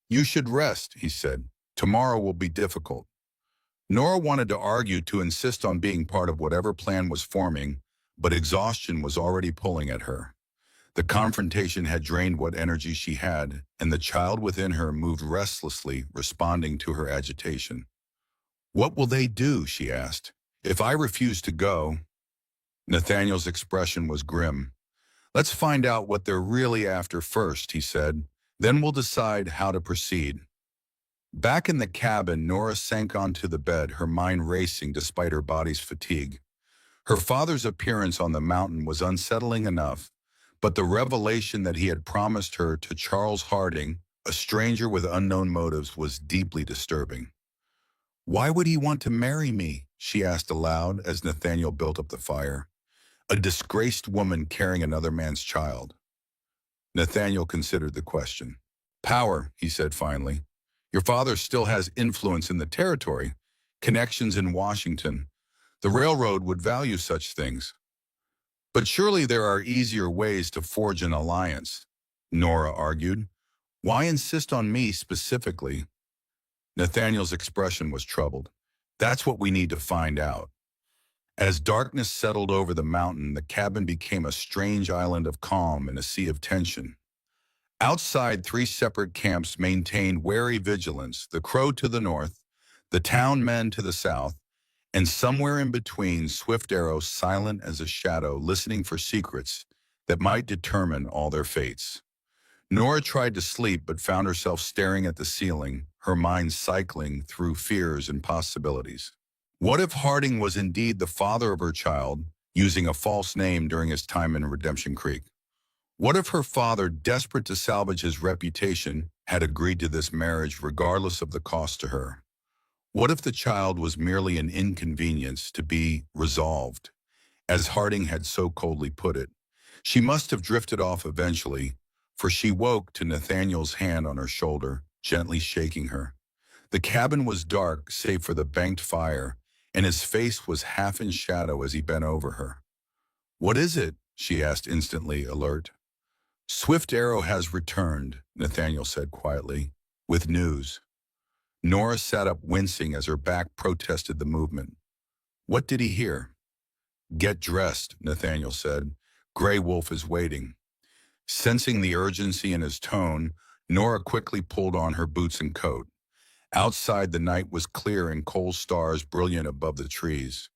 You should rest, he said. Tomorrow will be difficult. Nora wanted to argue, to insist on being part of whatever plan was forming, but exhaustion was already pulling at her. The confrontation had drained what energy she had, and the child within her moved restlessly, responding to her agitation. What will they do? She asked. If I refuse to go? Nathaniel's expression was grim. Let's find out what they're really after first, he said. Then we'll decide how to proceed. Back in the cabin, Nora sank onto the bed, her mind racing despite her body's fatigue. Her father's appearance on the mountain was unsettling enough, but the revelation that he had promised her to Charles Harding, a stranger with unknown motives, was deeply disturbing. Why would he want to marry me? She asked aloud as Nathaniel built up the fire. A disgraced woman carrying another man's child. Nathaniel considered the question. Power, he said finally. Your father still has influence in the territory, connections in Washington. The railroad would value such things. But surely there are easier ways to forge an alliance, Nora argued. Why insist on me specifically? Nathaniel's expression was troubled. That's what we need to find out. As darkness settled over the mountain, the cabin became a strange island of calm in a sea of tension. Outside, three separate camps maintained wary vigilance, the Crow to the north, the town men to the south, and somewhere in between, Swift Arrow, silent as a shadow, listening for secrets that might determine all their fates. Nora tried to sleep but found herself staring at the ceiling, her mind cycling through fears and possibilities. What if Harding was indeed the father of her child, using a false name during his time in Redemption Creek? What if her father, desperate to salvage his reputation, had agreed to this marriage regardless of the cost to her? What if the child was merely an inconvenience to be resolved, as Harding had so coldly put it? She must have drifted off eventually, for she woke to Nathaniel's hand on her shoulder, gently shaking her. The cabin was dark, save for the banked fire, and his face was half in shadow as he bent over her. What is it? She asked, instantly alert. Swift Arrow has returned, Nathaniel said quietly, with news. Nora sat up, wincing as her back protested the movement. What did he hear? Get dressed, Nathaniel said. Grey Wolf is waiting. Sensing the urgency in his tone, Nora quickly pulled on her boots and coat. Outside, the night was clear and cold stars brilliant above the trees.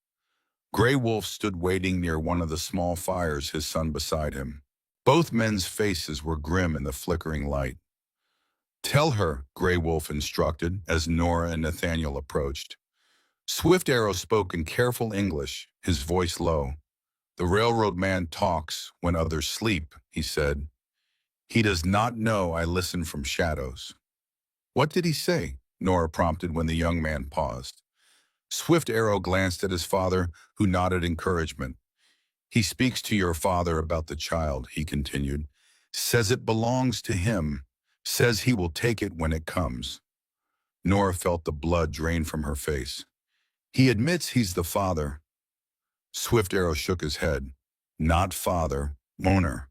Grey Wolf stood waiting near one of the small fires, his son beside him. Both men's faces were grim in the flickering light. Tell her, Grey Wolf instructed as Nora and Nathaniel approached. Swift Arrow spoke in careful English, his voice low. The railroad man talks when others sleep, he said. He does not know I listen from shadows. What did he say? Nora prompted when the young man paused. Swift Arrow glanced at his father, who nodded encouragement. He speaks to your father about the child, he continued. Says it belongs to him. Says he will take it when it comes. Nora felt the blood drain from her face. He admits he's the father. Swift Arrow shook his head. Not father, owner.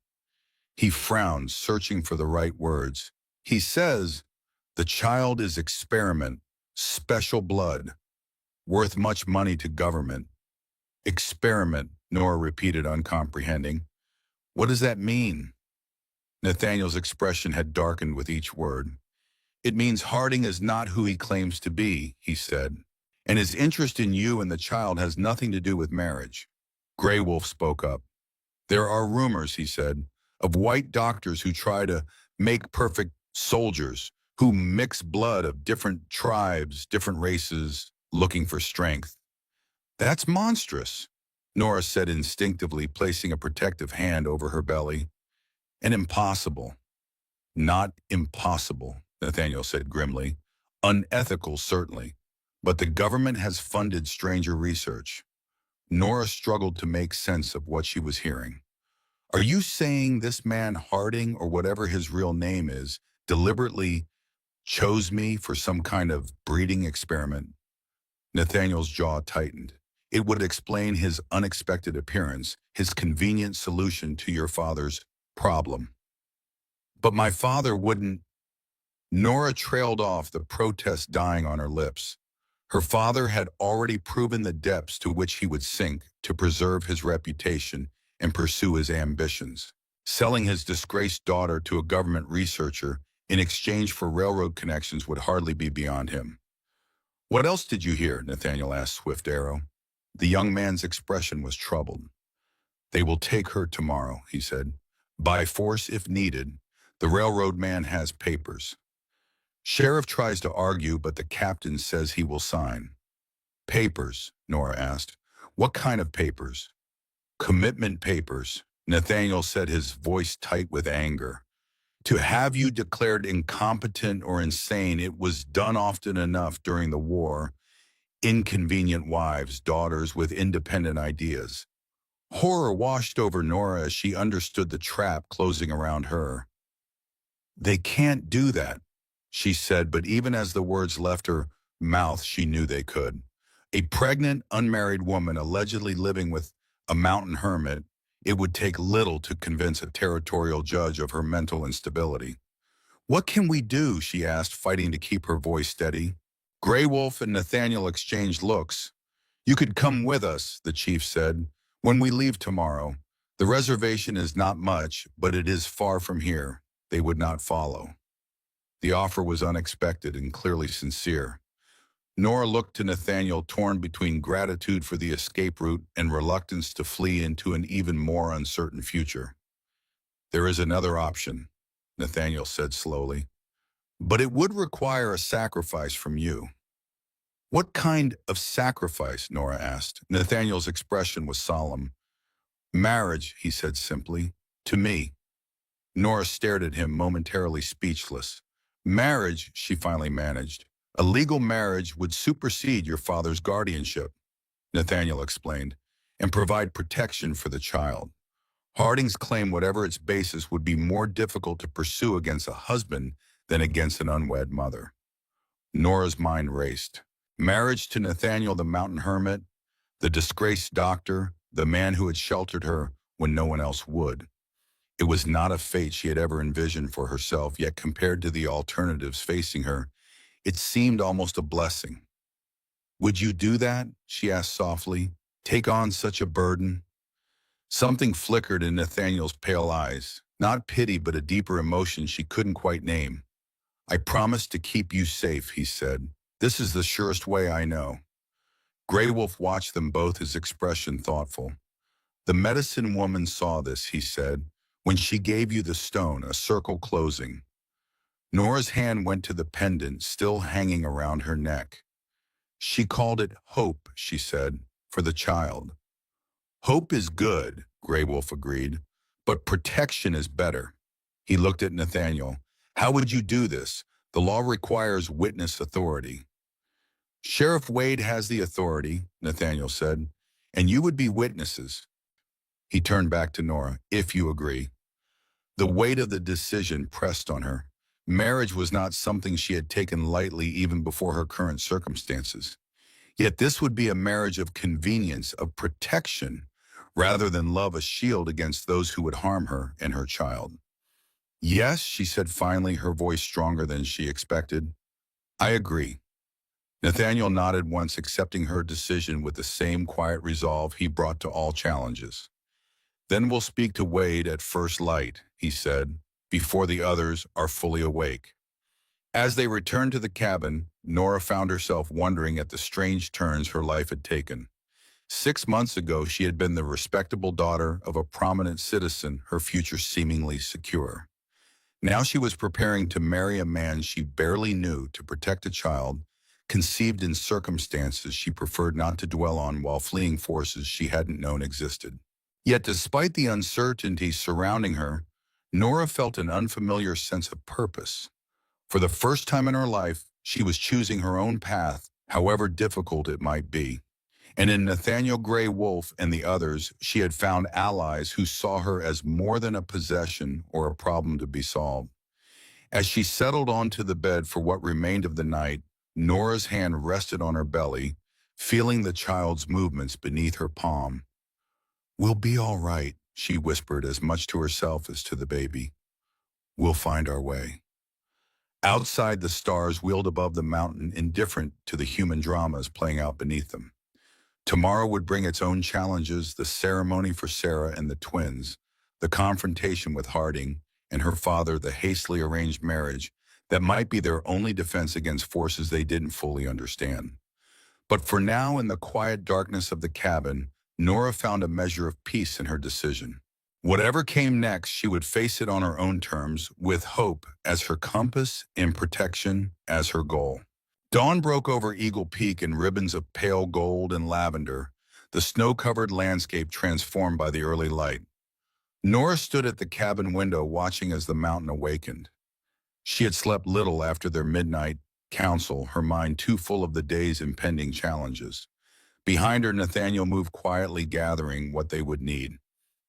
He frowned, searching for the right words. He says, the child is experiment, special blood, worth much money to government. Experiment, Nora repeated, uncomprehending. What does that mean? Nathaniel's expression had darkened with each word. It means Harding is not who he claims to be, he said, and his interest in you and the child has nothing to do with marriage. Grey Wolf spoke up. There are rumors, he said, of white doctors who try to make perfect soldiers, who mix blood of different tribes, different races, looking for strength. That's monstrous, Nora said instinctively, placing a protective hand over her belly. And impossible. Not impossible, Nathaniel said grimly. Unethical, certainly. But the government has funded stranger research. Nora struggled to make sense of what she was hearing. Are you saying this man Harding, or whatever his real name is, deliberately chose me for some kind of breeding experiment? Nathaniel's jaw tightened. It would explain his unexpected appearance, his convenient solution to your father's problem. But my father wouldn't. Nora trailed off, the protest dying on her lips. Her father had already proven the depths to which he would sink to preserve his reputation and pursue his ambitions. Selling his disgraced daughter to a government researcher in exchange for railroad connections would hardly be beyond him. What else did you hear? Nathaniel asked Swift Arrow. The young man's expression was troubled. They will take her tomorrow, he said. By force if needed. The railroad man has papers. Sheriff tries to argue, but the captain says he will sign. Papers, Nora asked. What kind of papers? Commitment papers, Nathaniel said, his voice tight with anger. To have you declared incompetent or insane, it was done often enough during the war. Inconvenient wives, daughters with independent ideas. Horror washed over Nora as she understood the trap closing around her. "They can't do that," she said, but even as the words left her mouth, she knew they could. A pregnant, unmarried woman allegedly living with a mountain hermit, it would take little to convince a territorial judge of her mental instability. "What can we do?" she asked, fighting to keep her voice steady. Grey Wolf and Nathaniel exchanged looks. "You could come with us," the chief said, "when we leave tomorrow. The reservation is not much, but it is far from here." They would not follow. The offer was unexpected and clearly sincere. Nora looked to Nathaniel, torn between gratitude for the escape route and reluctance to flee into an even more uncertain future. "There is another option," Nathaniel said slowly, "but it would require a sacrifice from you." "What kind of sacrifice?" Nora asked. Nathaniel's expression was solemn. "Marriage," he said simply, "to me." Nora stared at him, momentarily speechless. "Marriage," she finally managed. "A legal marriage would supersede your father's guardianship," Nathaniel explained, "and provide protection for the child. Harding's claim, whatever its basis, would be more difficult to pursue against a husband than against an unwed mother." Nora's mind raced. Marriage to Nathaniel the mountain hermit, the disgraced doctor, the man who had sheltered her when no one else would. It was not a fate she had ever envisioned for herself, yet compared to the alternatives facing her, it seemed almost a blessing. "Would you do that?" she asked softly. "Take on such a burden?" Something flickered in Nathaniel's pale eyes, not pity but a deeper emotion she couldn't quite name. "I promise to keep you safe," he said. "This is the surest way I know." Grey Wolf watched them both, his expression thoughtful. "The medicine woman saw this," he said, "when she gave you the stone, a circle closing." Nora's hand went to the pendant still hanging around her neck. "She called it hope," she said, "for the child." "Hope is good," Grey Wolf agreed, "but protection is better." He looked at Nathaniel. "How would you do this? The law requires witness authority." "Sheriff Wade has the authority," Nathaniel said, "and you would be witnesses." He turned back to Nora. "If you agree." The weight of the decision pressed on her. Marriage was not something she had taken lightly even before her current circumstances. Yet this would be a marriage of convenience, of protection, rather than love, a shield against those who would harm her and her child. "Yes," she said finally, her voice stronger than she expected. "I agree." Nathaniel nodded once, accepting her decision with the same quiet resolve he brought to all challenges. "Then we'll speak to Wade at first light," he said, "before the others are fully awake." As they returned to the cabin, Nora found herself wondering at the strange turns her life had taken. 6 months ago, she had been the respectable daughter of a prominent citizen, her future seemingly secure. Now she was preparing to marry a man she barely knew to protect a child, conceived in circumstances she preferred not to dwell on while fleeing forces she hadn't known existed. Yet despite the uncertainty surrounding her, Nora felt an unfamiliar sense of purpose. For the first time in her life, she was choosing her own path, however difficult it might be. And in Nathaniel Grey Wolf and the others, she had found allies who saw her as more than a possession or a problem to be solved. As she settled onto the bed for what remained of the night, Nora's hand rested on her belly, feeling the child's movements beneath her palm. "We'll be all right," she whispered, as much to herself as to the baby. "We'll find our way." Outside, the stars wheeled above the mountain, indifferent to the human dramas playing out beneath them. Tomorrow would bring its own challenges: the ceremony for Sarah and the twins, the confrontation with Harding and her father, the hastily arranged marriage that might be their only defense against forces they didn't fully understand. But for now, in the quiet darkness of the cabin, Nora found a measure of peace in her decision. Whatever came next, she would face it on her own terms, with hope as her compass and protection as her goal. Dawn broke over Eagle Peak in ribbons of pale gold and lavender, the snow-covered landscape transformed by the early light. Nora stood at the cabin window, watching as the mountain awakened. She had slept little after their midnight council, her mind too full of the day's impending challenges. Behind her, Nathaniel moved quietly, gathering what they would need.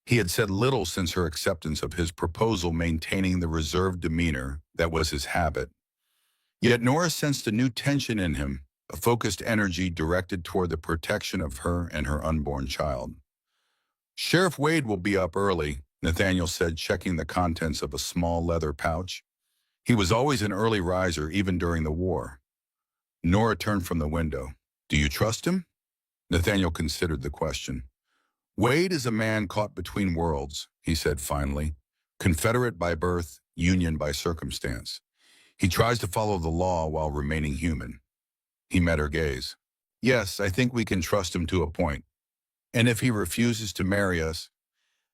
He had said little since her acceptance of his proposal, maintaining the reserved demeanor that was his habit. Yet Nora sensed a new tension in him, a focused energy directed toward the protection of her and her unborn child. "Sheriff Wade will be up early," Nathaniel said, checking the contents of a small leather pouch. He was always an early riser, even during the war. Nora turned from the window. "Do you trust him?" Nathaniel considered the question. "Wade is a man caught between worlds," he said finally. "Confederate by birth, Union by circumstance. He tries to follow the law while remaining human." He met her gaze. "Yes, I think we can trust him to a point. And if he refuses to marry us,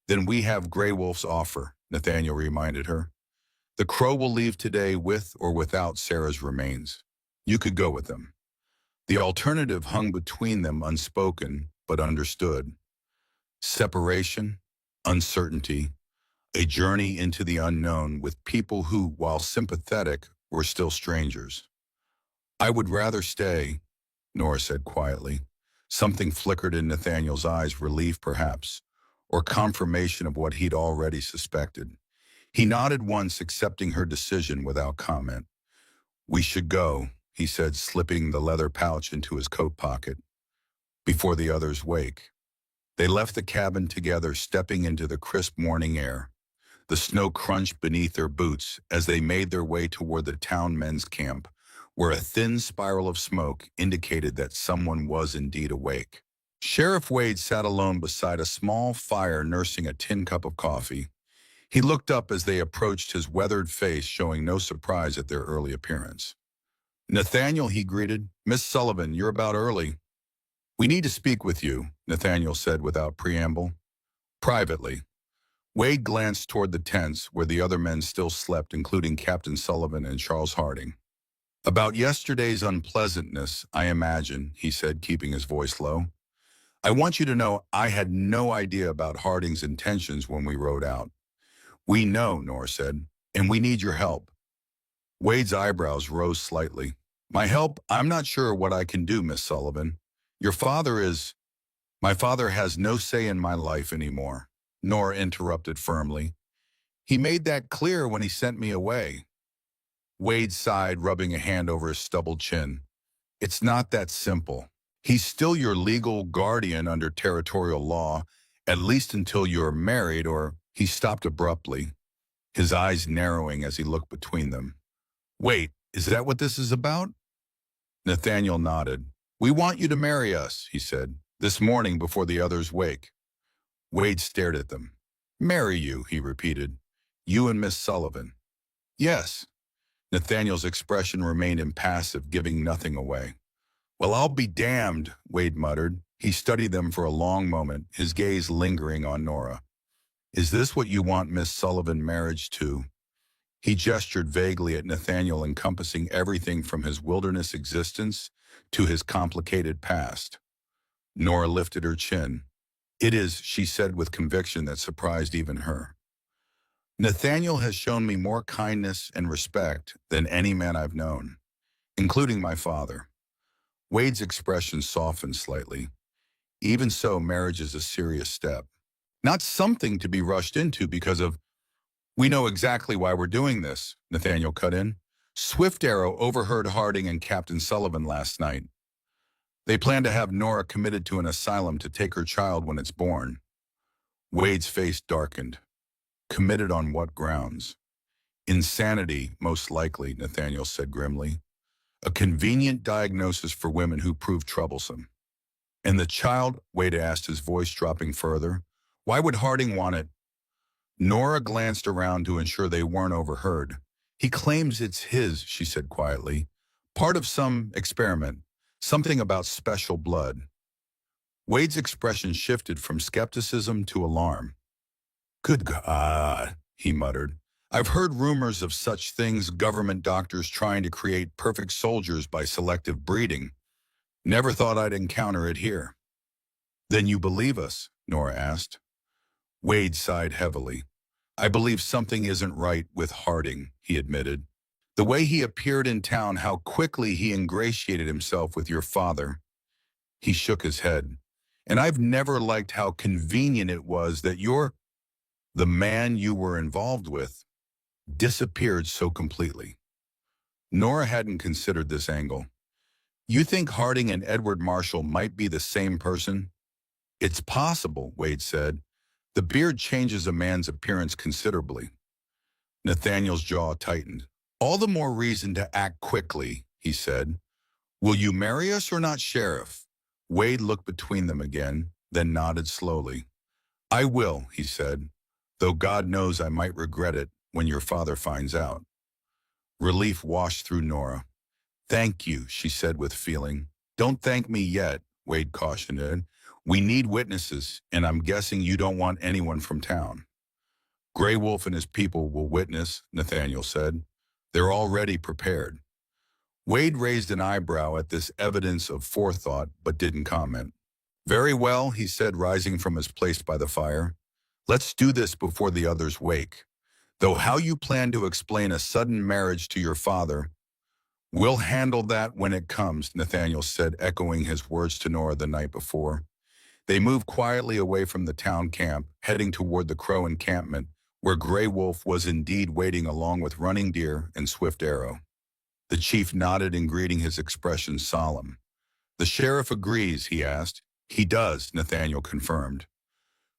then we have Grey Wolf's offer," Nathaniel reminded her. "The Crow will leave today with or without Sarah's remains. You could go with them." The alternative hung between them, unspoken but understood. Separation, uncertainty, a journey into the unknown with people who, while sympathetic, were still strangers. "I would rather stay," Nora said quietly. Something flickered in Nathaniel's eyes, relief perhaps, or confirmation of what he'd already suspected. He nodded once, accepting her decision without comment. "We should go," he said, slipping the leather pouch into his coat pocket, "before the others wake." They left the cabin together, stepping into the crisp morning air. The snow crunched beneath their boots as they made their way toward the town men's camp, where a thin spiral of smoke indicated that someone was indeed awake. Sheriff Wade sat alone beside a small fire, nursing a tin cup of coffee. He looked up as they approached, his weathered face showing no surprise at their early appearance. "Nathaniel," he greeted. "Miss Sullivan, you're about early." "We need to speak with you," Nathaniel said without preamble. "Privately." Wade glanced toward the tents where the other men still slept, including Captain Sullivan and Charles Harding. "About yesterday's unpleasantness, I imagine," he said, keeping his voice low. "I want you to know I had no idea about Harding's intentions when we rode out." "We know," Nora said, "and we need your help." Wade's eyebrows rose slightly. "My help? I'm not sure what I can do, Miss Sullivan. Your father is—" "My father has no say in my life anymore," Nora interrupted firmly. "He made that clear when he sent me away." Wade sighed, rubbing a hand over his stubbled chin. "It's not that simple. He's still your legal guardian under territorial law, at least until you're married," or he stopped abruptly, his eyes narrowing as he looked between them. "Wait, is that what this is about?" Nathaniel nodded. "We want you to marry us," he said, "this morning before the others wake." Wade stared at them. "Marry you," he repeated. "You and Miss Sullivan." "Yes." Nathaniel's expression remained impassive, giving nothing away. "Well, I'll be damned," Wade muttered. He studied them for a long moment, his gaze lingering on Nora. "Is this what you want Miss Sullivan marriage to?" He gestured vaguely at Nathaniel, encompassing everything from his wilderness existence to his complicated past. Nora lifted her chin. "It is," she said with conviction that surprised even her. "Nathaniel has shown me more kindness and respect than any man I've known, including my father." Wade's expression softened slightly. "Even so, marriage is a serious step. Not something to be rushed into because of—" "We know exactly why we're doing this," Nathaniel cut in. "Swift Arrow overheard Harding and Captain Sullivan last night. They plan to have Nora committed to an asylum to take her child when it's born." Wade's face darkened. "Committed on what grounds?" "Insanity, most likely," Nathaniel said grimly. "A convenient diagnosis for women who prove troublesome." "And the child?" Wade asked, his voice dropping further. "Why would Harding want it?" Nora glanced around to ensure they weren't overheard. "He claims it's his," she said quietly. "Part of some experiment. Something about special blood." Wade's expression shifted from skepticism to alarm. "Good God," he muttered. "I've heard rumors of such things, government doctors trying to create perfect soldiers by selective breeding. Never thought I'd encounter it here." "Then you believe us?" Nora asked. Wade sighed heavily. "I believe something isn't right with Harding," he admitted. "The way he appeared in town, how quickly he ingratiated himself with your father. He shook his head. And I've never liked how convenient it was that the man you were involved with, disappeared so completely. Nora hadn't considered this angle. You think Harding and Edward Marshall might be the same person? It's possible, Wade said. The beard changes a man's appearance considerably. Nathaniel's jaw tightened. All the more reason to act quickly, he said. Will you marry us or not, Sheriff? Wade looked between them again, then nodded slowly. I will, he said, though God knows I might regret it when your father finds out. Relief washed through Nora. Thank you, she said with feeling. Don't thank me yet, Wade cautioned her. We need witnesses, and I'm guessing you don't want anyone from town. Grey Wolf and his people will witness, Nathaniel said. They're already prepared. Wade raised an eyebrow at this evidence of forethought, but didn't comment. Very well, he said, rising from his place by the fire. Let's do this before the others wake. Though how you plan to explain a sudden marriage to your father, we'll handle that when it comes, Nathaniel said, echoing his words to Nora the night before. They moved quietly away from the town camp, heading toward the Crow encampment, where Grey Wolf was indeed waiting along with Running Deer and Swift Arrow. The chief nodded in greeting, his expression solemn. The sheriff agrees, he asked. He does, Nathaniel confirmed.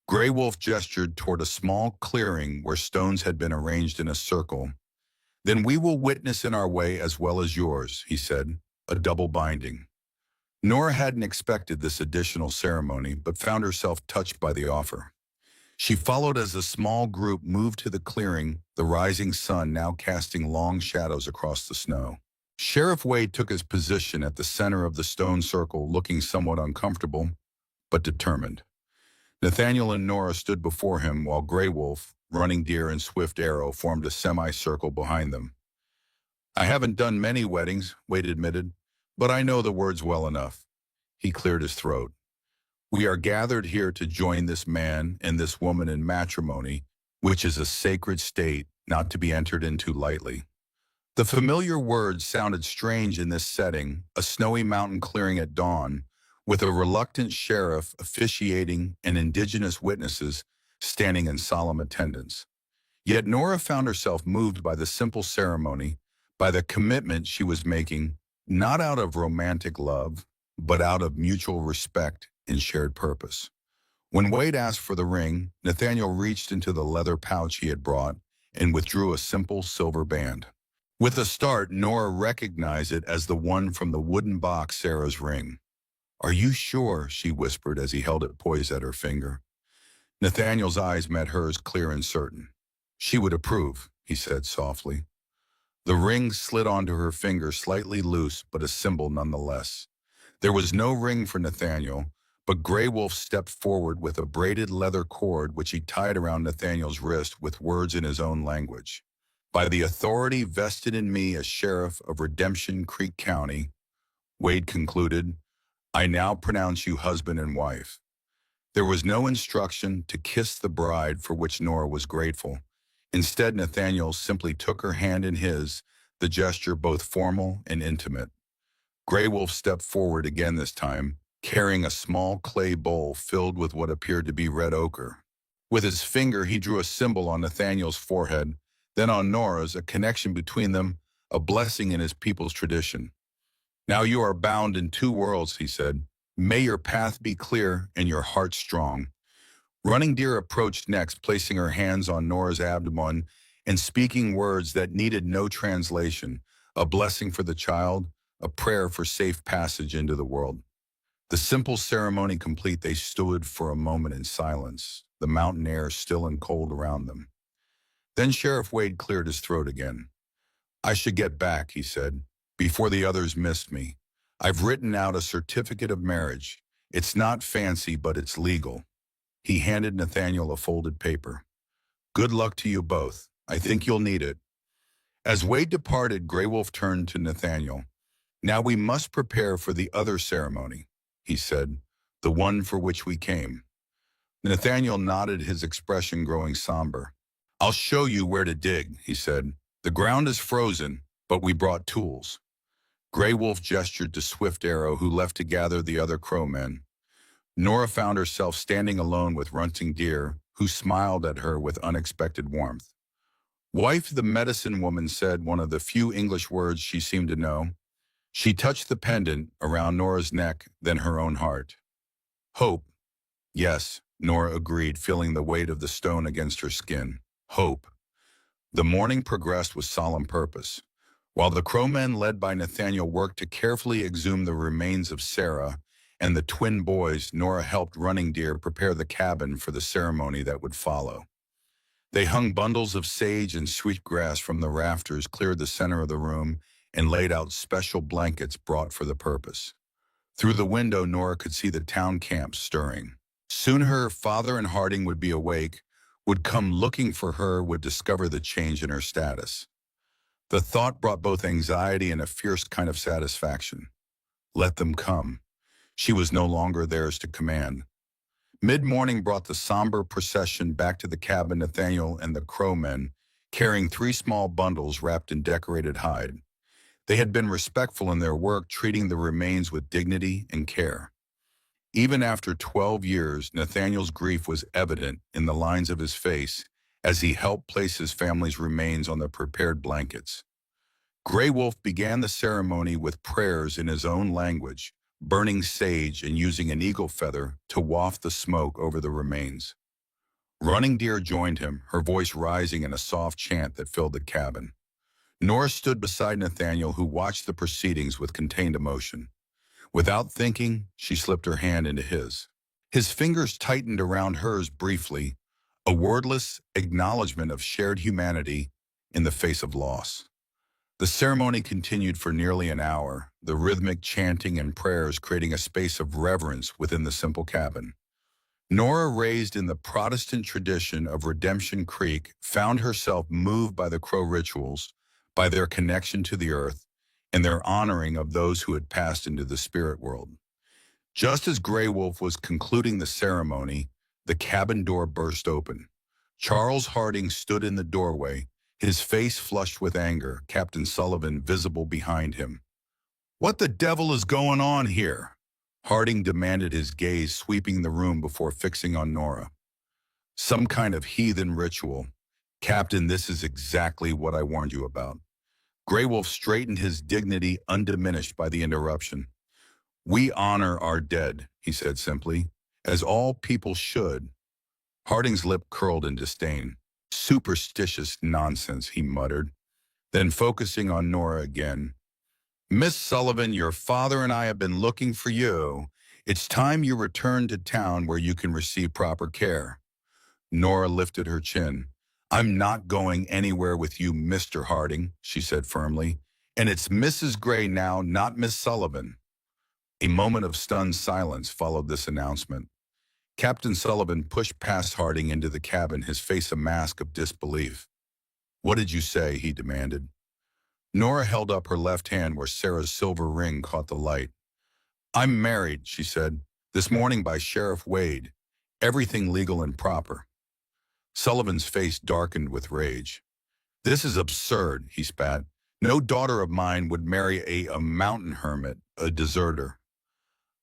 Grey Wolf gestured toward a small clearing where stones had been arranged in a circle. Then we will witness in our way as well as yours, he said, a double binding. Nora hadn't expected this additional ceremony, but found herself touched by the offer. She followed as the small group moved to the clearing, the rising sun now casting long shadows across the snow. Sheriff Wade took his position at the center of the stone circle, looking somewhat uncomfortable, but determined. Nathaniel and Nora stood before him while Grey Wolf, Running Deer, and Swift Arrow formed a semicircle behind them. I haven't done many weddings, Wade admitted, but I know the words well enough. He cleared his throat. We are gathered here to join this man and this woman in matrimony, which is a sacred state not to be entered into lightly. The familiar words sounded strange in this setting, a snowy mountain clearing at dawn, with a reluctant sheriff officiating and indigenous witnesses standing in solemn attendance. Yet Nora found herself moved by the simple ceremony, by the commitment she was making, not out of romantic love, but out of mutual respect and shared purpose. When Wade asked for the ring, Nathaniel reached into the leather pouch he had brought and withdrew a simple silver band. With a start, Nora recognized it as the one from the wooden box, Sarah's ring. Are you sure? She whispered as he held it poised at her finger. Nathaniel's eyes met hers, clear and certain. She would approve, he said softly. The ring slid onto her finger, slightly loose, but a symbol nonetheless. There was no ring for Nathaniel, but Grey Wolf stepped forward with a braided leather cord which he tied around Nathaniel's wrist with words in his own language. By the authority vested in me as sheriff of Redemption Creek County, Wade concluded, I now pronounce you husband and wife. There was no instruction to kiss the bride, for which Nora was grateful. Instead, Nathaniel simply took her hand in his, the gesture both formal and intimate. Grey Wolf stepped forward again this time, carrying a small clay bowl filled with what appeared to be red ochre. With his finger, he drew a symbol on Nathaniel's forehead, then on Nora's, a connection between them, a blessing in his people's tradition. Now you are bound in two worlds, he said. May your path be clear and your heart strong. Running Deer approached next, placing her hands on Nora's abdomen and speaking words that needed no translation, a blessing for the child, a prayer for safe passage into the world. The simple ceremony complete, they stood for a moment in silence, the mountain air still and cold around them. Then Sheriff Wade cleared his throat again. I should get back, he said, before the others missed me. I've written out a certificate of marriage. It's not fancy, but it's legal. He handed Nathaniel a folded paper. Good luck to you both. I think you'll need it. As Wade departed, Grey Wolf turned to Nathaniel. Now we must prepare for the other ceremony, he said, the one for which we came. Nathaniel nodded, his expression growing somber. I'll show you where to dig, he said. The ground is frozen, but we brought tools. Grey Wolf gestured to Swift Arrow, who left to gather the other crow men. Nora found herself standing alone with Runting Deer, who smiled at her with unexpected warmth. Wife, the medicine woman said one of the few English words she seemed to know. She touched the pendant around Nora's neck, then her own heart. Hope. Yes, Nora agreed, feeling the weight of the stone against her skin. Hope. The morning progressed with solemn purpose. While the crowmen led by Nathaniel worked to carefully exhume the remains of Sarah and the twin boys, Nora helped Running Deer prepare the cabin for the ceremony that would follow. They hung bundles of sage and sweetgrass from the rafters, cleared the center of the room, and laid out special blankets brought for the purpose. Through the window, Nora could see the town camp stirring. Soon her father and Harding would be awake, would come looking for her, would discover the change in her status. The thought brought both anxiety and a fierce kind of satisfaction. Let them come. She was no longer theirs to command. Mid-morning brought the somber procession back to the cabin, Nathaniel and the crowmen, carrying 3 small bundles wrapped in decorated hide. They had been respectful in their work, treating the remains with dignity and care. Even after 12 years, Nathaniel's grief was evident in the lines of his face as he helped place his family's remains on the prepared blankets. Grey Wolf began the ceremony with prayers in his own language, burning sage and using an eagle feather to waft the smoke over the remains. Running Deer joined him, her voice rising in a soft chant that filled the cabin. Nora stood beside Nathaniel, who watched the proceedings with contained emotion. Without thinking, she slipped her hand into his. His fingers tightened around hers briefly, a wordless acknowledgement of shared humanity in the face of loss. The ceremony continued for nearly an hour, the rhythmic chanting and prayers creating a space of reverence within the simple cabin. Nora, raised in the Protestant tradition of Redemption Creek, found herself moved by the Crow rituals, by their connection to the earth, and their honoring of those who had passed into the spirit world. Just as Grey Wolf was concluding the ceremony, the cabin door burst open. Charles Harding stood in the doorway, his face flushed with anger, Captain Sullivan visible behind him. "What the devil is going on here?" Harding demanded, his gaze sweeping the room before fixing on Nora. "Some kind of heathen ritual. Captain, this is exactly what I warned you about." Grey Wolf straightened, his dignity undiminished by the interruption. "We honor our dead," he said simply, "as all people should." Harding's lip curled in disdain. "Superstitious nonsense," he muttered. Then, focusing on Nora again, "Miss Sullivan, your father and I have been looking for you. It's time you returned to town where you can receive proper care." Nora lifted her chin. "I'm not going anywhere with you, Mr. Harding," she said firmly. "And it's Mrs. Gray now, not Miss Sullivan." A moment of stunned silence followed this announcement. Captain Sullivan pushed past Harding into the cabin, his face a mask of disbelief. "What did you say?" he demanded. Nora held up her left hand where Sarah's silver ring caught the light. "I'm married," she said, "this morning by Sheriff Wade. Everything legal and proper." Sullivan's face darkened with rage. "This is absurd," he spat. "No daughter of mine would marry a mountain hermit, a deserter."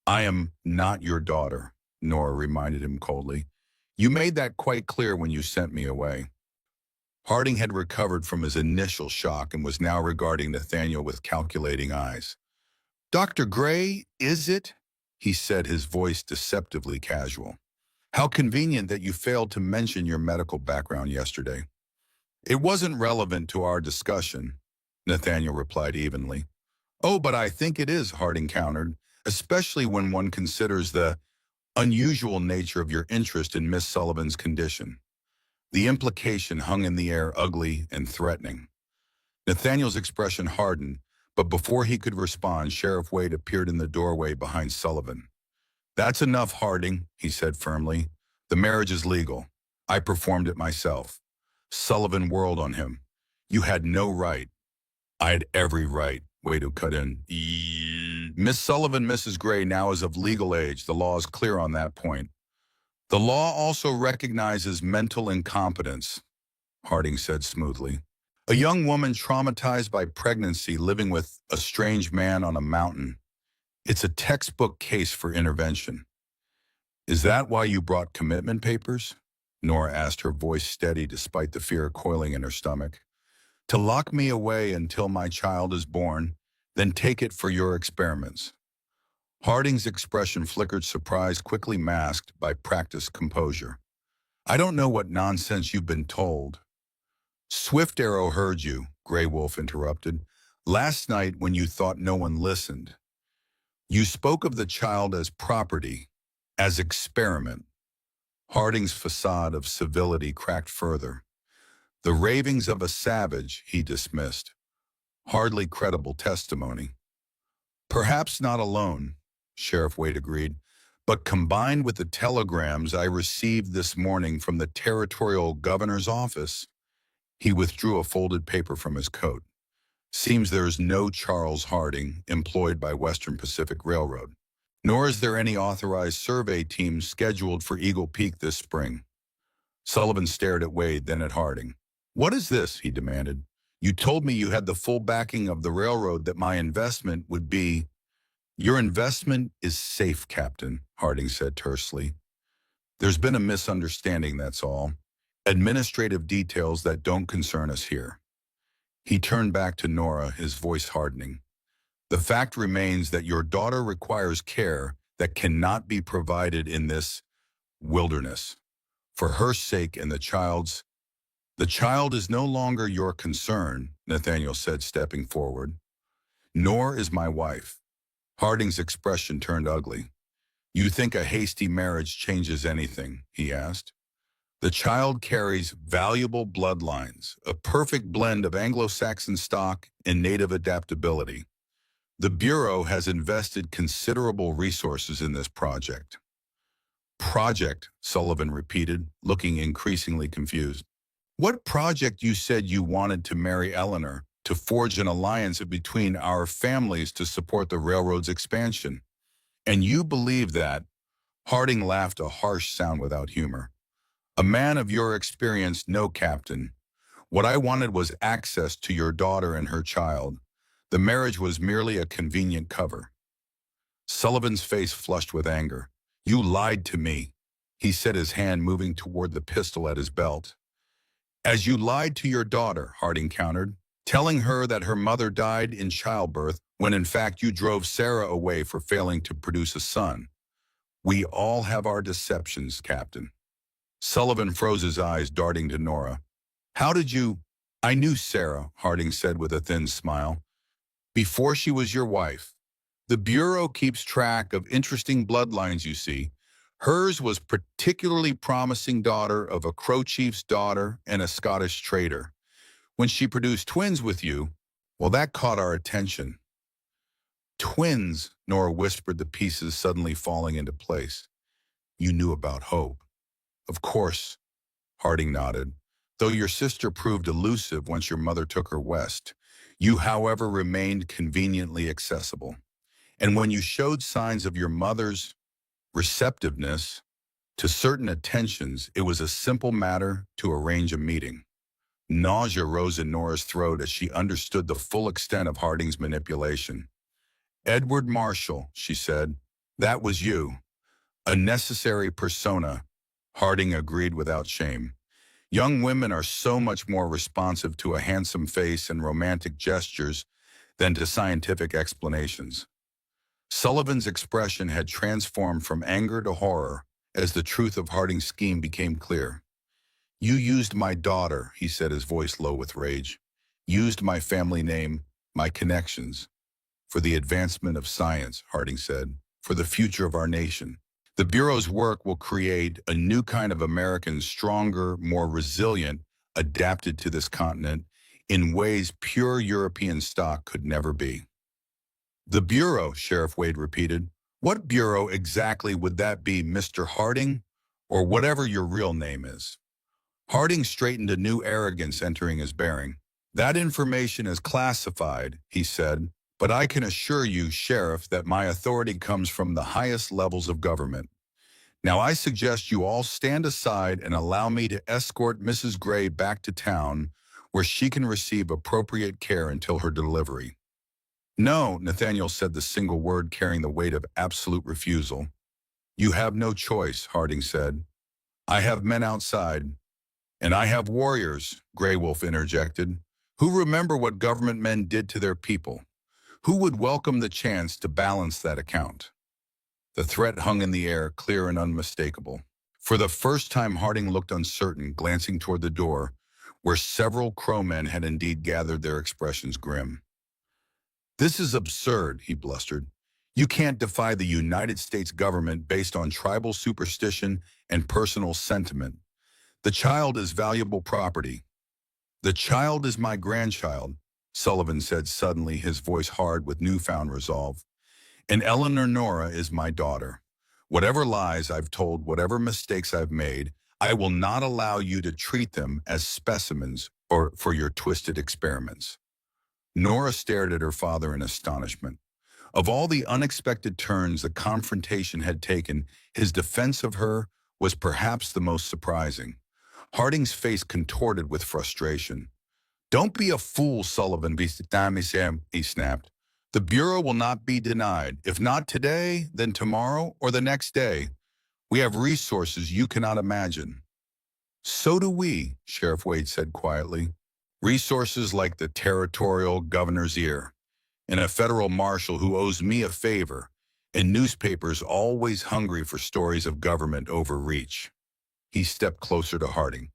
"I am not your daughter," Nora reminded him coldly. "You made that quite clear when you sent me away." Harding had recovered from his initial shock and was now regarding Nathaniel with calculating eyes. "Dr. Gray, is it?" he said, his voice deceptively casual. "How convenient that you failed to mention your medical background yesterday." "It wasn't relevant to our discussion," Nathaniel replied evenly. "Oh, but I think it is," Harding countered, "especially when one considers the unusual nature of your interest in Miss Sullivan's condition." The implication hung in the air, ugly and threatening. Nathaniel's expression hardened, but before he could respond, Sheriff Wade appeared in the doorway behind Sullivan. "That's enough, Harding," he said firmly. "The marriage is legal. I performed it myself." Sullivan whirled on him. "You had no right." "I had every right," Wade cut in. "Miss Sullivan, Mrs. Gray, now is of legal age. The law is clear on that point." "The law also recognizes mental incompetence," Harding said smoothly. A young woman traumatized by pregnancy living with a strange man on a mountain. It's a textbook case for intervention. Is that why you brought commitment papers? Nora asked, her voice steady despite the fear coiling in her stomach. To lock me away until my child is born, then take it for your experiments. Harding's expression flickered surprise, quickly masked by practiced composure. I don't know what nonsense you've been told. Swift Arrow heard you, Grey Wolf interrupted. Last night when you thought no one listened. You spoke of the child as property, as experiment. Harding's facade of civility cracked further. The ravings of a savage, he dismissed. Hardly credible testimony. Perhaps not alone, Sheriff Wade agreed, but combined with the telegrams I received this morning from the territorial governor's office. He withdrew a folded paper from his coat. Seems there is no Charles Harding employed by Western Pacific Railroad, nor is there any authorized survey team scheduled for Eagle Peak this spring. Sullivan stared at Wade, then at Harding. What is this? He demanded. You told me you had the full backing of the railroad, that my investment would be. Your investment is safe, Captain, Harding said tersely. There's been a misunderstanding, that's all. Administrative details that don't concern us here. He turned back to Nora, his voice hardening. The fact remains that your daughter requires care that cannot be provided in this wilderness. For her sake and the child's. The child is no longer your concern, Nathaniel said, stepping forward. Nor is my wife. Harding's expression turned ugly. You think a hasty marriage changes anything? He asked. The child carries valuable bloodlines, a perfect blend of Anglo-Saxon stock and native adaptability. The Bureau has invested considerable resources in this project. Project, Sullivan repeated, looking increasingly confused. What project? You said you wanted to marry Eleanor, to forge an alliance between our families to support the railroad's expansion. And you believe that? Harding laughed, a harsh sound without humor. A man of your experience, no, Captain. What I wanted was access to your daughter and her child. The marriage was merely a convenient cover. Sullivan's face flushed with anger. You lied to me, he said, his hand moving toward the pistol at his belt. As you lied to your daughter, Harding countered, telling her that her mother died in childbirth when in fact you drove Sarah away for failing to produce a son. We all have our deceptions, Captain. Sullivan froze his eyes, darting to Nora. How did you? I knew Sarah, Harding said with a thin smile. Before she was your wife. The Bureau keeps track of interesting bloodlines, you see. Hers was particularly promising, daughter of a Crow chief's daughter and a Scottish trader. When she produced twins with you, well, that caught our attention. Twins, Nora whispered, the pieces suddenly falling into place. You knew about Hope. Of course, Harding nodded. Though your sister proved elusive once your mother took her west, you, however, remained conveniently accessible. And when you showed signs of your mother's receptiveness to certain attentions, it was a simple matter to arrange a meeting. Nausea rose in Nora's throat as she understood the full extent of Harding's manipulation. Edward Marshall, she said, that was you. A necessary persona, Harding agreed without shame. Young women are so much more responsive to a handsome face and romantic gestures than to scientific explanations. Sullivan's expression had transformed from anger to horror as the truth of Harding's scheme became clear. You used my daughter, he said, his voice low with rage. Used my family name, my connections. For the advancement of science, Harding said, for the future of our nation. The Bureau's work will create a new kind of American, stronger, more resilient, adapted to this continent in ways pure European stock could never be. The Bureau, Sheriff Wade repeated. What Bureau exactly would that be, Mr. Harding? Or whatever your real name is. Harding straightened, a new arrogance entering his bearing. That information is classified, he said, but I can assure you, Sheriff, that my authority comes from the highest levels of government. Now I suggest you all stand aside and allow me to escort Mrs. Gray back to town, where she can receive appropriate care until her delivery. No, Nathaniel said the single word carrying the weight of absolute refusal. You have no choice, Harding said. I have men outside. And I have warriors, Grey Wolf interjected, who remember what government men did to their people, who would welcome the chance to balance that account. The threat hung in the air, clear and unmistakable. For the first time, Harding looked uncertain, glancing toward the door, where several crow men had indeed gathered, their expressions grim. This is absurd, he blustered. You can't defy the United States government based on tribal superstition and personal sentiment. The child is valuable property. The child is my grandchild, Sullivan said suddenly, his voice hard with newfound resolve. And Eleanor Nora is my daughter. Whatever lies I've told, whatever mistakes I've made, I will not allow you to treat them as specimens or for your twisted experiments. Nora stared at her father in astonishment. Of all the unexpected turns the confrontation had taken, his defense of her was perhaps the most surprising. Harding's face contorted with frustration. Don't be a fool, Sullivan, he snapped. The Bureau will not be denied. If not today, then tomorrow or the next day. We have resources you cannot imagine. So do we, Sheriff Wade said quietly. Resources like the territorial governor's ear, and a federal marshal who owes me a favor, and newspapers always hungry for stories of government overreach. He stepped closer to Harding.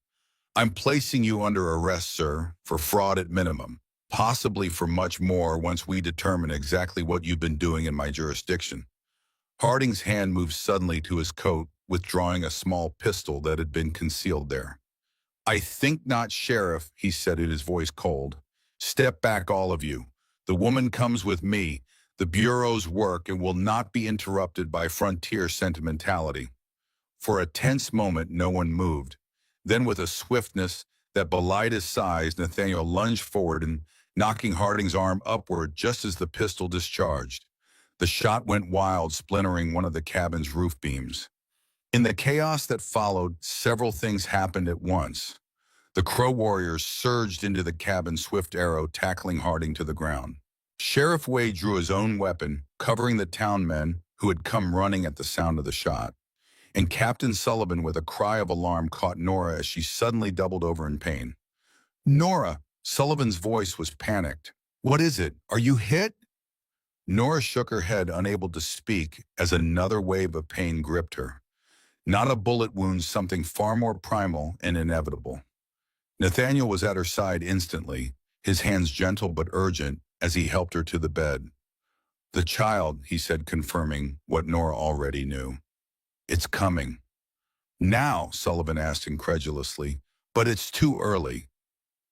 I'm placing you under arrest, sir, for fraud at minimum, possibly for much more once we determine exactly what you've been doing in my jurisdiction. Harding's hand moved suddenly to his coat, withdrawing a small pistol that had been concealed there. I think not, Sheriff, he said, his voice cold. Step back, all of you. The woman comes with me, the Bureau's work, and will not be interrupted by frontier sentimentality. For a tense moment, no one moved. Then, with a swiftness that belied his size, Nathaniel lunged forward and knocking Harding's arm upward just as the pistol discharged. The shot went wild, splintering one of the cabin's roof beams. In the chaos that followed, several things happened at once. The Crow warriors surged into the cabin, swift arrow tackling Harding to the ground. Sheriff Wade drew his own weapon, covering the town men who had come running at the sound of the shot. And Captain Sullivan, with a cry of alarm, caught Nora as she suddenly doubled over in pain. Nora! Sullivan's voice was panicked. What is it? Are you hit? Nora shook her head, unable to speak, as another wave of pain gripped her. Not a bullet wound, something far more primal and inevitable. Nathaniel was at her side instantly, his hands gentle but urgent as he helped her to the bed. The child, he said, confirming what Nora already knew. It's coming. Now, Sullivan asked incredulously, but it's too early.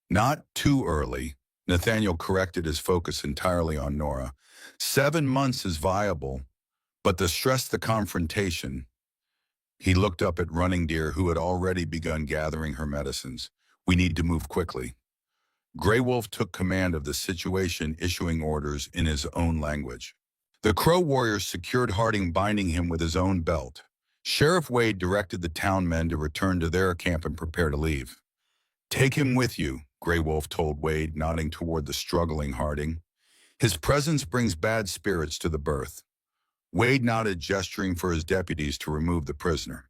Not too early. Nathaniel corrected, his focus entirely on Nora. 7 months is viable, but to stress the confrontation. He looked up at Running Deer, who had already begun gathering her medicines. We need to move quickly. Grey Wolf took command of the situation, issuing orders in his own language. The Crow warrior secured Harding, binding him with his own belt. Sheriff Wade directed the town men to return to their camp and prepare to leave. Take him with you, Grey Wolf told Wade, nodding toward the struggling Harding. His presence brings bad spirits to the berth. Wade nodded, gesturing for his deputies to remove the prisoner.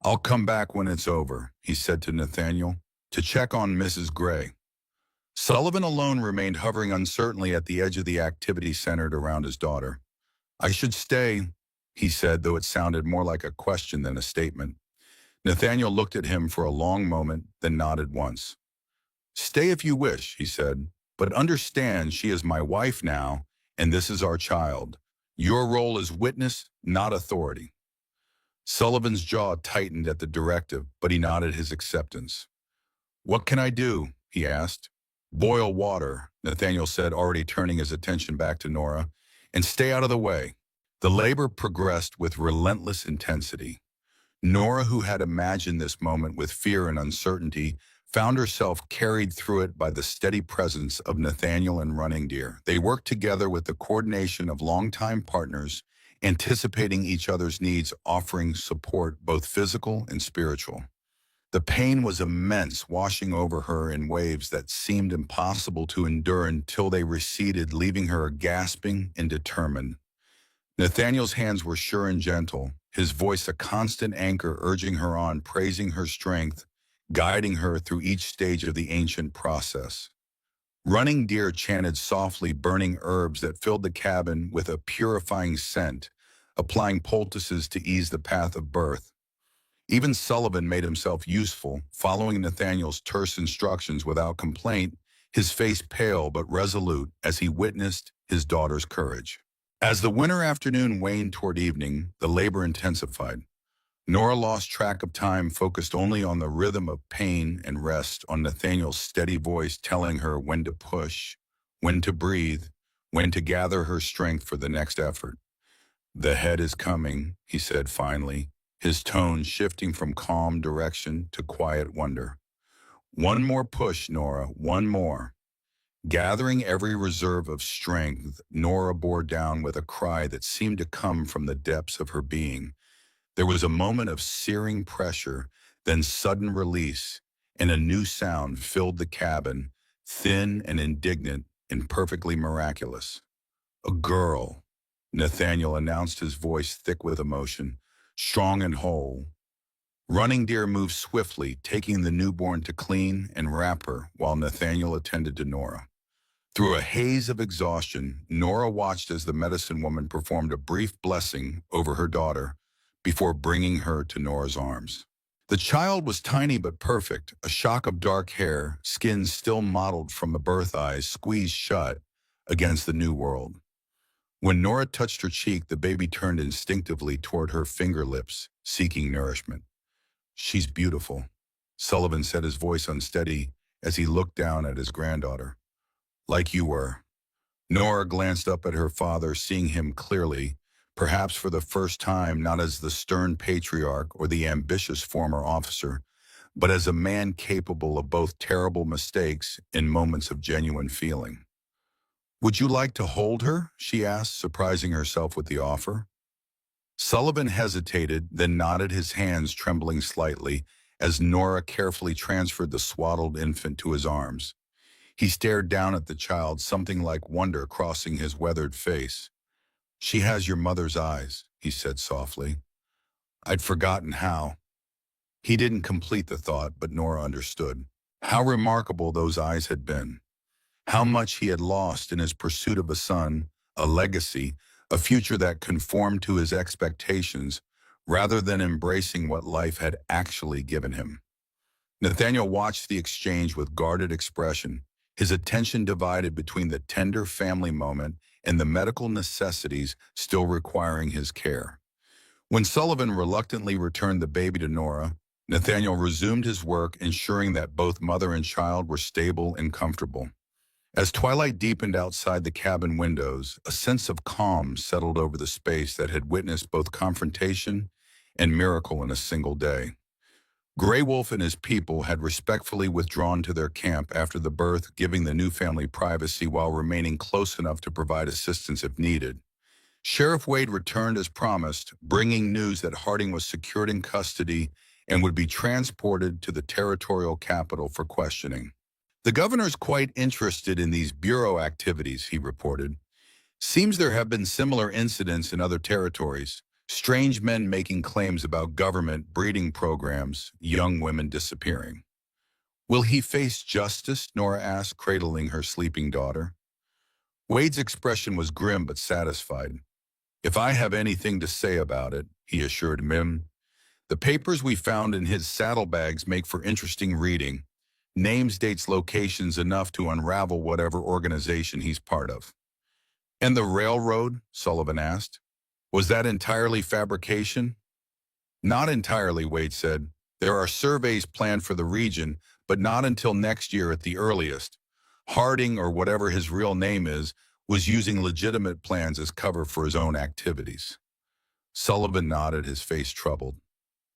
I'll come back when it's over, he said to Nathaniel, to check on Mrs. Gray. Sullivan alone remained hovering uncertainly at the edge of the activity centered around his daughter. I should stay, he said, though it sounded more like a question than a statement. Nathaniel looked at him for a long moment, then nodded once. Stay if you wish, he said, but understand she is my wife now, and this is our child. Your role is witness, not authority. Sullivan's jaw tightened at the directive, but he nodded his acceptance. What can I do? He asked. Boil water, Nathaniel said, already turning his attention back to Nora, and stay out of the way. The labor progressed with relentless intensity. Nora, who had imagined this moment with fear and uncertainty, found herself carried through it by the steady presence of Nathaniel and Running Deer. They worked together with the coordination of longtime partners, anticipating each other's needs, offering support both physical and spiritual. The pain was immense, washing over her in waves that seemed impossible to endure until they receded, leaving her gasping and determined. Nathaniel's hands were sure and gentle, his voice a constant anchor urging her on, praising her strength, guiding her through each stage of the ancient process. Running Deer chanted softly, burning herbs that filled the cabin with a purifying scent, applying poultices to ease the path of birth. Even Sullivan made himself useful, following Nathaniel's terse instructions without complaint, his face pale but resolute as he witnessed his daughter's courage. As the winter afternoon waned toward evening, the labor intensified. Nora lost track of time, focused only on the rhythm of pain and rest, on Nathaniel's steady voice telling her when to push, when to breathe, when to gather her strength for the next effort. "The head is coming," he said finally, his tone shifting from calm direction to quiet wonder. "One more push, Nora, one more." Gathering every reserve of strength, Nora bore down with a cry that seemed to come from the depths of her being. There was a moment of searing pressure, then sudden release, and a new sound filled the cabin, thin and indignant and perfectly miraculous. "A girl," Nathaniel announced, his voice thick with emotion, "strong and whole." Running Deer moved swiftly, taking the newborn to clean and wrap her while Nathaniel attended to Nora. Through a haze of exhaustion, Nora watched as the medicine woman performed a brief blessing over her daughter before bringing her to Nora's arms. The child was tiny but perfect, a shock of dark hair, skin still mottled from the birth eyes squeezed shut against the new world. When Nora touched her cheek, the baby turned instinctively toward her finger lips, seeking nourishment. "She's beautiful," Sullivan said, his voice unsteady as he looked down at his granddaughter. "Like you were." Nora glanced up at her father, seeing him clearly, perhaps for the first time, not as the stern patriarch or the ambitious former officer, but as a man capable of both terrible mistakes and moments of genuine feeling. "Would you like to hold her?" she asked, surprising herself with the offer. Sullivan hesitated, then nodded, his hands trembling slightly as Nora carefully transferred the swaddled infant to his arms. He stared down at the child, something like wonder crossing his weathered face. "She has your mother's eyes," he said softly. "I'd forgotten how." He didn't complete the thought, but Nora understood. How remarkable those eyes had been. How much he had lost in his pursuit of a son, a legacy, a future that conformed to his expectations, rather than embracing what life had actually given him. Nathaniel watched the exchange with guarded expression, his attention divided between the tender family moment and the medical necessities still requiring his care. When Sullivan reluctantly returned the baby to Nora, Nathaniel resumed his work, ensuring that both mother and child were stable and comfortable. As twilight deepened outside the cabin windows, a sense of calm settled over the space that had witnessed both confrontation and miracle in a single day. Grey Wolf and his people had respectfully withdrawn to their camp after the birth, giving the new family privacy while remaining close enough to provide assistance if needed. Sheriff Wade returned as promised, bringing news that Harding was secured in custody and would be transported to the territorial capital for questioning. "The governor's quite interested in these bureau activities," he reported. "Seems there have been similar incidents in other territories. Strange men making claims about government breeding programs, young women disappearing." "Will he face justice?" Nora asked, cradling her sleeping daughter. Wade's expression was grim but satisfied. "If I have anything to say about it," he assured Mim, "the papers we found in his saddlebags make for interesting reading. Names, dates, locations, enough to unravel whatever organization he's part of." "And the railroad?" Sullivan asked. "Was that entirely fabrication?" "Not entirely," Wade said. "There are surveys planned for the region, but not until next year at the earliest. Harding, or whatever his real name is, was using legitimate plans as cover for his own activities." Sullivan nodded, his face troubled.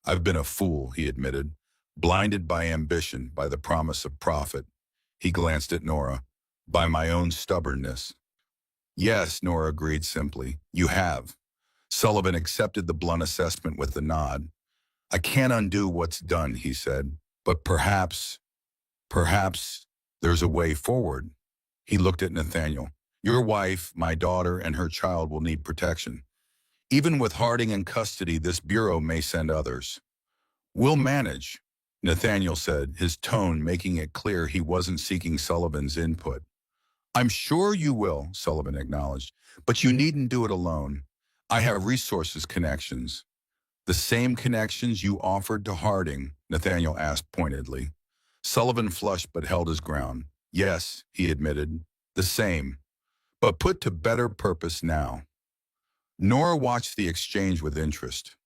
"I've been a fool," he admitted, "blinded by ambition, by the promise of profit." He glanced at Nora. "By my own stubbornness." "Yes," Nora agreed simply. "You have." Sullivan accepted the blunt assessment with a nod. "I can't undo what's done," he said. But perhaps there's a way forward. He looked at Nathaniel. Your wife, my daughter, and her child will need protection. Even with Harding in custody, this bureau may send others. We'll manage, Nathaniel said, his tone making it clear he wasn't seeking Sullivan's input. I'm sure you will, Sullivan acknowledged, but you needn't do it alone. I have resources connections. The same connections you offered to Harding, Nathaniel asked pointedly. Sullivan flushed but held his ground. Yes, he admitted, the same, but put to better purpose now. Nora watched the exchange with interest.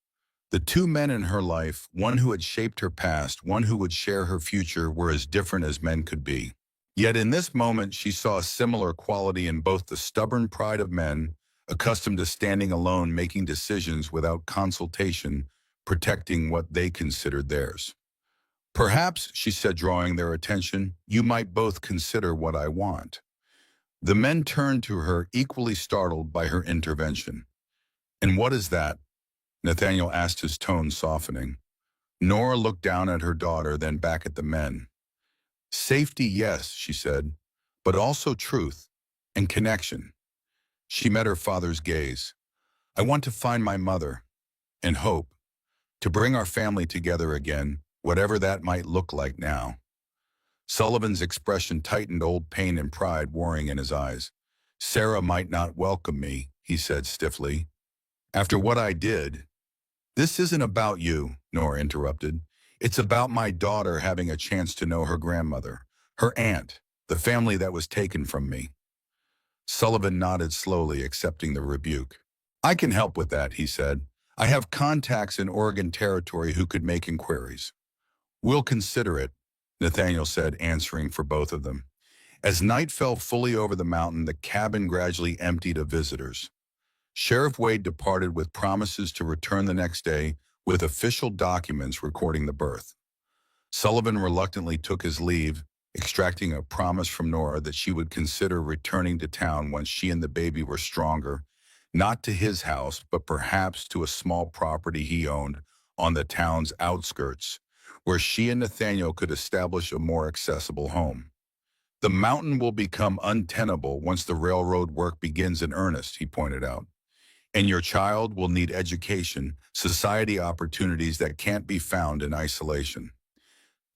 The two men in her life, one who had shaped her past, one who would share her future, were as different as men could be. Yet in this moment she saw a similar quality in both the stubborn pride of men, accustomed to standing alone, making decisions without consultation, protecting what they considered theirs. Perhaps, she said, drawing their attention, you might both consider what I want. The men turned to her, equally startled by her intervention. And what is that? Nathaniel asked, his tone softening. Nora looked down at her daughter, then back at the men. Safety, yes, she said, but also truth and connection. She met her father's gaze. I want to find my mother and hope, to bring our family together again, whatever that might look like now. Sullivan's expression tightened, old pain and pride warring in his eyes. Sarah might not welcome me, he said stiffly. After what I did. This isn't about you, Nora interrupted. It's about my daughter having a chance to know her grandmother, her aunt, the family that was taken from me. Sullivan nodded slowly, accepting the rebuke. I can help with that, he said. I have contacts in Oregon Territory who could make inquiries. We'll consider it, Nathaniel said, answering for both of them. As night fell fully over the mountain, the cabin gradually emptied of visitors. Sheriff Wade departed with promises to return the next day with official documents recording the birth. Sullivan reluctantly took his leave, extracting a promise from Nora that she would consider returning to town once she and the baby were stronger, not to his house, but perhaps to a small property he owned on the town's outskirts, where she and Nathaniel could establish a more accessible home. The mountain will become untenable once the railroad work begins in earnest, he pointed out. And your child will need education, society opportunities that can't be found in isolation.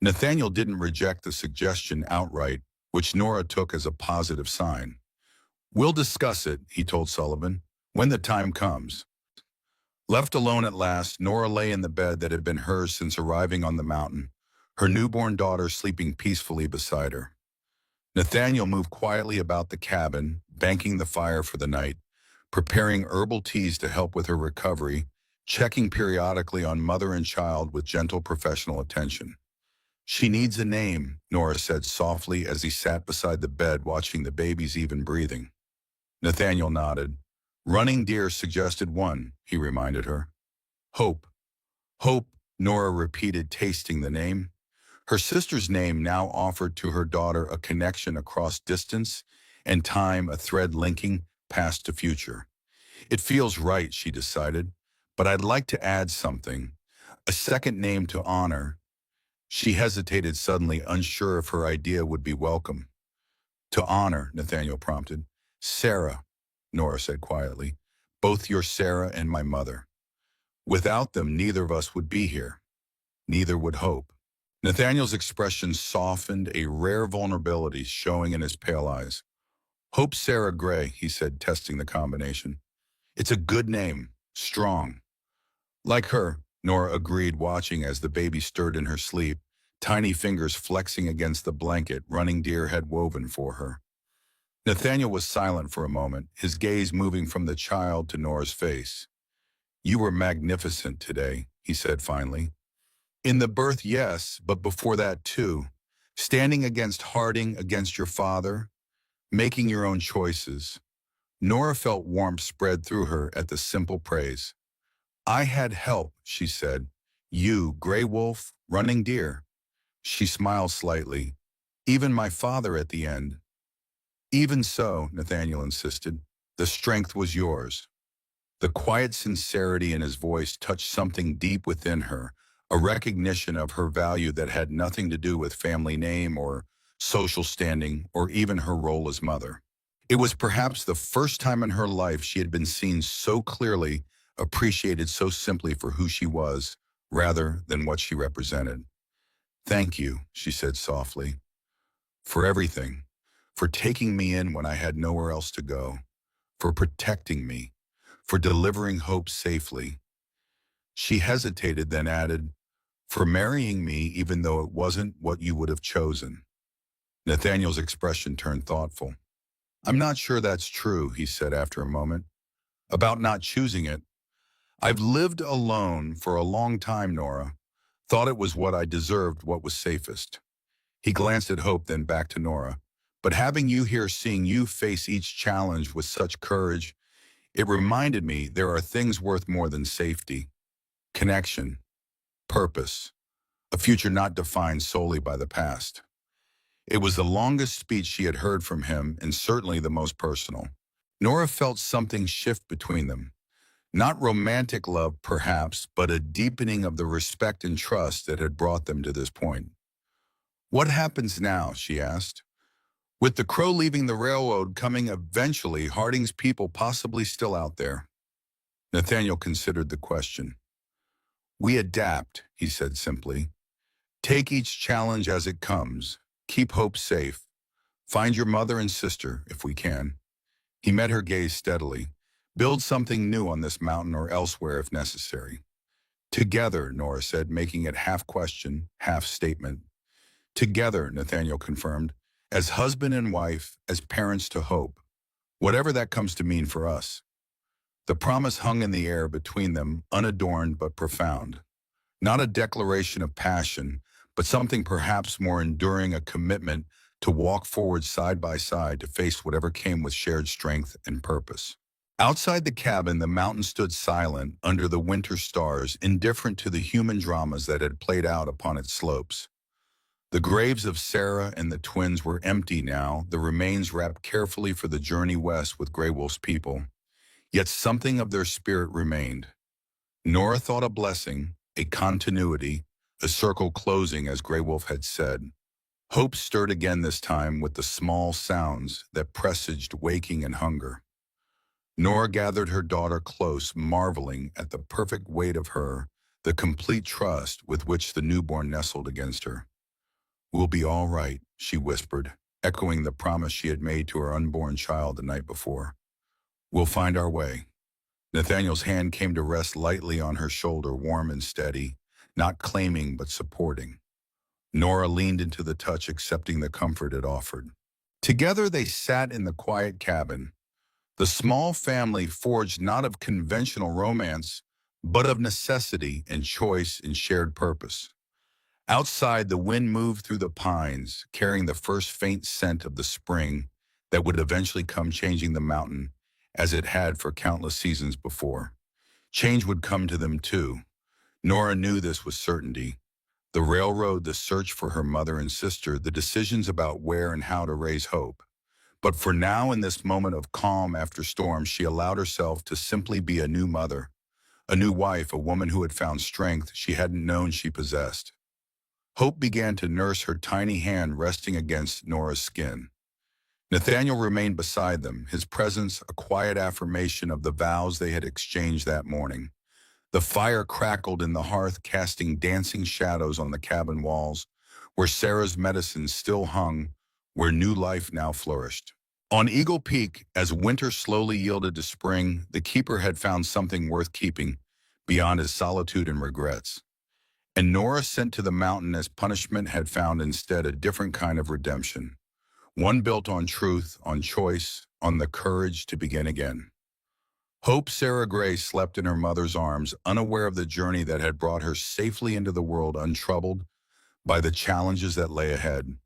Nathaniel didn't reject the suggestion outright, which Nora took as a positive sign. We'll discuss it, he told Sullivan, when the time comes. Left alone at last, Nora lay in the bed that had been hers since arriving on the mountain, her newborn daughter sleeping peacefully beside her. Nathaniel moved quietly about the cabin, banking the fire for the night, preparing herbal teas to help with her recovery, checking periodically on mother and child with gentle professional attention. She needs a name, Nora said softly as he sat beside the bed watching the baby's even breathing. Nathaniel nodded. Running Deer suggested one, he reminded her. Hope. Hope, Nora repeated, tasting the name. Her sister's name now offered to her daughter a connection across distance and time, a thread linking past to future. It feels right, she decided, but I'd like to add something. A second name to honor. She hesitated suddenly, unsure if her idea would be welcome. To honor, Nathaniel prompted. Sarah, Nora said quietly. Both your Sarah and my mother. Without them, neither of us would be here. Neither would Hope. Nathaniel's expression softened, a rare vulnerability showing in his pale eyes. Hope Sarah Gray, he said, testing the combination. It's a good name, strong. Like her, Nora agreed, watching as the baby stirred in her sleep, tiny fingers flexing against the blanket Running Deer had woven for her. Nathaniel was silent for a moment, his gaze moving from the child to Nora's face. You were magnificent today, he said finally. In the birth, yes, but before that too. Standing against Harding, against your father, making your own choices. Nora felt warmth spread through her at the simple praise. I had help, she said. You, Gray Wolf, Running Deer. She smiled slightly. Even my father at the end. Even so, Nathaniel insisted, the strength was yours. The quiet sincerity in his voice touched something deep within her, a recognition of her value that had nothing to do with family name or social standing or even her role as mother. It was perhaps the first time in her life she had been seen so clearly, appreciated so simply for who she was, rather than what she represented. "Thank you," she said softly, "for everything, for taking me in when I had nowhere else to go, for protecting me, for delivering hope safely." She hesitated, then added, "For marrying me even though it wasn't what you would have chosen." Nathaniel's expression turned thoughtful. "I'm not sure that's true," he said after a moment. "About not choosing it. I've lived alone for a long time, Nora. Thought it was what I deserved, what was safest." He glanced at Hope, then back to Nora. "But having you here, seeing you face each challenge with such courage, it reminded me there are things worth more than safety. Connection, purpose, a future not defined solely by the past." It was the longest speech she had heard from him, and certainly the most personal. Nora felt something shift between them. Not romantic love, perhaps, but a deepening of the respect and trust that had brought them to this point. "What happens now?" she asked. "With the Crow leaving the railroad coming eventually, Harding's people possibly still out there?" Nathaniel considered the question. "We adapt," he said simply. "Take each challenge as it comes. Keep hope safe. Find your mother and sister, if we can." He met her gaze steadily. "Build something new on this mountain or elsewhere if necessary." "Together," Nora said, making it half question, half statement. "Together," Nathaniel confirmed, "as husband and wife, as parents to Hope. Whatever that comes to mean for us." The promise hung in the air between them, unadorned but profound. Not a declaration of passion, but something perhaps more enduring, a commitment to walk forward side by side to face whatever came with shared strength and purpose. Outside the cabin, the mountain stood silent under the winter stars, indifferent to the human dramas that had played out upon its slopes. The graves of Sarah and the twins were empty now, the remains wrapped carefully for the journey west with Grey Wolf's people. Yet something of their spirit remained. Nora thought a blessing, a continuity, a circle closing, as Grey Wolf had said. Hope stirred again this time with the small sounds that presaged waking and hunger. Nora gathered her daughter close, marveling at the perfect weight of her, the complete trust with which the newborn nestled against her. "We'll be all right," she whispered, echoing the promise she had made to her unborn child the night before. "We'll find our way." Nathaniel's hand came to rest lightly on her shoulder, warm and steady, not claiming but supporting. Nora leaned into the touch, accepting the comfort it offered. Together they sat in the quiet cabin, the small family forged not of conventional romance, but of necessity and choice and shared purpose. Outside, the wind moved through the pines, carrying the first faint scent of the spring that would eventually come, changing the mountain as it had for countless seasons before. Change would come to them too. Nora knew this with certainty. The railroad, the search for her mother and sister, the decisions about where and how to raise Hope. But for now, in this moment of calm after storm, she allowed herself to simply be a new mother, a new wife, a woman who had found strength she hadn't known she possessed. Hope began to nurse, her tiny hand resting against Nora's skin. Nathaniel remained beside them, his presence a quiet affirmation of the vows they had exchanged that morning. The fire crackled in the hearth, casting dancing shadows on the cabin walls, where Sarah's medicine still hung, where new life now flourished. On Eagle Peak, as winter slowly yielded to spring, the keeper had found something worth keeping, beyond his solitude and regrets. And Nora, sent to the mountain as punishment, had found instead a different kind of redemption, one built on truth, on choice, on the courage to begin again. Hope Sarah Gray slept in her mother's arms, unaware of the journey that had brought her safely into the world, untroubled by the challenges that lay ahead.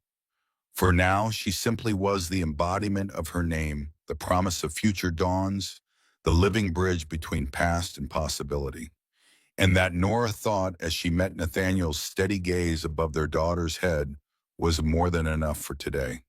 For now, she simply was the embodiment of her name, the promise of future dawns, the living bridge between past and possibility. And that, Nora thought as she met Nathaniel's steady gaze above their daughter's head, was more than enough for today.